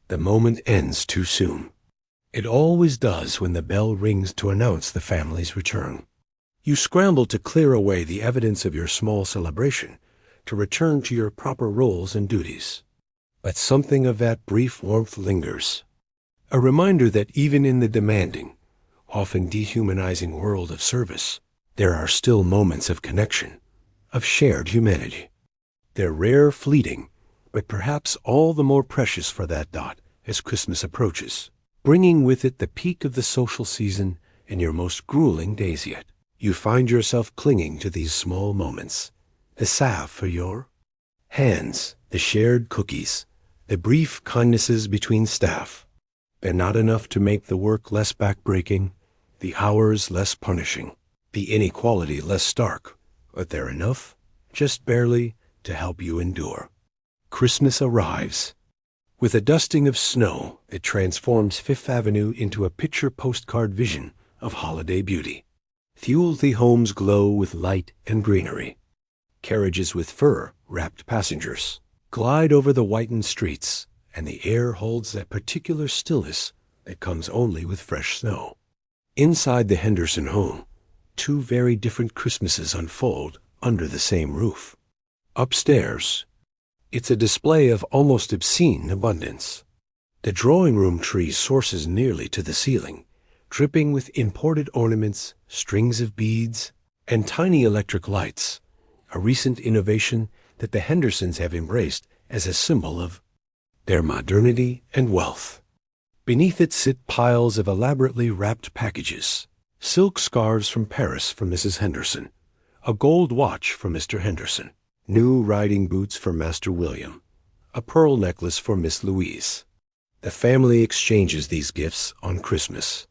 The moment ends too soon. It always does when the bell rings to announce the family's return. You scramble to clear away the evidence of your small celebration, to return to your proper roles and duties. But something of that brief warmth lingers, a reminder that even in the demanding, often dehumanizing world of service, there are still moments of connection, of shared humanity. They're rare, fleeting, but perhaps all the more precious for that dot as Christmas approaches, bringing with it the peak of the social season and your most grueling days yet. You find yourself clinging to these small moments, the salve for your hands, the shared cookies, the brief kindnesses between staff. They're not enough to make the work less backbreaking, the hours less punishing, the inequality less stark, but they're enough, just barely, to help you endure. Christmas arrives. With a dusting of snow, it transforms Fifth Avenue into a picture postcard vision of holiday beauty. Thule homes glow with light and greenery. Carriages with fur-wrapped passengers glide over the whitened streets, and the air holds that particular stillness that comes only with fresh snow. Inside the Henderson home, two very different Christmases unfold under the same roof. Upstairs, it's a display of almost obscene abundance. The drawing room tree sources nearly to the ceiling, dripping with imported ornaments, strings of beads, and tiny electric lights, a recent innovation that the Hendersons have embraced as a symbol of their modernity and wealth. Beneath it sit piles of elaborately wrapped packages, silk scarves from Paris for Mrs. Henderson, a gold watch for Mr. Henderson, new riding boots for Master William, a pearl necklace for Miss Louise. The family exchanges these gifts on Christmas.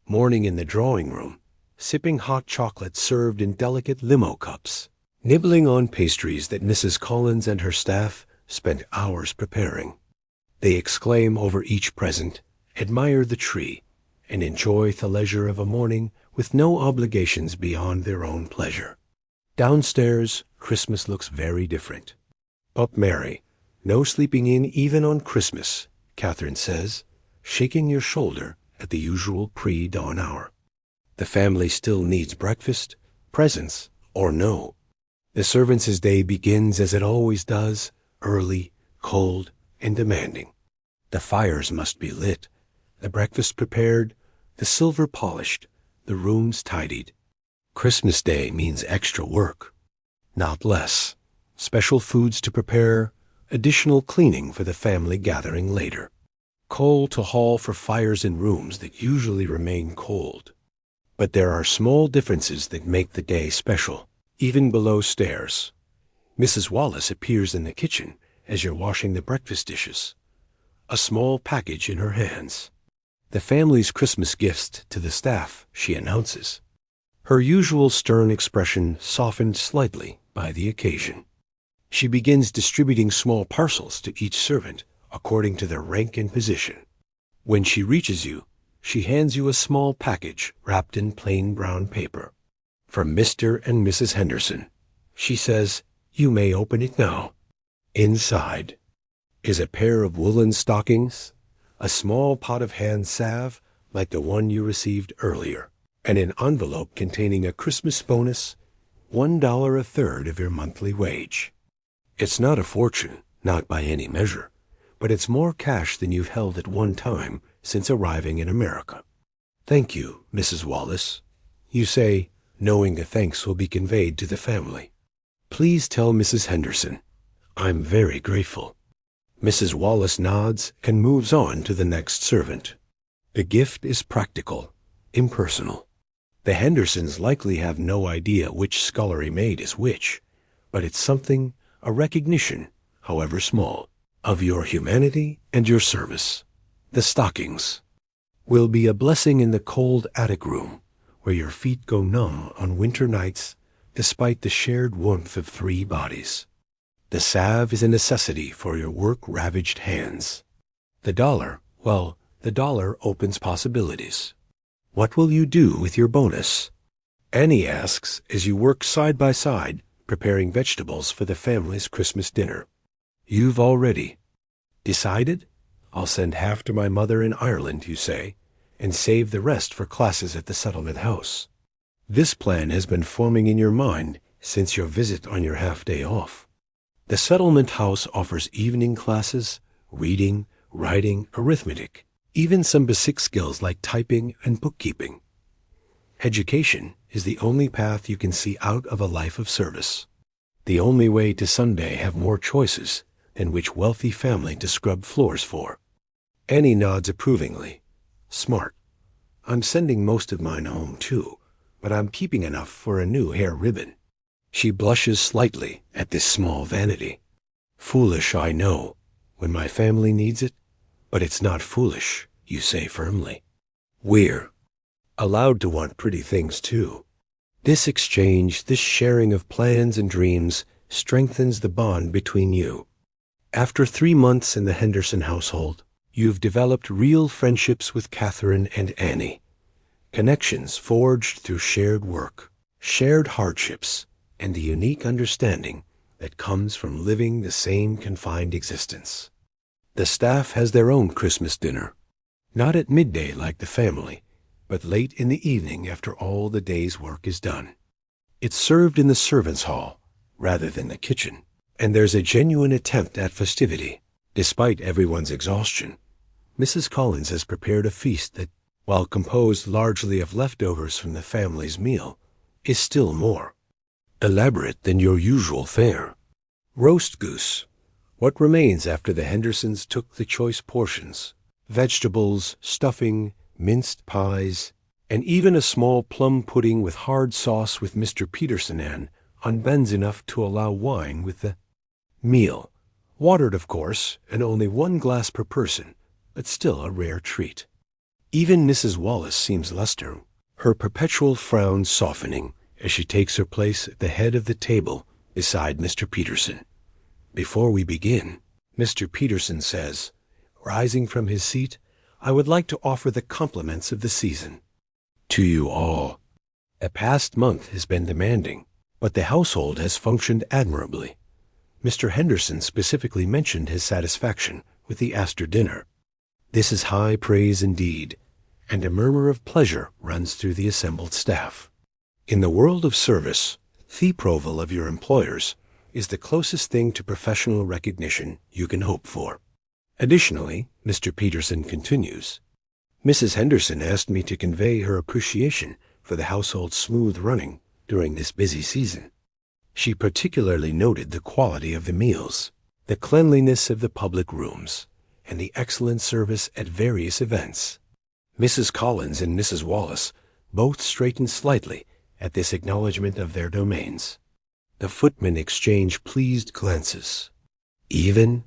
Morning in the drawing room, sipping hot chocolate served in delicate limo cups, nibbling on pastries that Mrs. Collins and her staff spent hours preparing. They exclaim over each present, admire the tree, and enjoy the leisure of a morning with no obligations beyond their own pleasure. Downstairs, Christmas looks very different. Up Mary, no sleeping in even on Christmas, Catherine says, shaking your shoulder at the usual pre-dawn hour. The family still needs breakfast, presents, or no. The servants' day begins as it always does, early, cold, and demanding. The fires must be lit, the breakfast prepared, the silver polished, the rooms tidied. Christmas Day means extra work, not less. Special foods to prepare, additional cleaning for the family gathering later. Coal to haul for fires in rooms that usually remain cold. But there are small differences that make the day special, even below stairs. Mrs. Wallace appears in the kitchen as you're washing the breakfast dishes, a small package in her hands. The family's Christmas gifts to the staff, she announces. Her usual stern expression softened slightly by the occasion. She begins distributing small parcels to each servant according to their rank and position. When she reaches you, she hands you a small package wrapped in plain brown paper. From Mr. and Mrs. Henderson, she says, "You may open it now." Inside is a pair of woolen stockings, a small pot of hand salve like the one you received earlier, and an envelope containing a Christmas bonus, $1 a third of your monthly wage. It's not a fortune, not by any measure, but it's more cash than you've held at one time since arriving in America. "Thank you, Mrs. Wallace," you say, knowing the thanks will be conveyed to the family. "Please tell Mrs. Henderson, I'm very grateful." Mrs. Wallace nods and moves on to the next servant. The gift is practical, impersonal. The Hendersons likely have no idea which scullery maid is which, but it's something, a recognition, however small, of your humanity and your service. The stockings will be a blessing in the cold attic room, where your feet go numb on winter nights despite the shared warmth of 3 bodies. The salve is a necessity for your work-ravaged hands. The dollar, well, the dollar opens possibilities. What will you do with your bonus? Annie asks as you work side by side preparing vegetables for the family's Christmas dinner. You've already decided? "I'll send half to my mother in Ireland," you say, "and save the rest for classes at the settlement house." This plan has been forming in your mind since your visit on your half-day off. The settlement house offers evening classes, reading, writing, arithmetic, even some basic skills like typing and bookkeeping. Education is the only path you can see out of a life of service. The only way to someday have more choices than which wealthy family to scrub floors for. Annie nods approvingly. Smart. I'm sending most of mine home too, but I'm keeping enough for a new hair ribbon. She blushes slightly at this small vanity. Foolish, I know, when my family needs it, but it's not foolish, you say firmly. We're allowed to want pretty things too. This exchange, this sharing of plans and dreams, strengthens the bond between you. After 3 months in the Henderson household, you've developed real friendships with Catherine and Annie. Connections forged through shared work, shared hardships, and the unique understanding that comes from living the same confined existence. The staff has their own Christmas dinner, not at midday like the family, but late in the evening after all the day's work is done. It's served in the servants' hall rather than the kitchen, and there's a genuine attempt at festivity. Despite everyone's exhaustion, Mrs. Collins has prepared a feast that, while composed largely of leftovers from the family's meal, is still more elaborate than your usual fare. Roast goose, what remains after the Hendersons took the choice portions, vegetables, stuffing, minced pies, and even a small plum pudding with hard sauce with Mr. Peterson and unbends enough to allow wine with the meal. Watered, of course, and only 1 glass per person, but still a rare treat. Even Mrs. Wallace seems luster, her perpetual frown softening as she takes her place at the head of the table beside Mr. Peterson. Before we begin, Mr. Peterson says, rising from his seat, I would like to offer the compliments of the season to you all. A past month has been demanding, but the household has functioned admirably. Mr. Henderson specifically mentioned his satisfaction with the Astor dinner. This is high praise indeed, and a murmur of pleasure runs through the assembled staff. In the world of service, the approval of your employers is the closest thing to professional recognition you can hope for. Additionally, Mr. Peterson continues, Mrs. Henderson asked me to convey her appreciation for the household's smooth running during this busy season. She particularly noted the quality of the meals, the cleanliness of the public rooms, and the excellent service at various events. Mrs. Collins and Mrs. Wallace both straightened slightly at this acknowledgment of their domains. The footmen exchange pleased glances. Even?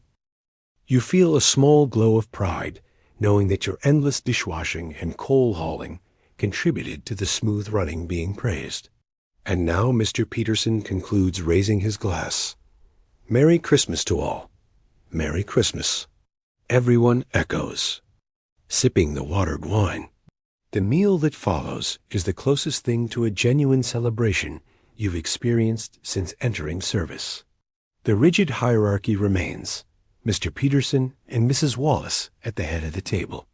You feel a small glow of pride, knowing that your endless dishwashing and coal hauling contributed to the smooth running being praised. And now Mr. Peterson concludes raising his glass. Merry Christmas to all. Merry Christmas. Everyone echoes, sipping the watered wine. The meal that follows is the closest thing to a genuine celebration you've experienced since entering service. The rigid hierarchy remains, Mr. Peterson and Mrs. Wallace at the head of the table,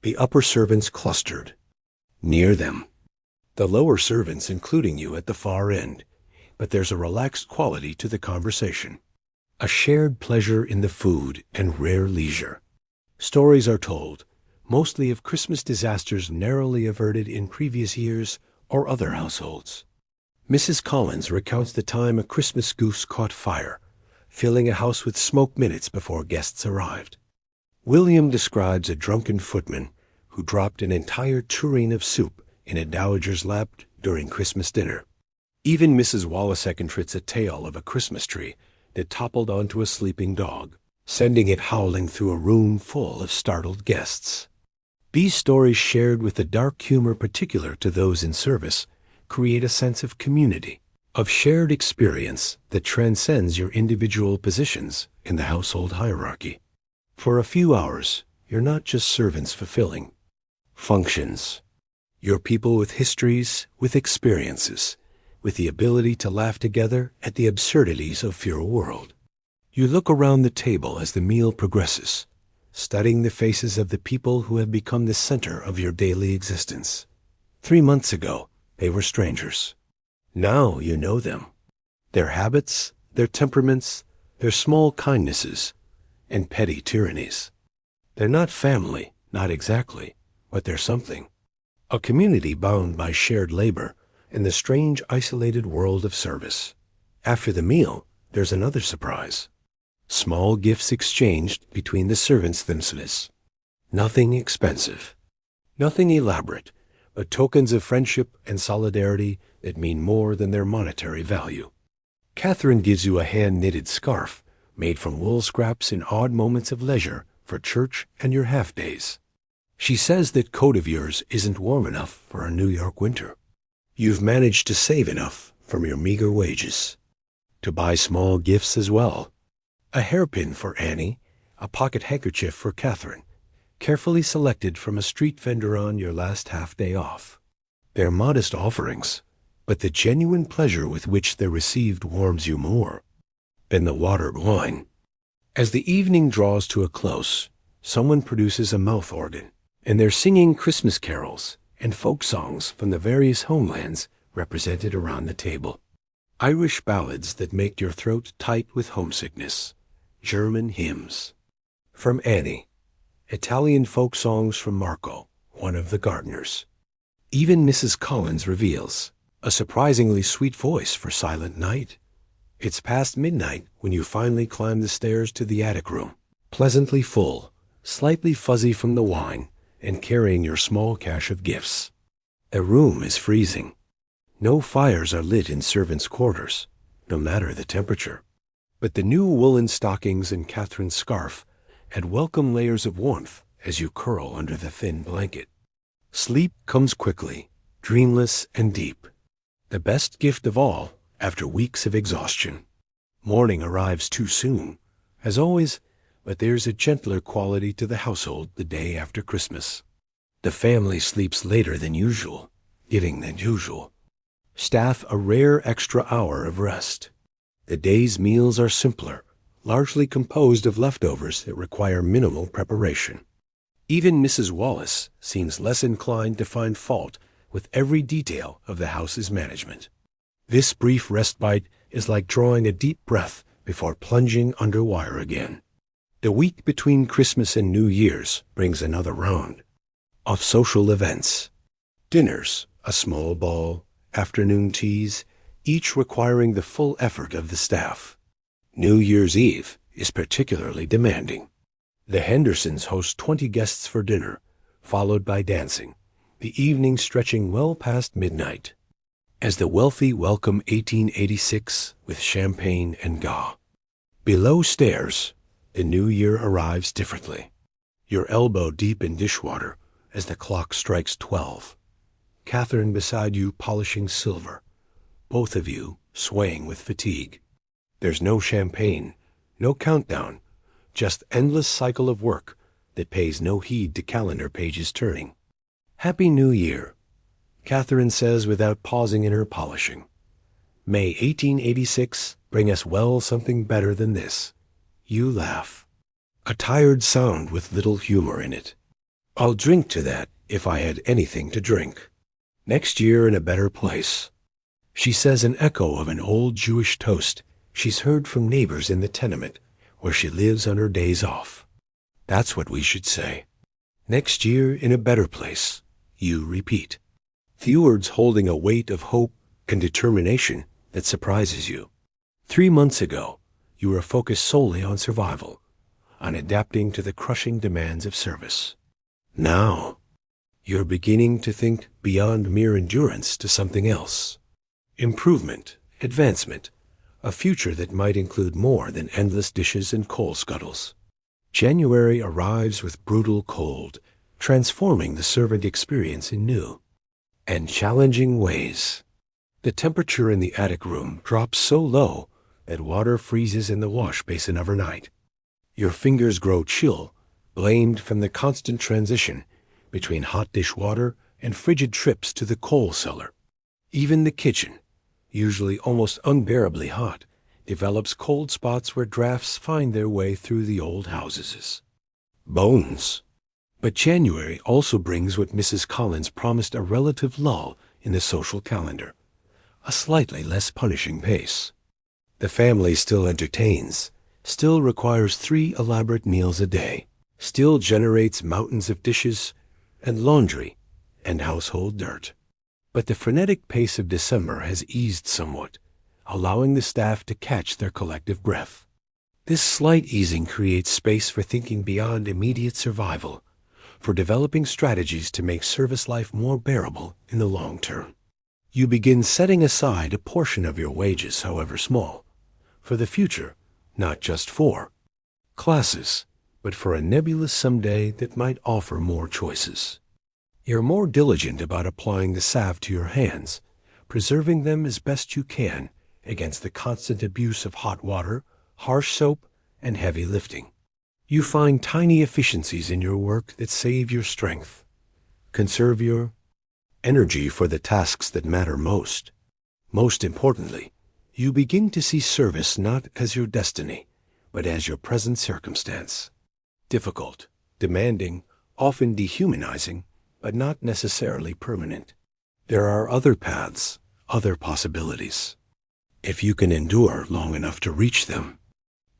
the upper servants clustered near them, the lower servants including you at the far end, but there's a relaxed quality to the conversation, a shared pleasure in the food and rare leisure. Stories are told, mostly of Christmas disasters narrowly averted in previous years or other households. Mrs. Collins recounts the time a Christmas goose caught fire, filling a house with smoke minutes before guests arrived. William describes a drunken footman who dropped an entire tureen of soup in a dowager's lap during Christmas dinner. Even Mrs. Wallace extracts a tale of a Christmas tree that toppled onto a sleeping dog, sending it howling through a room full of startled guests. These stories, shared with the dark humor particular to those in service, create a sense of community, of shared experience that transcends your individual positions in the household hierarchy. For a few hours, you're not just servants fulfilling functions. You're people with histories, with experiences, with the ability to laugh together at the absurdities of your world. You look around the table as the meal progresses, studying the faces of the people who have become the center of your daily existence. 3 months ago, they were strangers. Now you know them. Their habits, their temperaments, their small kindnesses, and petty tyrannies. They're not family, not exactly, but they're something. A community bound by shared labor in the strange isolated world of service. After the meal, there's another surprise. Small gifts exchanged between the servants themselves. Nothing expensive. Nothing elaborate, but tokens of friendship and solidarity that mean more than their monetary value. Catherine gives you a hand-knitted scarf made from wool scraps in odd moments of leisure for church and your half-days. She says that coat of yours isn't warm enough for a New York winter. You've managed to save enough from your meager wages to buy small gifts as well. A hairpin for Annie, a pocket handkerchief for Catherine, carefully selected from a street vendor on your last half-day off. They're modest offerings, but the genuine pleasure with which they're received warms you more than the watered wine. As the evening draws to a close, someone produces a mouth organ, and they're singing Christmas carols and folk songs from the various homelands represented around the table. Irish ballads that make your throat tight with homesickness. German hymns from Annie. Italian folk songs from Marco, one of the gardeners. Even Mrs. Collins reveals a surprisingly sweet voice for silent night. It's past midnight when you finally climb the stairs to the attic room, pleasantly full, slightly fuzzy from the wine, and carrying your small cache of gifts. The room is freezing. No fires are lit in servants' quarters, no matter the temperature. But the new woolen stockings and Catherine's scarf add welcome layers of warmth as you curl under the thin blanket. Sleep comes quickly, dreamless and deep. The best gift of all after weeks of exhaustion. Morning arrives too soon, as always, but there's a gentler quality to the household the day after Christmas. The family sleeps later than usual, giving than usual. Staff a rare extra hour of rest. The day's meals are simpler, largely composed of leftovers that require minimal preparation. Even Mrs. Wallace seems less inclined to find fault with every detail of the house's management. This brief respite is like drawing a deep breath before plunging under wire again. The week between Christmas and New Year's brings another round of social events. Dinners, a small ball, afternoon teas, each requiring the full effort of the staff. New Year's Eve is particularly demanding. The Hendersons host 20 guests for dinner, followed by dancing, the evening stretching well past midnight. As the wealthy welcome 1886 with champagne and ga. Below stairs, the new year arrives differently. Your elbow deep in dishwater as the clock strikes 12. Catherine beside you polishing silver, both of you swaying with fatigue. There's no champagne, no countdown, just endless cycle of work that pays no heed to calendar pages turning. Happy New Year, Catherine says without pausing in her polishing. May 1886 bring us well something better than this. You laugh. A tired sound with little humor in it. I'll drink to that if I had anything to drink. Next year in a better place. She says an echo of an old Jewish toast she's heard from neighbors in the tenement where she lives on her days off. That's what we should say. Next year in a better place, you repeat. Few words holding a weight of hope and determination that surprises you. 3 months ago, you were focused solely on survival, on adapting to the crushing demands of service. Now, you're beginning to think beyond mere endurance to something else. Improvement, advancement, a future that might include more than endless dishes and coal scuttles. January arrives with brutal cold, transforming the servant experience in new and challenging ways. The temperature in the attic room drops so low that water freezes in the wash basin overnight. Your fingers grow chill, blamed from the constant transition between hot dish water and frigid trips to the coal cellar. Even the kitchen, usually almost unbearably hot, develops cold spots where drafts find their way through the old houses. Bones. But January also brings what Mrs. Collins promised, a relative lull in the social calendar, a slightly less punishing pace. The family still entertains, still requires 3 elaborate meals a day, still generates mountains of dishes and laundry and household dirt. But the frenetic pace of December has eased somewhat, allowing the staff to catch their collective breath. This slight easing creates space for thinking beyond immediate survival, for developing strategies to make service life more bearable in the long term. You begin setting aside a portion of your wages, however small, for the future, not just for classes, but for a nebulous someday that might offer more choices. You're more diligent about applying the salve to your hands, preserving them as best you can against the constant abuse of hot water, harsh soap, and heavy lifting. You find tiny efficiencies in your work that save your strength, conserve your energy for the tasks that matter most. Most importantly, you begin to see service not as your destiny, but as your present circumstance. Difficult, demanding, often dehumanizing, but not necessarily permanent. There are other paths, other possibilities, if you can endure long enough to reach them.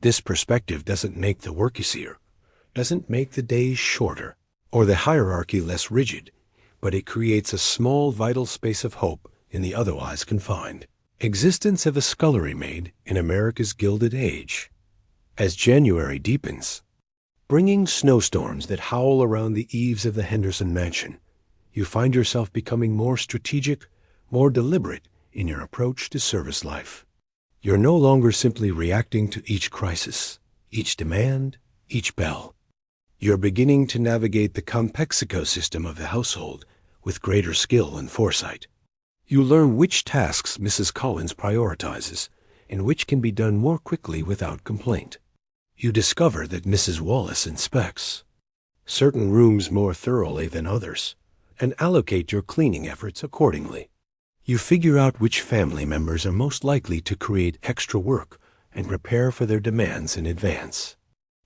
This perspective doesn't make the work easier, doesn't make the days shorter, or the hierarchy less rigid, but it creates a small vital space of hope in the otherwise confined existence of a scullery maid in America's Gilded Age. As January deepens, bringing snowstorms that howl around the eaves of the Henderson mansion, you find yourself becoming more strategic, more deliberate in your approach to service life. You're no longer simply reacting to each crisis, each demand, each bell. You're beginning to navigate the complex ecosystem of the household with greater skill and foresight. You learn which tasks Mrs. Collins prioritizes and which can be done more quickly without complaint. You discover that Mrs. Wallace inspects certain rooms more thoroughly than others and allocate your cleaning efforts accordingly. You figure out which family members are most likely to create extra work and prepare for their demands in advance.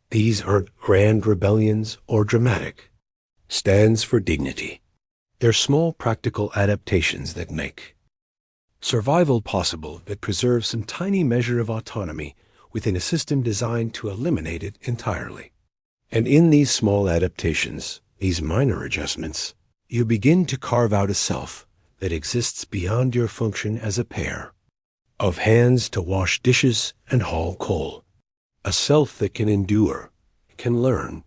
These aren't grand rebellions or dramatic. Stands for dignity. They're small practical adaptations that make survival possible, that preserve some tiny measure of autonomy within a system designed to eliminate it entirely. And in these small adaptations, these minor adjustments, you begin to carve out a self that exists beyond your function as a pair of hands to wash dishes and haul coal. A self that can endure, can learn,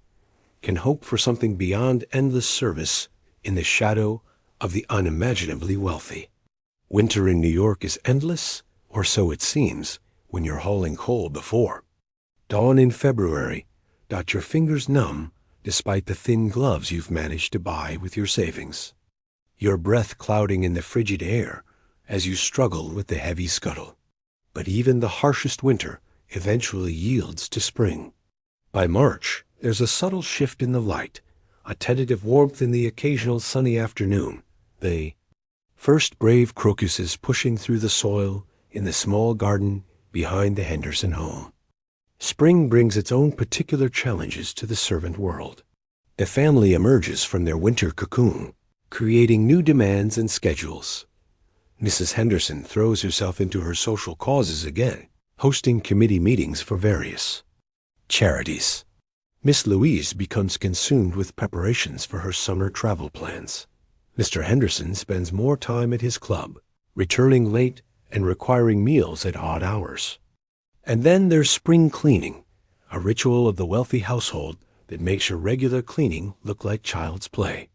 can hope for something beyond endless service in the shadow of the unimaginably wealthy. Winter in New York is endless, or so it seems, when you're hauling coal before dawn in February. Got your fingers numb despite the thin gloves you've managed to buy with your savings. Your breath clouding in the frigid air as you struggle with the heavy scuttle. But even the harshest winter eventually yields to spring. By March, there's a subtle shift in the light, a tentative warmth in the occasional sunny afternoon, the first brave crocuses pushing through the soil in the small garden behind the Henderson home. Spring brings its own particular challenges to the servant world. The family emerges from their winter cocoon, creating new demands and schedules. Mrs. Henderson throws herself into her social causes again, hosting committee meetings for various charities. Miss Louise becomes consumed with preparations for her summer travel plans. Mr. Henderson spends more time at his club, returning late and requiring meals at odd hours. And then there's spring cleaning, a ritual of the wealthy household that makes your regular cleaning look like child's play.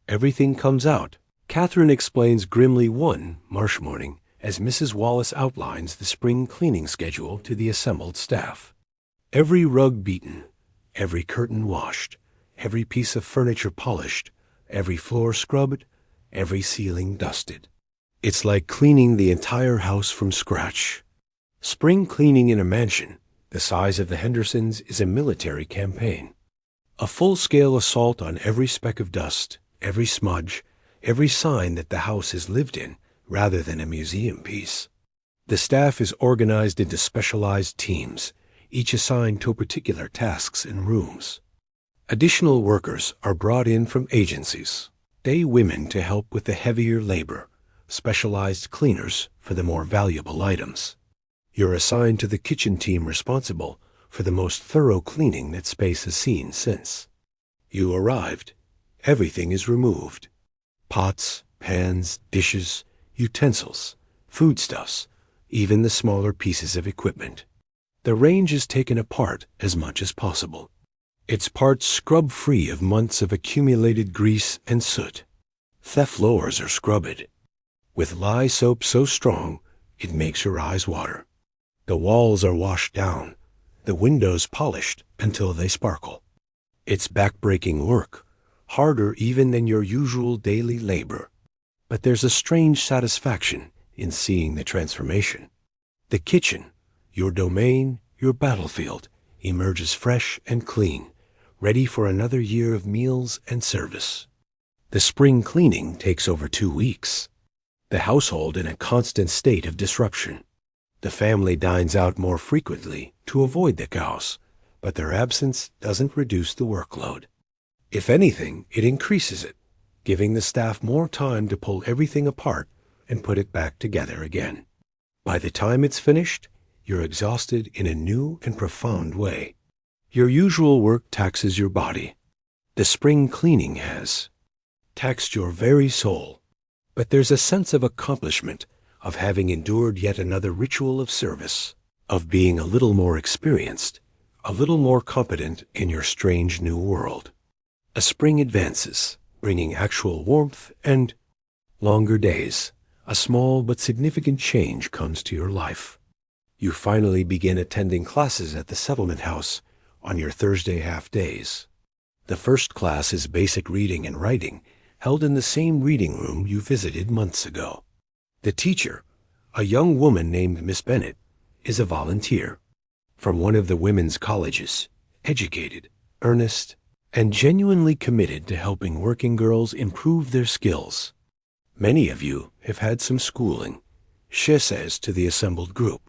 Everything comes out, Catherine explains grimly one March morning as Mrs. Wallace outlines the spring cleaning schedule to the assembled staff. Every rug beaten, every curtain washed, every piece of furniture polished, every floor scrubbed, every ceiling dusted. It's like cleaning the entire house from scratch. Spring cleaning in a mansion the size of the Hendersons is a military campaign. A full-scale assault on every speck of dust, every smudge, every sign that the house is lived in rather than a museum piece. The staff is organized into specialized teams, each assigned to particular tasks and rooms. Additional workers are brought in from agencies, day women to help with the heavier labor, specialized cleaners for the more valuable items. You're assigned to the kitchen team responsible for the most thorough cleaning that space has seen since you arrived. Everything is removed. Pots, pans, dishes, utensils, foodstuffs, even the smaller pieces of equipment. The range is taken apart as much as possible. Its parts scrub-free of months of accumulated grease and soot. The floors are scrubbed with lye soap so strong it makes your eyes water. The walls are washed down, the windows polished until they sparkle. It's back-breaking work, harder even than your usual daily labor. But there's a strange satisfaction in seeing the transformation. The kitchen, your domain, your battlefield, emerges fresh and clean, ready for another year of meals and service. The spring cleaning takes over 2 weeks. The household in a constant state of disruption. The family dines out more frequently to avoid the chaos, but their absence doesn't reduce the workload. If anything, it increases it, giving the staff more time to pull everything apart and put it back together again. By the time it's finished, you're exhausted in a new and profound way. Your usual work taxes your body. The spring cleaning has taxed your very soul. But there's a sense of accomplishment, of having endured yet another ritual of service, of being a little more experienced, a little more competent in your strange new world. A spring advances, bringing actual warmth and longer days. A small but significant change comes to your life. You finally begin attending classes at the settlement house on your Thursday half-days. The first class is basic reading and writing, held in the same reading room you visited months ago. The teacher, a young woman named Miss Bennett, is a volunteer from one of the women's colleges, educated, earnest, and genuinely committed to helping working girls improve their skills. Many of you have had some schooling, she says to the assembled group.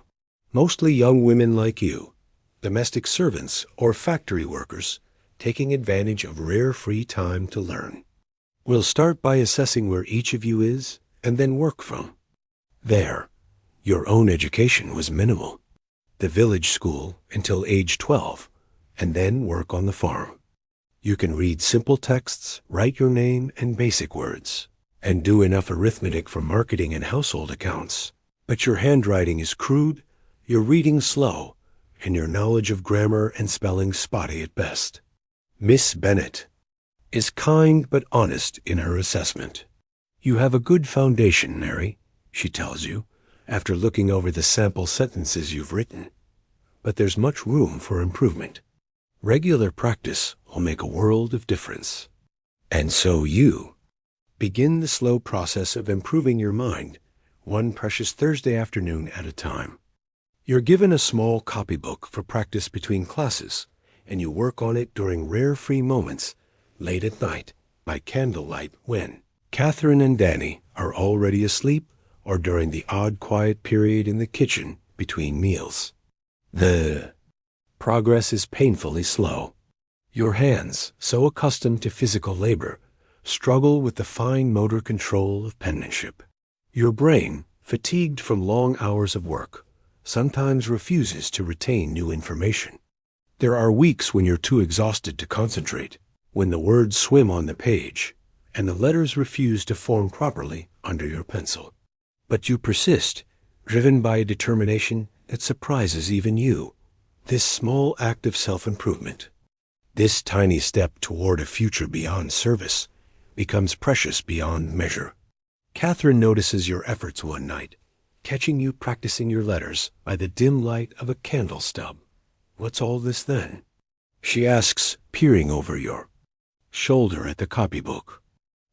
Mostly young women like you, domestic servants or factory workers, taking advantage of rare free time to learn. We'll start by assessing where each of you is and then work from there. Your own education was minimal. The village school until age 12, and then work on the farm. You can read simple texts, write your name and basic words, and do enough arithmetic for marketing and household accounts. But your handwriting is crude, your reading slow, and your knowledge of grammar and spelling spotty at best. Miss Bennett is kind but honest in her assessment. You have a good foundation, Mary, she tells you, after looking over the sample sentences you've written. But there's much room for improvement. Regular practice will make a world of difference. And so you begin the slow process of improving your mind, one precious Thursday afternoon at a time. You're given a small copybook for practice between classes, and you work on it during rare free moments, late at night, by candlelight when Catherine and Danny are already asleep or during the odd quiet period in the kitchen between meals. The progress is painfully slow. Your hands, so accustomed to physical labor, struggle with the fine motor control of penmanship. Your brain, fatigued from long hours of work, sometimes refuses to retain new information. There are weeks when you're too exhausted to concentrate, when the words swim on the page, and the letters refuse to form properly under your pencil. But you persist, driven by a determination that surprises even you. This small act of self-improvement, this tiny step toward a future beyond service, becomes precious beyond measure. Catherine notices your efforts one night, catching you practicing your letters by the dim light of a candle stub. What's all this then? She asks, peering over your shoulder at the copybook.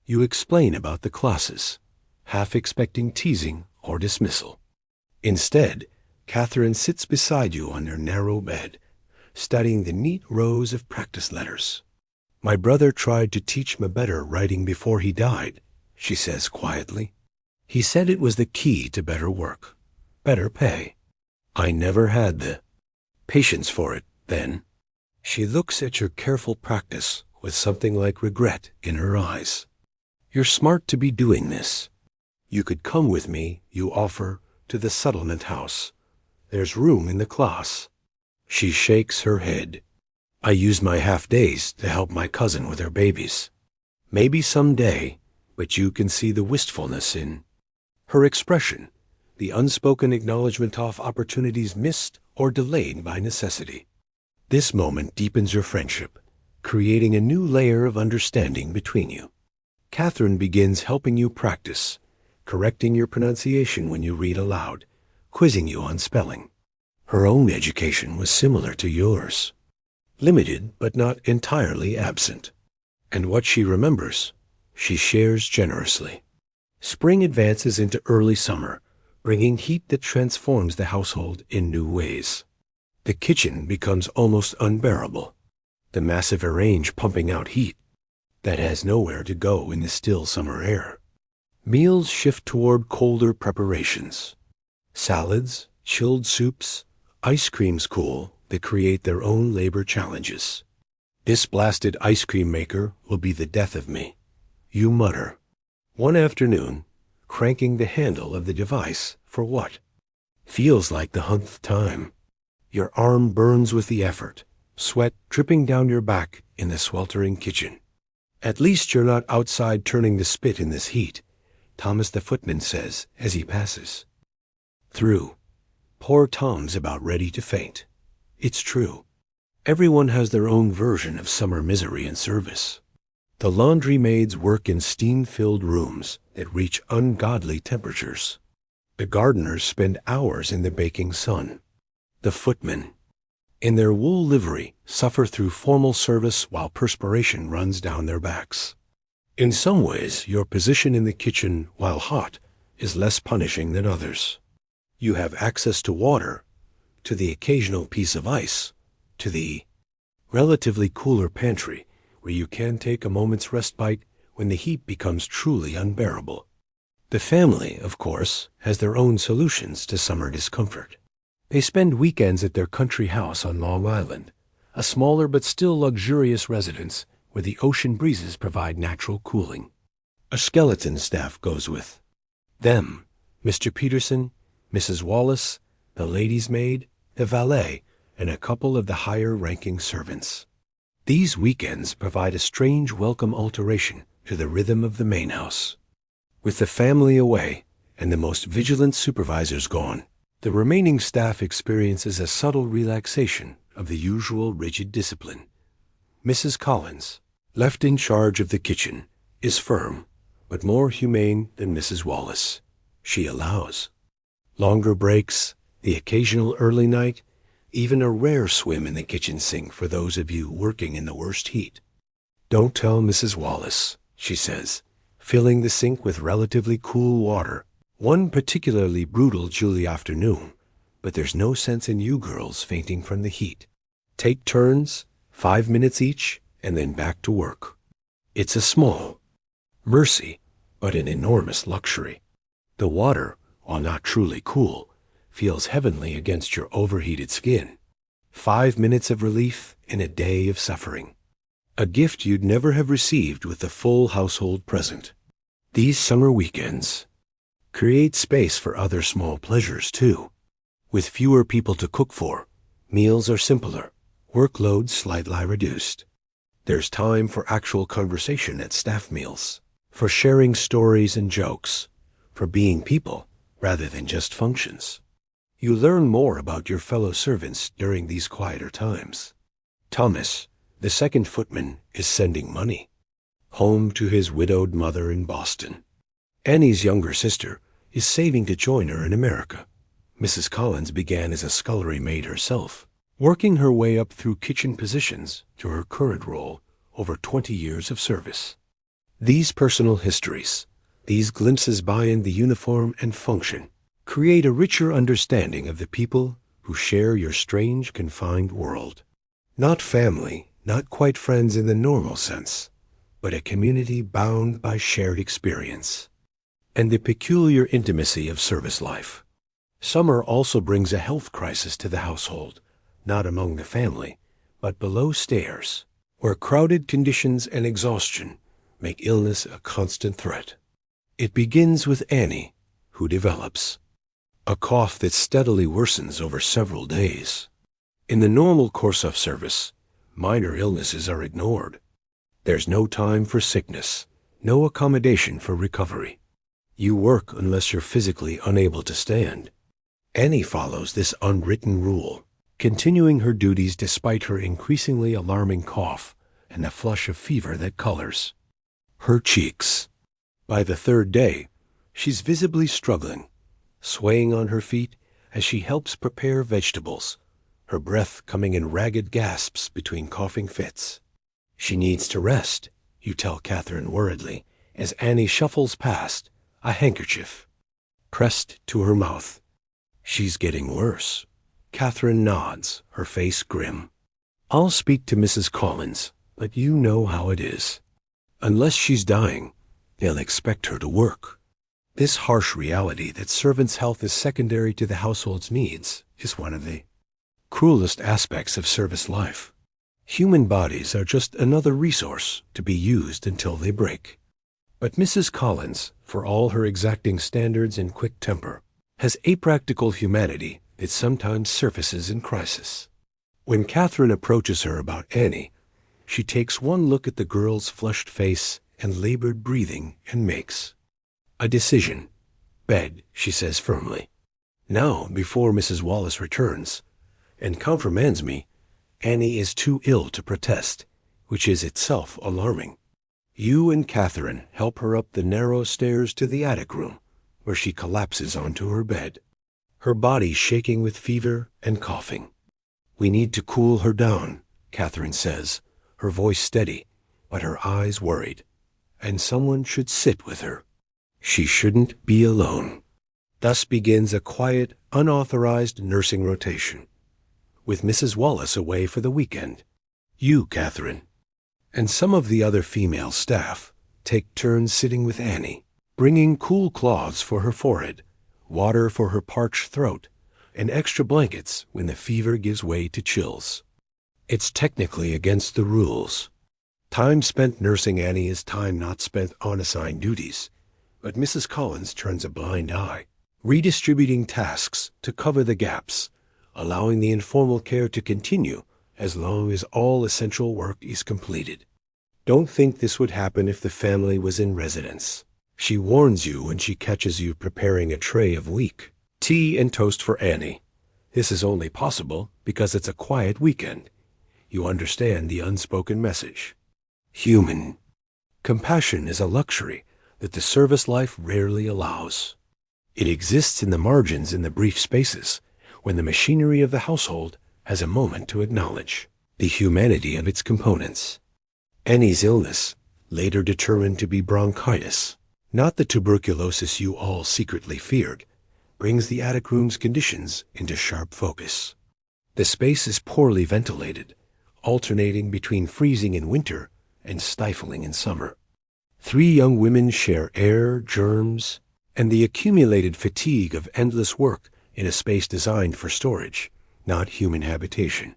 You explain about the classes, half expecting teasing or dismissal. Instead, Catherine sits beside you on their narrow bed, studying the neat rows of practice letters. My brother tried to teach me better writing before he died, she says quietly. He said it was the key to better work, better pay. I never had the patience for it then. She looks at your careful practice with something like regret in her eyes. You're smart to be doing this. You could come with me, you offer, to the settlement house. There's room in the class. She shakes her head. I use my half-days to help my cousin with her babies. Maybe someday, but you can see the wistfulness in her expression, the unspoken acknowledgement of opportunities missed or delayed by necessity. This moment deepens your friendship, creating a new layer of understanding between you. Catherine begins helping you practice, correcting your pronunciation when you read aloud, quizzing you on spelling. Her own education was similar to yours, limited but not entirely absent. And what she remembers, she shares generously. Spring advances into early summer, bringing heat that transforms the household in new ways. The kitchen becomes almost unbearable, the massive range pumping out heat that has nowhere to go in the still summer air. Meals shift toward colder preparations. Salads, chilled soups, ice creams cool that create their own labor challenges. This blasted ice cream maker will be the death of me, you mutter. One afternoon, cranking the handle of the device for what feels like the 100th time. Your arm burns with the effort, sweat dripping down your back in the sweltering kitchen. At least you're not outside turning the spit in this heat, Thomas the footman says as he passes through. Poor Tom's about ready to faint. It's true. Everyone has their own version of summer misery and service. The laundry maids work in steam-filled rooms that reach ungodly temperatures. The gardeners spend hours in the baking sun. The footmen, in their wool livery, suffer through formal service while perspiration runs down their backs. In some ways, your position in the kitchen, while hot, is less punishing than others. You have access to water, to the occasional piece of ice, to the relatively cooler pantry, where you can take a moment's respite when the heat becomes truly unbearable. The family, of course, has their own solutions to summer discomfort. They spend weekends at their country house on Long Island, a smaller but still luxurious residence where the ocean breezes provide natural cooling. A skeleton staff goes with them: Mr. Peterson, Mrs. Wallace, the lady's maid, the valet, and a couple of the higher-ranking servants. These weekends provide a strange welcome alteration to the rhythm of the main house. With the family away and the most vigilant supervisors gone, the remaining staff experiences a subtle relaxation of the usual rigid discipline. Mrs. Collins, left in charge of the kitchen, is firm, but more humane than Mrs. Wallace. She allows longer breaks, the occasional early night, even a rare swim in the kitchen sink for those of you working in the worst heat. Don't tell Mrs. Wallace, she says, filling the sink with relatively cool water. One particularly brutal July afternoon, but there's no sense in you girls fainting from the heat. Take turns, 5 minutes each, and then back to work. It's a small mercy, but an enormous luxury. The water, while not truly cool, feels heavenly against your overheated skin. 5 minutes of relief in a day of suffering. A gift you'd never have received with the full household present. These summer weekends create space for other small pleasures, too. With fewer people to cook for, meals are simpler, workload slightly reduced. There's time for actual conversation at staff meals, for sharing stories and jokes, for being people rather than just functions. You learn more about your fellow servants during these quieter times. Thomas, the second footman, is sending money home to his widowed mother in Boston. Annie's younger sister is saving to join her in America. Mrs. Collins began as a scullery maid herself, working her way up through kitchen positions to her current role over 20 years of service. These personal histories, these glimpses behind the uniform and function, create a richer understanding of the people who share your strange, confined world. Not family, not quite friends in the normal sense, but a community bound by shared experience and the peculiar intimacy of service life. Summer also brings a health crisis to the household, not among the family, but below stairs, where crowded conditions and exhaustion make illness a constant threat. It begins with Annie, who develops a cough that steadily worsens over several days. In the normal course of service, minor illnesses are ignored. There's no time for sickness, no accommodation for recovery. You work unless you're physically unable to stand. Annie follows this unwritten rule, continuing her duties despite her increasingly alarming cough and the flush of fever that colors her cheeks. By the third day, she's visibly struggling, swaying on her feet as she helps prepare vegetables, her breath coming in ragged gasps between coughing fits. She needs to rest, you tell Catherine worriedly, as Annie shuffles past, a handkerchief pressed to her mouth. She's getting worse. Catherine nods, her face grim. I'll speak to Mrs. Collins, but you know how it is. Unless she's dying, they'll expect her to work. This harsh reality that servants' health is secondary to the household's needs is one of the cruelest aspects of service life. Human bodies are just another resource to be used until they break. But Mrs. Collins, for all her exacting standards and quick temper, has apractical humanity that sometimes surfaces in crisis. When Catherine approaches her about Annie, she takes one look at the girl's flushed face and labored breathing and makes a decision. Bed, she says firmly. Now, before Mrs. Wallace returns, and countermands me, Annie is too ill to protest, which is itself alarming. You and Catherine help her up the narrow stairs to the attic room, where she collapses onto her bed, her body shaking with fever and coughing. We need to cool her down, Catherine says, her voice steady, but her eyes worried. And someone should sit with her. She shouldn't be alone. Thus begins a quiet, unauthorized nursing rotation, with Mrs. Wallace away for the weekend. You, Catherine, and some of the other female staff take turns sitting with Annie, bringing cool cloths for her forehead, water for her parched throat, and extra blankets when the fever gives way to chills. It's technically against the rules. Time spent nursing Annie is time not spent on assigned duties, but Mrs. Collins turns a blind eye, redistributing tasks to cover the gaps, allowing the informal care to continue as long as all essential work is completed. Don't think this would happen if the family was in residence. She warns you when she catches you preparing a tray of weak tea and toast for Annie. This is only possible because it's a quiet weekend. You understand the unspoken message. Human. Compassion is a luxury that the service life rarely allows. It exists in the margins in the brief spaces when the machinery of the household has a moment to acknowledge the humanity of its components. Annie's illness, later determined to be bronchitis, not the tuberculosis you all secretly feared, brings the attic room's conditions into sharp focus. The space is poorly ventilated, alternating between freezing in winter and stifling in summer. 3 young women share air, germs, and the accumulated fatigue of endless work in a space designed for storage, not human habitation.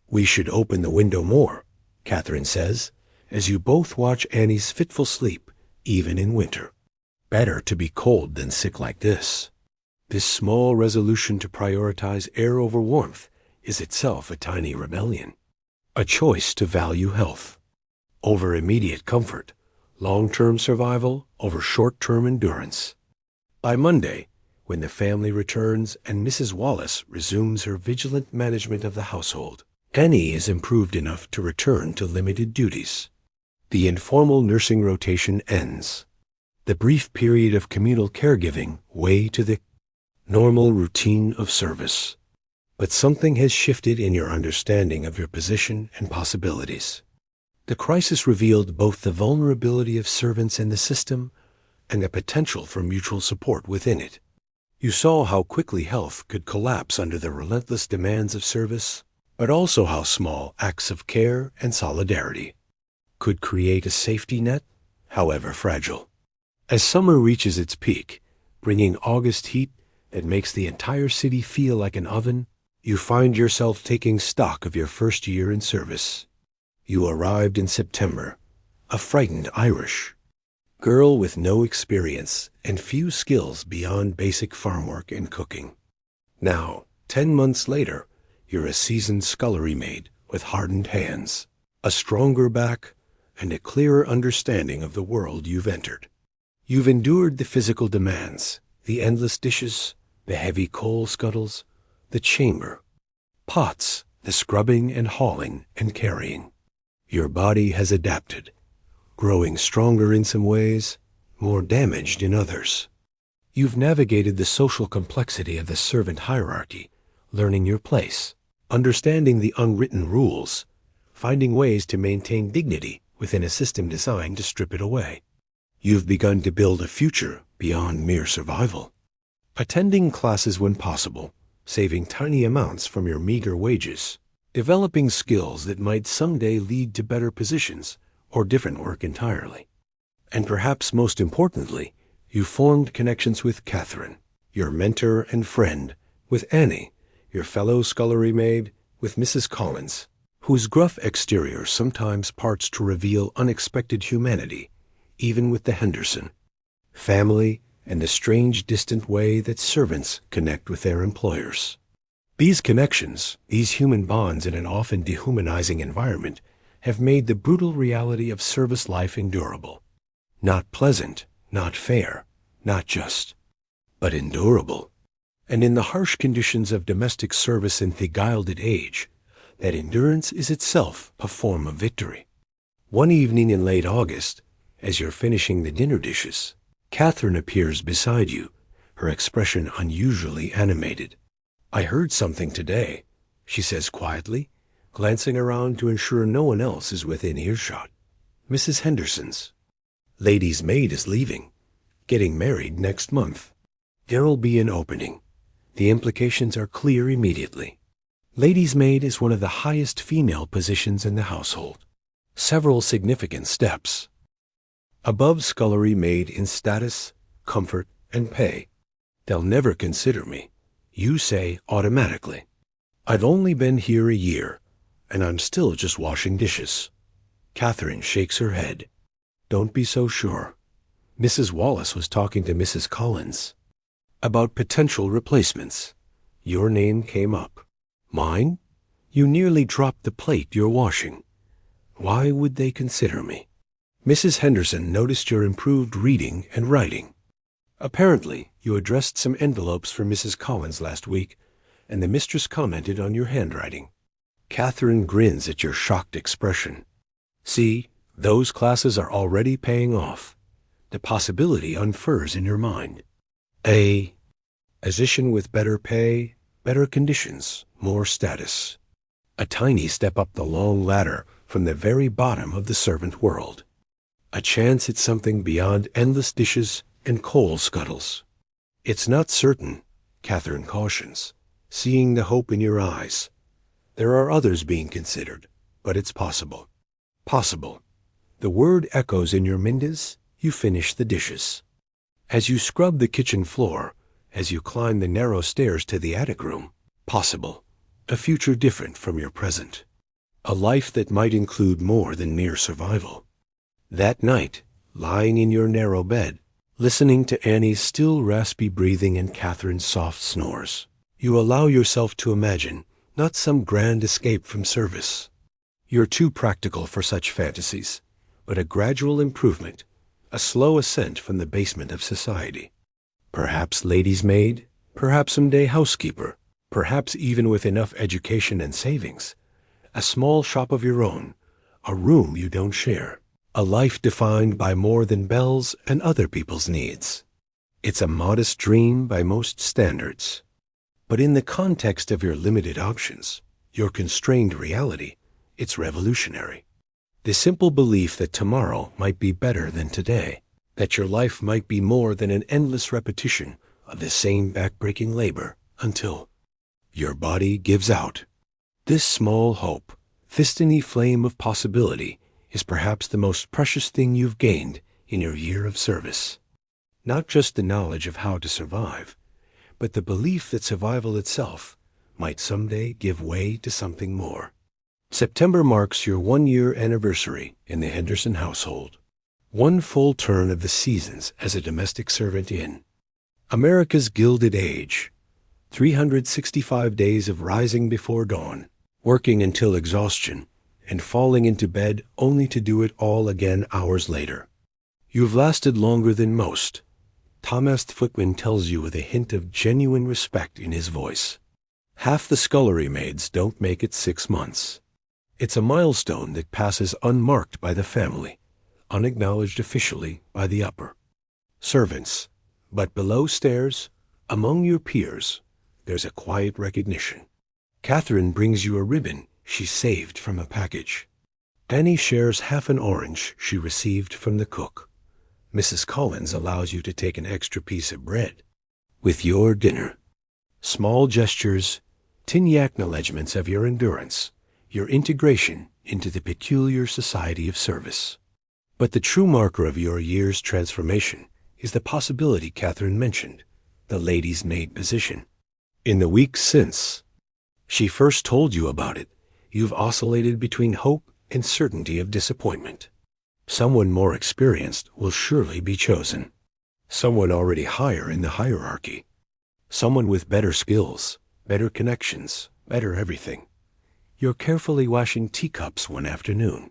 We should open the window more, Catherine says, as you both watch Annie's fitful sleep, even in winter. Better to be cold than sick like this. This small resolution to prioritize air over warmth is itself a tiny rebellion. A choice to value health over immediate comfort, long-term survival over short-term endurance. By Monday, when the family returns and Mrs. Wallace resumes her vigilant management of the household, Annie is improved enough to return to limited duties. The informal nursing rotation ends. The brief period of communal caregiving way to the normal routine of service. But something has shifted in your understanding of your position and possibilities. The crisis revealed both the vulnerability of servants in the system and the potential for mutual support within it. You saw how quickly health could collapse under the relentless demands of service, but also how small acts of care and solidarity could create a safety net, however fragile. As summer reaches its peak, bringing August heat that makes the entire city feel like an oven, you find yourself taking stock of your first year in service. You arrived in September, a frightened Irish, Girl with no experience and few skills beyond basic farm work and cooking. Now, 10 months later, you're a seasoned scullery maid with hardened hands, a stronger back, and a clearer understanding of the world you've entered. You've endured the physical demands, the endless dishes, the heavy coal scuttles, the chamber, pots, the scrubbing and hauling and carrying. Your body has adapted, growing stronger in some ways, more damaged in others. You've navigated the social complexity of the servant hierarchy, learning your place, understanding the unwritten rules, finding ways to maintain dignity within a system designed to strip it away. You've begun to build a future beyond mere survival, attending classes when possible, saving tiny amounts from your meager wages, developing skills that might someday lead to better positions or different work entirely. And perhaps most importantly, you formed connections with Catherine, your mentor and friend, with Annie, your fellow scullery maid, with Mrs. Collins, whose gruff exterior sometimes parts to reveal unexpected humanity, even with the Henderson family and the strange distant way that servants connect with their employers. These connections, these human bonds in an often dehumanizing environment, have made the brutal reality of service life endurable. Not pleasant, not fair, not just, but endurable. And in the harsh conditions of domestic service in the Gilded Age, that endurance is itself a form of victory. One evening in late August, as you're finishing the dinner dishes, Catherine appears beside you, her expression unusually animated. "I heard something today," she says quietly, glancing around to ensure no one else is within earshot. "Mrs. Henderson's lady's maid is leaving, getting married next month. There'll be an opening. The implications are clear immediately. Lady's maid is one of the highest female positions in the household. Several significant steps above scullery maid in status, comfort, and pay. They'll never consider me, you say automatically. I've only been here a year, and I'm still just washing dishes." Catherine shakes her head. "Don't be so sure. Mrs. Wallace was talking to Mrs. Collins about potential replacements. Your name came up. Mine? You nearly dropped the plate you're washing. Why would they consider me?" Mrs. Henderson noticed your improved reading and writing. Apparently, you addressed some envelopes for Mrs. Collins last week, and the mistress commented on your handwriting. Catherine grins at your shocked expression. "See, those classes are already paying off. The possibility unfurls in your mind. A position with better pay, better conditions, more status. A tiny step up the long ladder from the very bottom of the servant world. A chance at something beyond endless dishes and coal scuttles. It's not certain," Catherine cautions, seeing the hope in your eyes. "There are others being considered, but it's possible." Possible. The word echoes in your mindas. You finish the dishes. As you scrub the kitchen floor, as you climb the narrow stairs to the attic room, possible. A future different from your present. A life that might include more than mere survival. That night, lying in your narrow bed, listening to Annie's still raspy breathing and Catherine's soft snores, you allow yourself to imagine not some grand escape from service. You're too practical for such fantasies, but a gradual improvement, a slow ascent from the basement of society. Perhaps lady's maid, perhaps someday housekeeper, perhaps even with enough education and savings. A small shop of your own, a room you don't share, a life defined by more than bells and other people's needs. It's a modest dream by most standards. But in the context of your limited options, your constrained reality, it's revolutionary. The simple belief that tomorrow might be better than today, that your life might be more than an endless repetition of the same backbreaking labor until your body gives out. This small hope, this tiny flame of possibility, is perhaps the most precious thing you've gained in your year of service. Not just the knowledge of how to survive, but the belief that survival itself might someday give way to something more. September marks your 1-year anniversary in the Henderson household. One full turn of the seasons as a domestic servant in America's Gilded Age. 365 days of rising before dawn, working until exhaustion, and falling into bed only to do it all again hours later. You've lasted longer than most, Thomas Footman tells you with a hint of genuine respect in his voice. Half the scullery maids don't make it 6 months. It's a milestone that passes unmarked by the family, unacknowledged officially by the upper servants. But below stairs, among your peers, there's a quiet recognition. Catherine brings you a ribbon she saved from a package. Annie shares half an orange she received from the cook. Mrs. Collins allows you to take an extra piece of bread with your dinner. Small gestures, tiny acknowledgments of your endurance, your integration into the peculiar society of service. But the true marker of your year's transformation is the possibility Catherine mentioned, the lady's maid position. In the weeks since she first told you about it, you've oscillated between hope and certainty of disappointment. Someone more experienced will surely be chosen. Someone already higher in the hierarchy. Someone with better skills, better connections, better everything. You're carefully washing teacups one afternoon,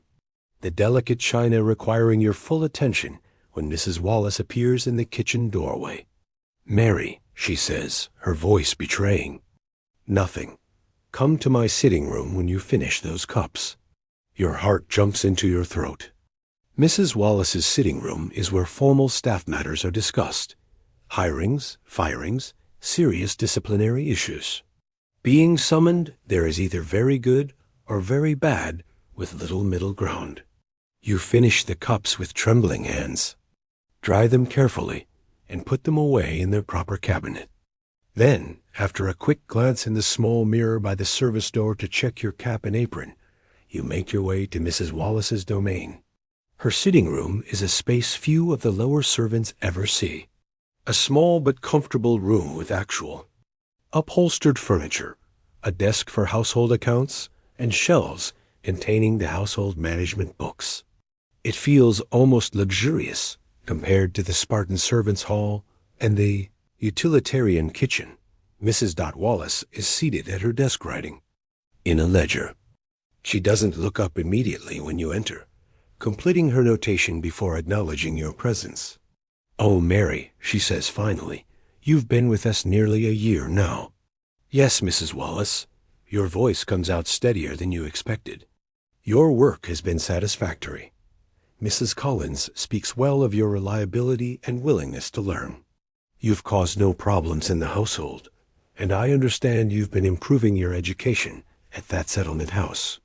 the delicate china requiring your full attention when Mrs. Wallace appears in the kitchen doorway. "Mary," she says, her voice betraying. "Nothing. Come to my sitting room when you finish those cups." Your heart jumps into your throat. Mrs. Wallace's sitting room is where formal staff matters are discussed. Hirings, firings, serious disciplinary issues. Being summoned, there is either very good or very bad with little middle ground. You finish the cups with trembling hands. Dry them carefully and put them away in their proper cabinet. Then, after a quick glance in the small mirror by the service door to check your cap and apron, you make your way to Mrs. Wallace's domain. Her sitting room is a space few of the lower servants ever see. A small but comfortable room with actual upholstered furniture, a desk for household accounts, and shelves containing the household management books. It feels almost luxurious compared to the Spartan servants' hall and the utilitarian kitchen. Mrs. Wallace is seated at her desk writing in a ledger. She doesn't look up immediately when you enter, completing her notation before acknowledging your presence. "Oh, Mary," she says finally, "you've been with us nearly a year now." "Yes, Mrs. Wallace." Your voice comes out steadier than you expected. "Your work has been satisfactory. Mrs. Collins speaks well of your reliability and willingness to learn. You've caused no problems in the household, and I understand you've been improving your education at that settlement house.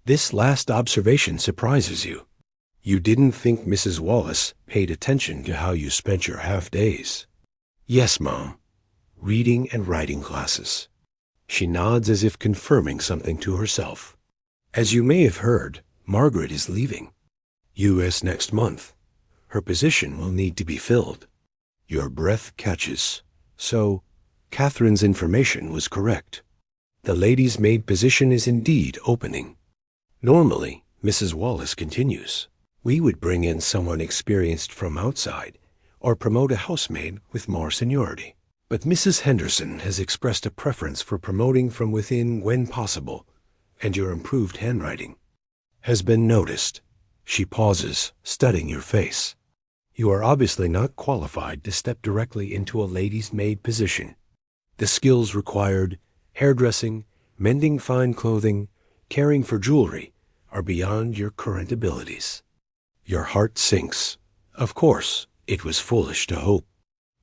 This last observation surprises you. You didn't think Mrs. Wallace paid attention to how you spent your half-days." "Yes, Mom. Reading and writing classes." She nods as if confirming something to herself. "As you may have heard, Margaret is leaving U.S. next month. Her position will need to be filled." Your breath catches. So, Catherine's information was correct. The lady's maid position is indeed opening. "Normally," Mrs. Wallace continues, "we would bring in someone experienced from outside, or promote a housemaid with more seniority. But Mrs. Henderson has expressed a preference for promoting from within when possible, and your improved handwriting has been noticed." She pauses, studying your face. "You are obviously not qualified to step directly into a lady's maid position. The skills required, hairdressing, mending fine clothing, caring for jewelry, are beyond your current abilities." Your heart sinks. Of course, it was foolish to hope.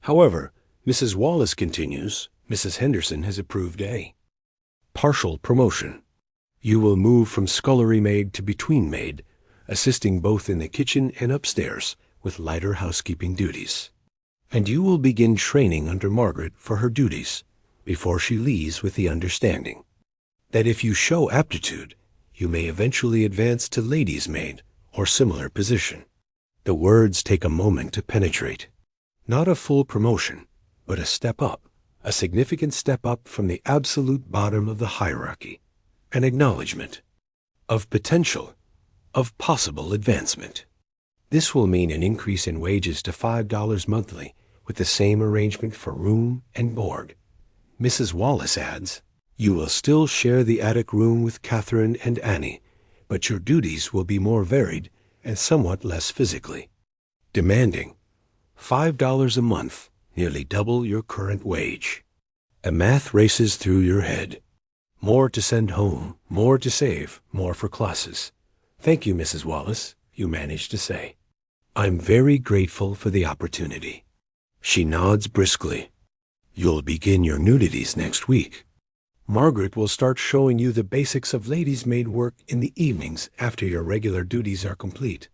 However, Mrs. Wallace continues, Mrs. Henderson has approved a partial promotion. You will move from scullery maid to between maid, assisting both in the kitchen and upstairs with lighter housekeeping duties. And you will begin training under Margaret for her duties before she leaves, with the understanding that if you show aptitude, you may eventually advance to lady's maid or similar position. The words take a moment to penetrate. Not a full promotion, but a step up, a significant step up from the absolute bottom of the hierarchy, an acknowledgement of potential, of possible advancement. This will mean an increase in wages to $5 monthly, with the same arrangement for room and board. Mrs. Wallace adds, "You will still share the attic room with Catherine and Annie, but your duties will be more varied and somewhat less physically demanding. $5 a month, nearly double your current wage." A math races through your head. More to send home, more to save, more for classes. "Thank you, Mrs. Wallace," you manage to say. "I'm very grateful for the opportunity." She nods briskly. "You'll begin your nudities next week. Margaret will start showing you the basics of ladies' maid work in the evenings after your regular duties are complete.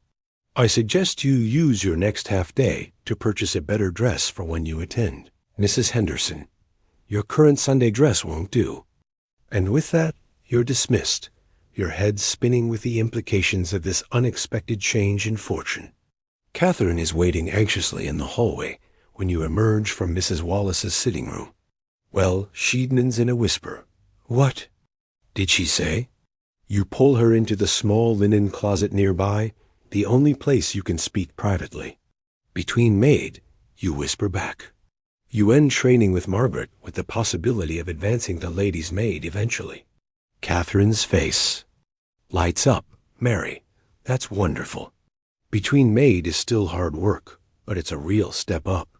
I suggest you use your next half day to purchase a better dress for when you attend. Mrs. Henderson, your current Sunday dress won't do." And with that, you're dismissed, your head spinning with the implications of this unexpected change in fortune. Catherine is waiting anxiously in the hallway when you emerge from Mrs. Wallace's sitting room. Well, Sheedman's in a whisper. "What did she say?" You pull her into the small linen closet nearby, the only place you can speak privately. "Between maid," you whisper back. You end training with Margaret with the possibility of advancing to lady's maid eventually. Catherine's face lights up. "Mary, that's wonderful. Between maid is still hard work, but it's a real step up.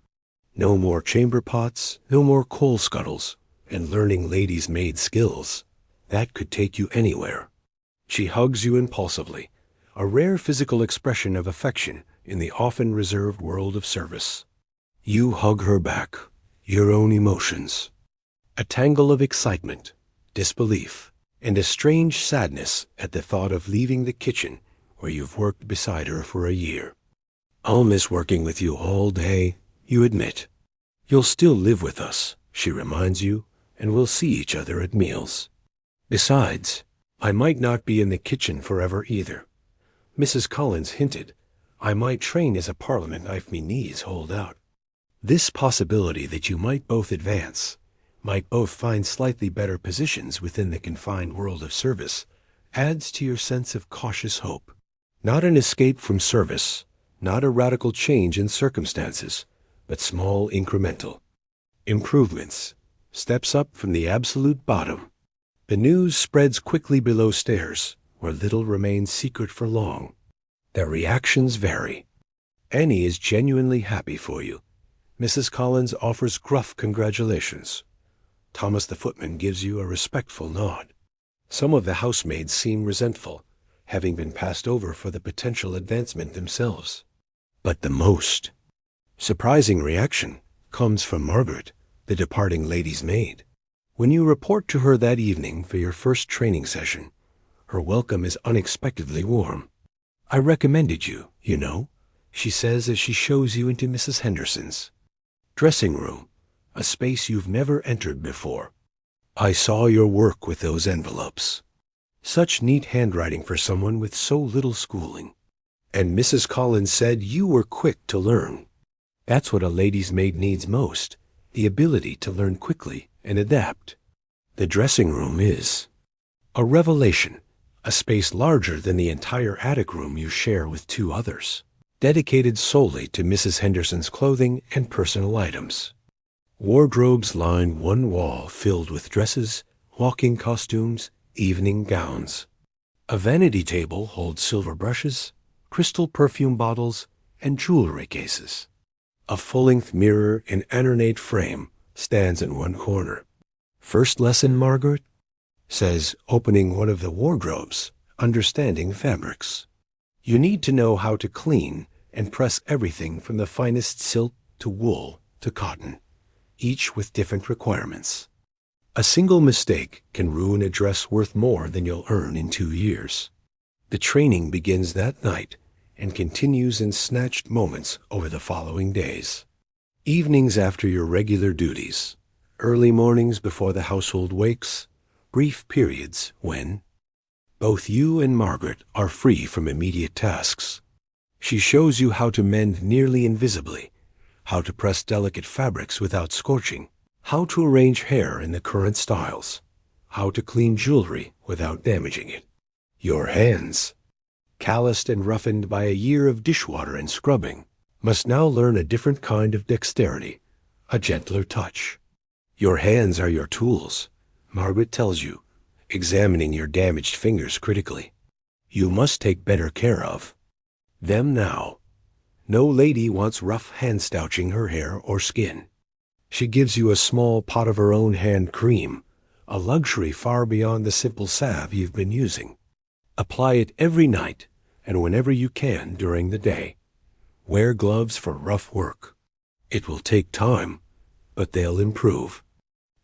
No more chamber pots, no more coal scuttles, and learning lady's maid skills. That could take you anywhere." She hugs you impulsively, a rare physical expression of affection in the often reserved world of service. You hug her back, your own emotions. A tangle of excitement, disbelief, and a strange sadness at the thought of leaving the kitchen where you've worked beside her for a year. "I'll miss working with you all day," you admit. "You'll still live with us," she reminds you, "and we'll see each other at meals. Besides, I might not be in the kitchen forever either. Mrs. Collins hinted I might train as a parliament if me knees hold out." This possibility that you might both advance, might both find slightly better positions within the confined world of service, adds to your sense of cautious hope. Not an escape from service, not a radical change in circumstances, but small incremental improvements, steps up from the absolute bottom. The news spreads quickly below stairs, where little remains secret for long. Their reactions vary. Annie is genuinely happy for you. Mrs. Collins offers gruff congratulations. Thomas the footman gives you a respectful nod. Some of the housemaids seem resentful, having been passed over for the potential advancement themselves. But the most surprising reaction comes from Margaret, the departing lady's maid. When you report to her that evening for your first training session, her welcome is unexpectedly warm. "I recommended you, you know," she says as she shows you into Mrs. Henderson's dressing room, a space you've never entered before. "I saw your work with those envelopes. Such neat handwriting for someone with so little schooling. And Mrs. Collins said you were quick to learn. That's what a lady's maid needs most, the ability to learn quickly and adapt." The dressing room is a revelation, a space larger than the entire attic room you share with two others, dedicated solely to Mrs. Henderson's clothing and personal items. Wardrobes line one wall filled with dresses, walking costumes, evening gowns. A vanity table holds silver brushes, crystal perfume bottles, and jewelry cases. A full-length mirror in an ornate frame stands in one corner. "First lesson, Margaret?" says, opening one of the wardrobes, understanding fabrics. You need to know how to clean and press everything from the finest silk to wool to cotton, each with different requirements. A single mistake can ruin a dress worth more than you'll earn in 2 years. The training begins that night and continues in snatched moments over the following days. Evenings after your regular duties, early mornings before the household wakes, brief periods when both you and Margaret are free from immediate tasks. She shows you how to mend nearly invisibly, how to press delicate fabrics without scorching, how to arrange hair in the current styles, how to clean jewelry without damaging it. Your hands calloused and roughened by a year of dishwater and scrubbing, must now learn a different kind of dexterity, a gentler touch. Your hands are your tools, Margaret tells you, examining your damaged fingers critically. You must take better care of them now. No lady wants rough hand-stouching her hair or skin. She gives you a small pot of her own hand cream, a luxury far beyond the simple salve you've been using. Apply it every night and whenever you can during the day. Wear gloves for rough work. It will take time, but they'll improve.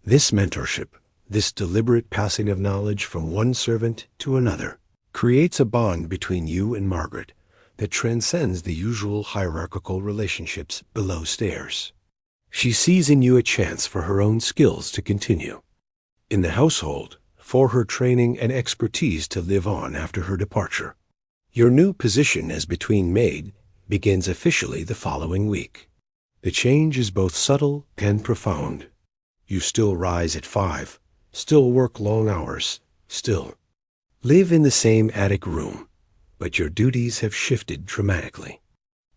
This mentorship, this deliberate passing of knowledge from one servant to another, creates a bond between you and Margaret that transcends the usual hierarchical relationships below stairs. She sees in you a chance for her own skills to continue in the household, for her training and expertise to live on after her departure. Your new position as between maid begins officially the following week. The change is both subtle and profound. You still rise at 5, still work long hours, still live in the same attic room, but your duties have shifted dramatically.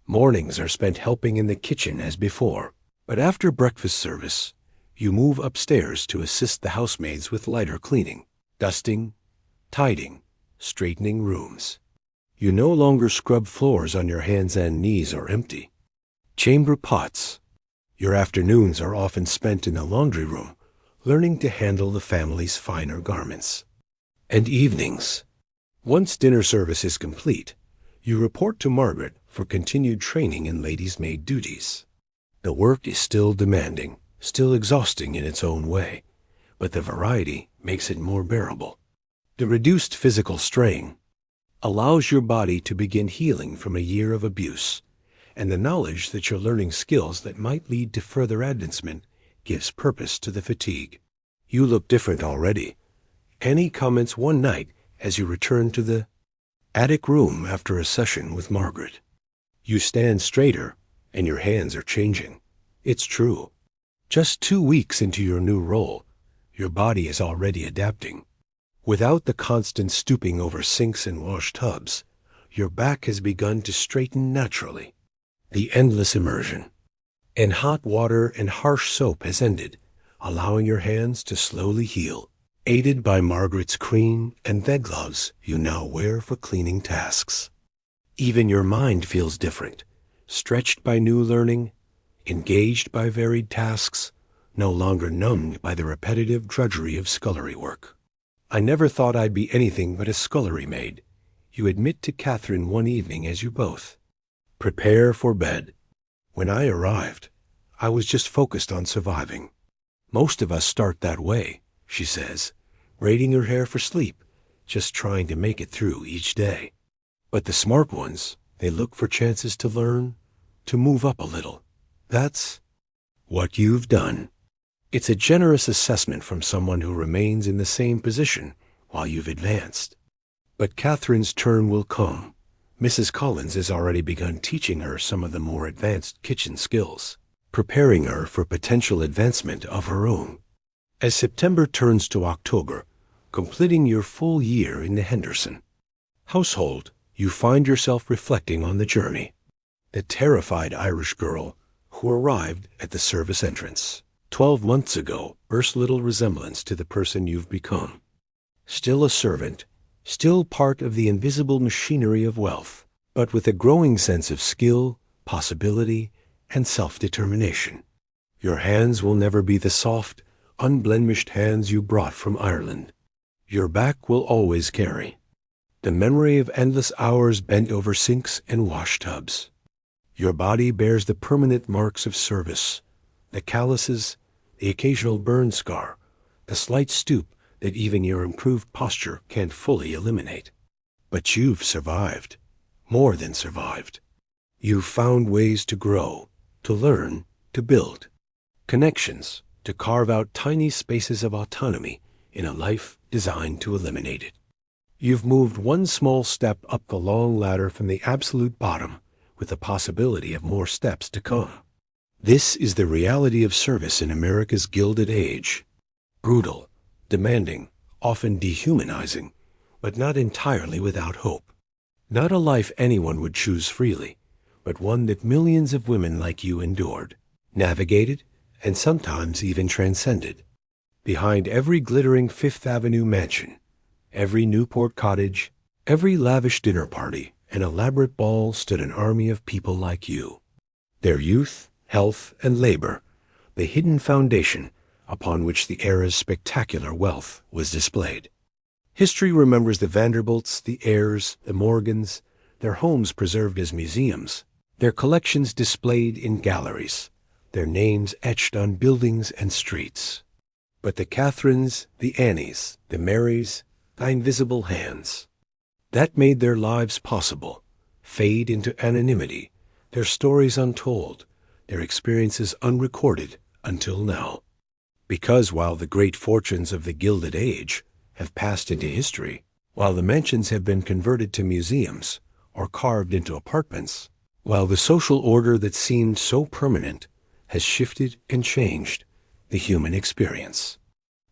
Mornings are spent helping in the kitchen as before, but after breakfast service, you move upstairs to assist the housemaids with lighter cleaning, dusting, tidying, straightening rooms. You no longer scrub floors on your hands and knees or empty chamber pots. Your afternoons are often spent in the laundry room, learning to handle the family's finer garments. And evenings. Once dinner service is complete, you report to Margaret for continued training in ladies' maid duties. The work is still demanding, still exhausting in its own way, but the variety makes it more bearable. The reduced physical strain allows your body to begin healing from a year of abuse, and the knowledge that you're learning skills that might lead to further advancement gives purpose to the fatigue. You look different already. Annie comments one night as you return to the attic room after a session with Margaret. You stand straighter, and your hands are changing. It's true. Just 2 weeks into your new role, your body is already adapting. Without the constant stooping over sinks and wash tubs, your back has begun to straighten naturally. The endless immersion in hot water and harsh soap has ended, allowing your hands to slowly heal, aided by Margaret's cream and the gloves you now wear for cleaning tasks. Even your mind feels different, stretched by new learning, engaged by varied tasks, no longer numbed by the repetitive drudgery of scullery work. I never thought I'd be anything but a scullery maid, you admit to Catherine one evening as you both prepare for bed. When I arrived, I was just focused on surviving. Most of us start that way, she says, braiding her hair for sleep, just trying to make it through each day. But the smart ones, they look for chances to learn, to move up a little. That's what you've done. It's a generous assessment from someone who remains in the same position while you've advanced. But Catherine's turn will come. Mrs. Collins has already begun teaching her some of the more advanced kitchen skills, preparing her for potential advancement of her own. As September turns to October, completing your full year in the Henderson household, you find yourself reflecting on the journey. The terrified Irish girl who arrived at the service entrance 12 months ago bears little resemblance to the person you've become. Still a servant, still part of the invisible machinery of wealth, but with a growing sense of skill, possibility, and self-determination. Your hands will never be the soft, unblemished hands you brought from Ireland. Your back will always carry the memory of endless hours bent over sinks and wash tubs. Your body bears the permanent marks of service, the calluses, the occasional burn scar, the slight stoop that even your improved posture can't fully eliminate. But you've survived, more than survived. You've found ways to grow, to learn, to build connections, to carve out tiny spaces of autonomy in a life designed to eliminate it. You've moved one small step up the long ladder from the absolute bottom, with the possibility of more steps to come. This is the reality of service in America's Gilded Age. Brutal, demanding, often dehumanizing, but not entirely without hope. Not a life anyone would choose freely, but one that millions of women like you endured, navigated, and sometimes even transcended. Behind every glittering Fifth Avenue mansion, every Newport cottage, every lavish dinner party, and elaborate ball stood an army of people like you. Their youth, health, and labor, the hidden foundation upon which the era's spectacular wealth was displayed. History remembers the Vanderbilts, the Ayres, the Morgans, their homes preserved as museums, their collections displayed in galleries, their names etched on buildings and streets. But the Catherines, the Annies, the Marys, the invisible hands, that made their lives possible, fade into anonymity, their stories untold, their experiences unrecorded until now. Because while the great fortunes of the Gilded Age have passed into history, while the mansions have been converted to museums or carved into apartments, while the social order that seemed so permanent has shifted and changed, the human experience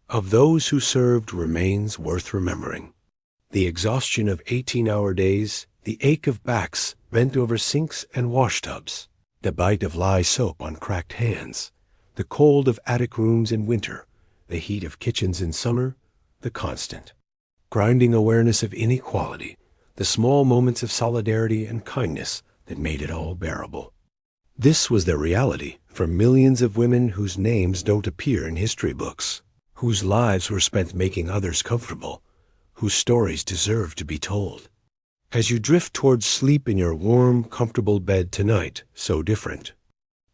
of those who served remains worth remembering. The exhaustion of 18-hour days, the ache of backs bent over sinks and washtubs, the bite of lye soap on cracked hands, the cold of attic rooms in winter, the heat of kitchens in summer, the constant, grinding awareness of inequality, the small moments of solidarity and kindness that made it all bearable. This was the reality for millions of women whose names don't appear in history books, whose lives were spent making others comfortable, whose stories deserve to be told. As you drift towards sleep in your warm, comfortable bed tonight, so different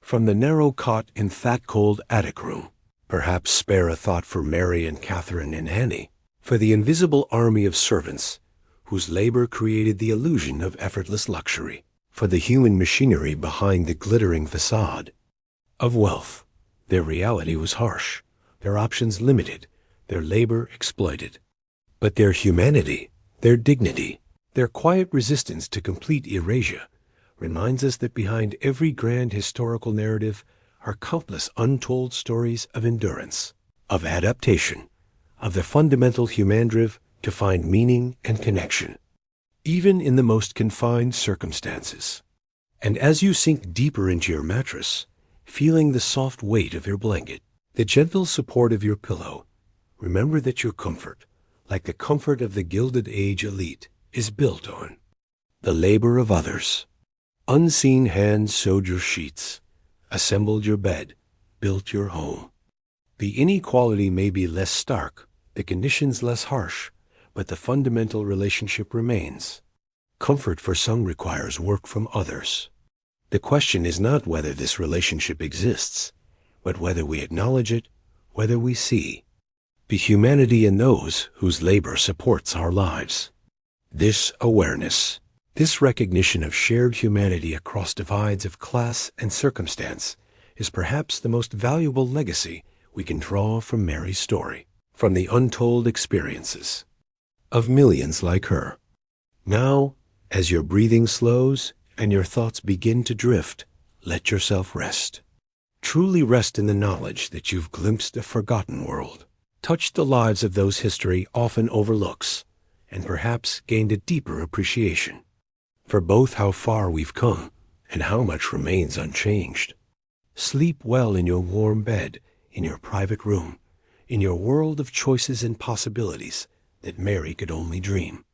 from the narrow cot in that cold attic room, perhaps spare a thought for Mary and Catherine and Annie, for the invisible army of servants whose labor created the illusion of effortless luxury, for the human machinery behind the glittering facade of wealth. Their reality was harsh, their options limited, their labor exploited. But their humanity, their dignity, their quiet resistance to complete erasure reminds us that behind every grand historical narrative are countless untold stories of endurance, of adaptation, of the fundamental human drive to find meaning and connection, even in the most confined circumstances. And as you sink deeper into your mattress, feeling the soft weight of your blanket, the gentle support of your pillow, remember that your comfort, like the comfort of the Gilded Age elite, is built on the labor of others. Unseen hands sewed your sheets, assembled your bed, built your home. The inequality may be less stark, the conditions less harsh, but the fundamental relationship remains. Comfort for some requires work from others. The question is not whether this relationship exists, but whether we acknowledge it, whether we see the humanity in those whose labor supports our lives. This awareness, this recognition of shared humanity across divides of class and circumstance, is perhaps the most valuable legacy we can draw from Mary's story, from the untold experiences of millions like her. Now, as your breathing slows and your thoughts begin to drift, let yourself rest. Truly rest in the knowledge that you've glimpsed a forgotten world, touched the lives of those history often overlooks, and perhaps gained a deeper appreciation for both how far we've come and how much remains unchanged. Sleep well in your warm bed, in your private room, in your world of choices and possibilities that Mary could only dream.